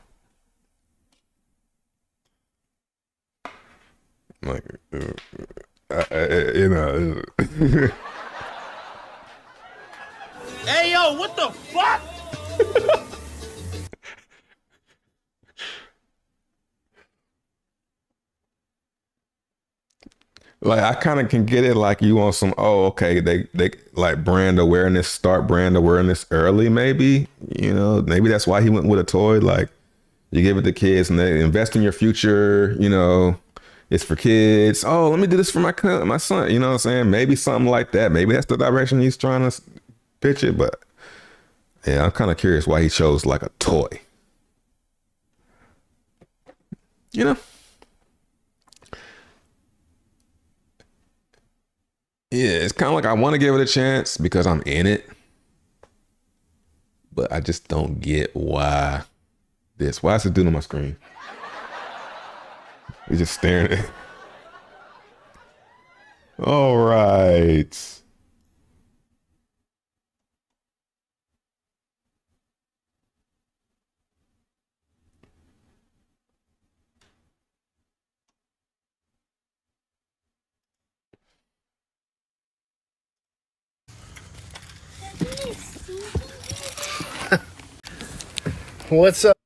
Like, you know. Hey, yo, what the fuck? Like, I kind of can get it. Like, you want some, oh, okay, they like brand awareness, start brand awareness early, maybe. You know, maybe that's why he went with a toy. Like, you give it to kids and they invest in your future, you know, it's for kids. Oh, let me do this for my son. You know what I'm saying? Maybe something like that. Maybe that's the direction he's trying to pitch it. But yeah, I'm kind of curious why he chose like a toy. You know? Yeah, it's kind of like I want to give it a chance because I'm in it. But I just don't get why this. Why is it doing on my screen? He's just staring at it. All right. What's up?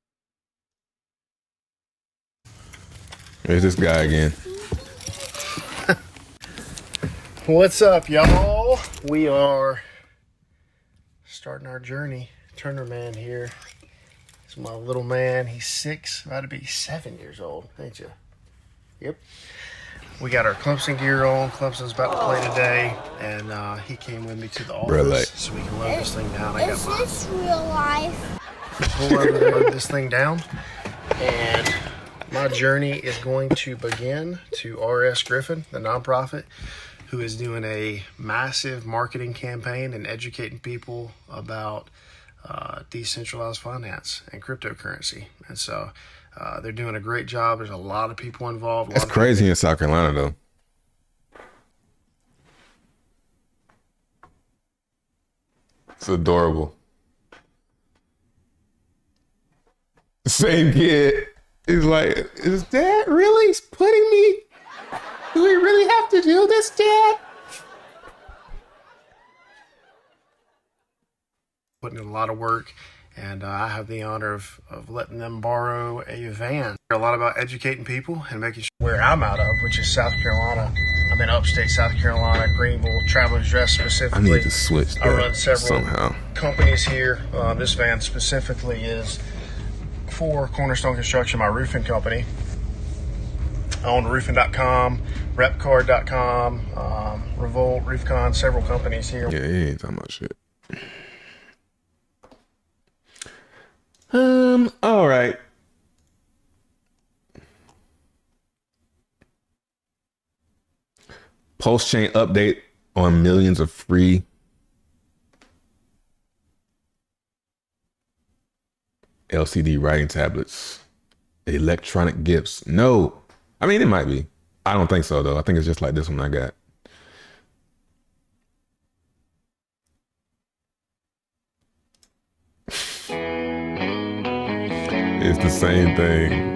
There's this guy again. What's up, y'all? We are starting our journey. Turner Man here. It's my little man. He's 6, about to be 7 years old, ain't you? Yep. We got our Clemson gear on. Clemson's about to play today, and he came with me to the office so we can load this thing down. I got Is this real life? We'll load this thing down, and my journey is going to begin to RS Griffin, the nonprofit, who is doing a massive marketing campaign and educating people about decentralized finance and cryptocurrency. And so they're doing a great job. There's a lot of people involved. It's crazy in South Carolina, though. It's adorable. Same kid. He's like, is Dad really putting me? Do we really have to do this, Dad? Putting in a lot of work, and I have the honor of letting them borrow a van. A lot about educating people and making sure where I'm out of, which is South Carolina. I'm in upstate South Carolina, Greenville, Traveler's Dress specifically. I need to switch that I run several somehow. companies here. This van specifically is for Cornerstone Construction, my roofing company. I own roofing.com, repcard.com, Revolt, RoofCon, several companies here. Yeah, he ain't talking about shit. All right. PulseChain update on millions of free LCD writing tablets, electronic gifts. No, I mean, it might be. I don't think so, though. I think it's just like this one I got. It's the same thing.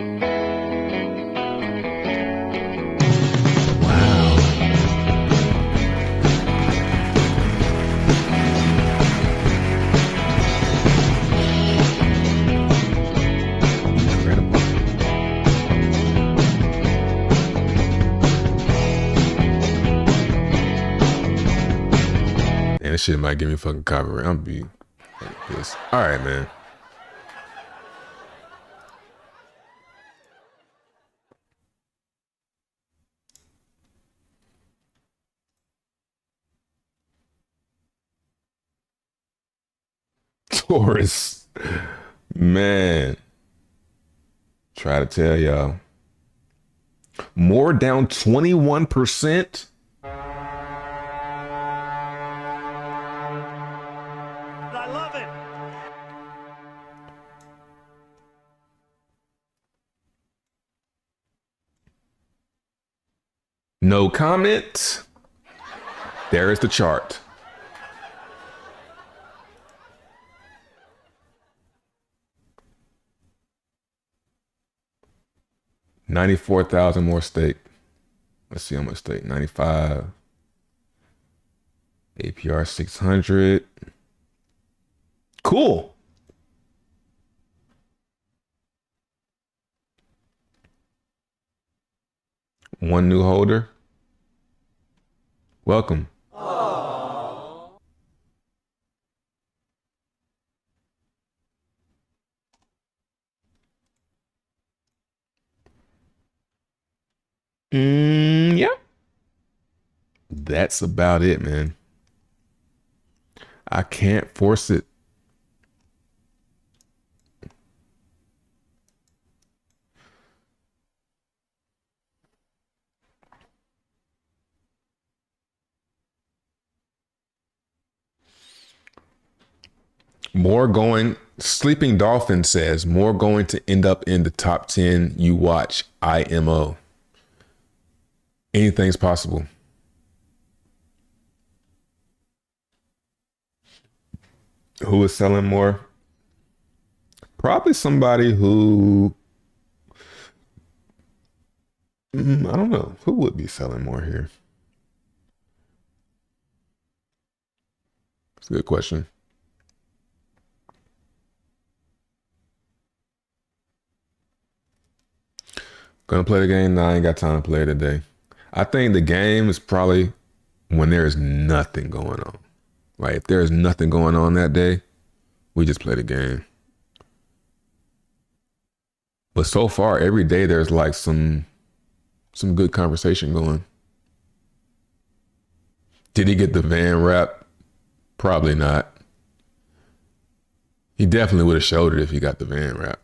And this shit might give me fucking copyright. I'm be pissed. All right, man. Taurus, man. Try to tell y'all. More down 21%. I love it. No comment. There is the chart. $94,000 more stake. Let's see how much stake. 95. APR 600. Cool. One new holder. Welcome. Yeah. That's about it, man. I can't force it. Sleeping Dolphin says, more going to end up in the top 10 you watch IMO. Anything's possible. Who is selling more? Probably somebody who, I don't know. Who would be selling more here? That's a good question. Gonna play the game? Nah, I ain't got time to play it today. I think the game is probably when there is nothing going on. Like if there's nothing going on that day, we just play the game. But so far, every day there's like some good conversation going. Did he get the van wrap? Probably not. He definitely would have showed it if he got the van wrap.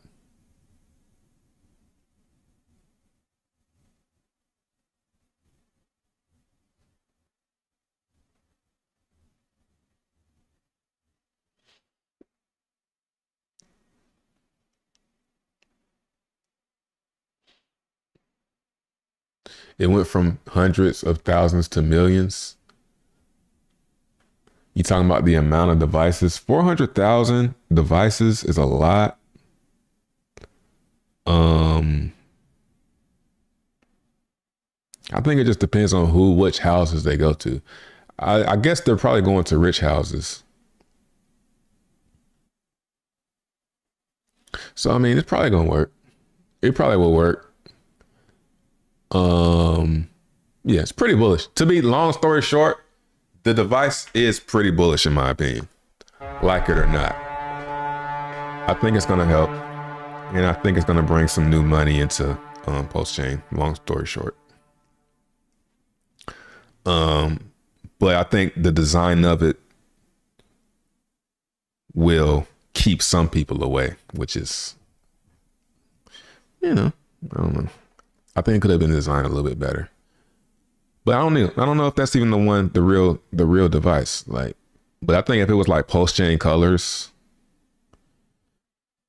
It went from hundreds of thousands to millions. You talking about the amount of devices? 400,000 devices is a lot. I think it just depends on which houses they go to. I guess they're probably going to rich houses. So I mean, it's probably gonna work. It probably will work. Yeah, it's pretty bullish. To be long story short, the device is pretty bullish in my opinion. Like it or not. I think it's gonna help. And I think it's gonna bring some new money into PulseChain, long story short. But I think the design of it will keep some people away, which is, I don't know. I think it could have been designed a little bit better. But I don't know if that's even the real device. Like, but I think if it was like PulseChain colors,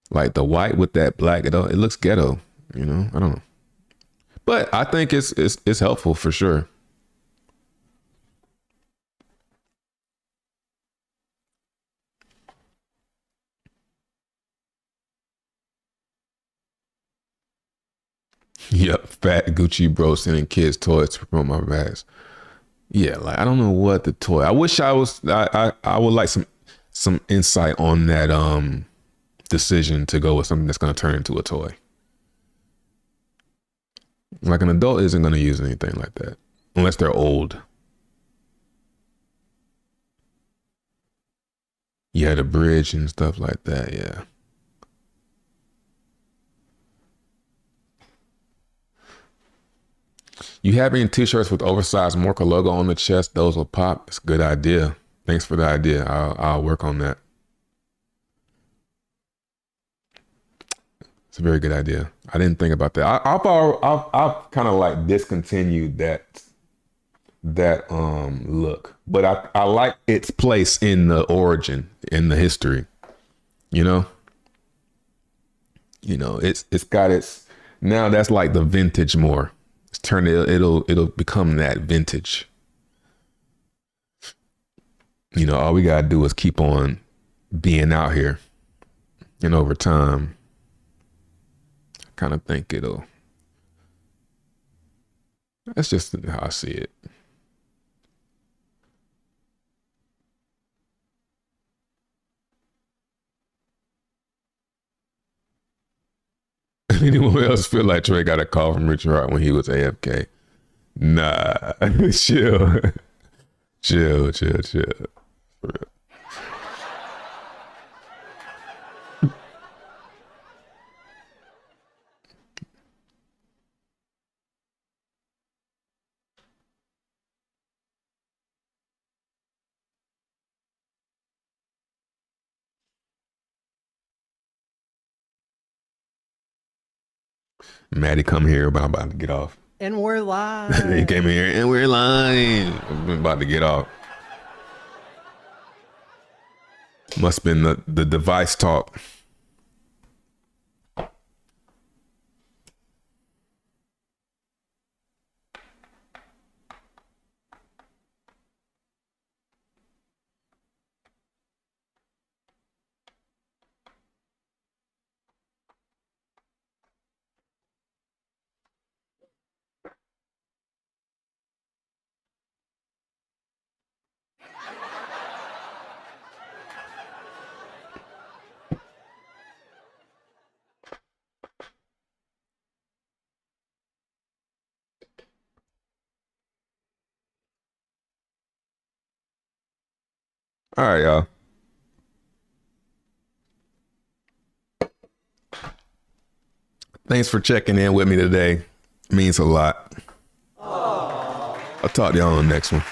like the white with that black, it looks ghetto, I don't know. But I think it's helpful for sure. Yep, fat Gucci bro sending kids toys to promote my bags. Yeah, like I don't know what the toy. I wish I would like some insight on that decision to go with something that's gonna turn into a toy. Like an adult isn't gonna use anything like that unless they're old. Yeah, the bridge and stuff like that, yeah. You have any t-shirts with oversized Morka logo on the chest? Those will pop. It's a good idea. Thanks for the idea. I'll work on that. It's a very good idea. I didn't think about that. I've kind of like discontinued that look, but I like its place in the origin, in the history. It's got its, now that's like the vintage more. It'll become that vintage. All we gotta do is keep on being out here, and over time, I kind of think that's just how I see it. Anyone else feel like Trey got a call from Richard Hart when he was AFK? Nah, chill. chill. For real. Maddie come here, but I'm about to get off. And we're live. He came in here and we're live. I'm about to get off. Must have been the device talk. All right, y'all. I Thanks for checking in with me today. It means a lot. I'll talk to y'all on the next one.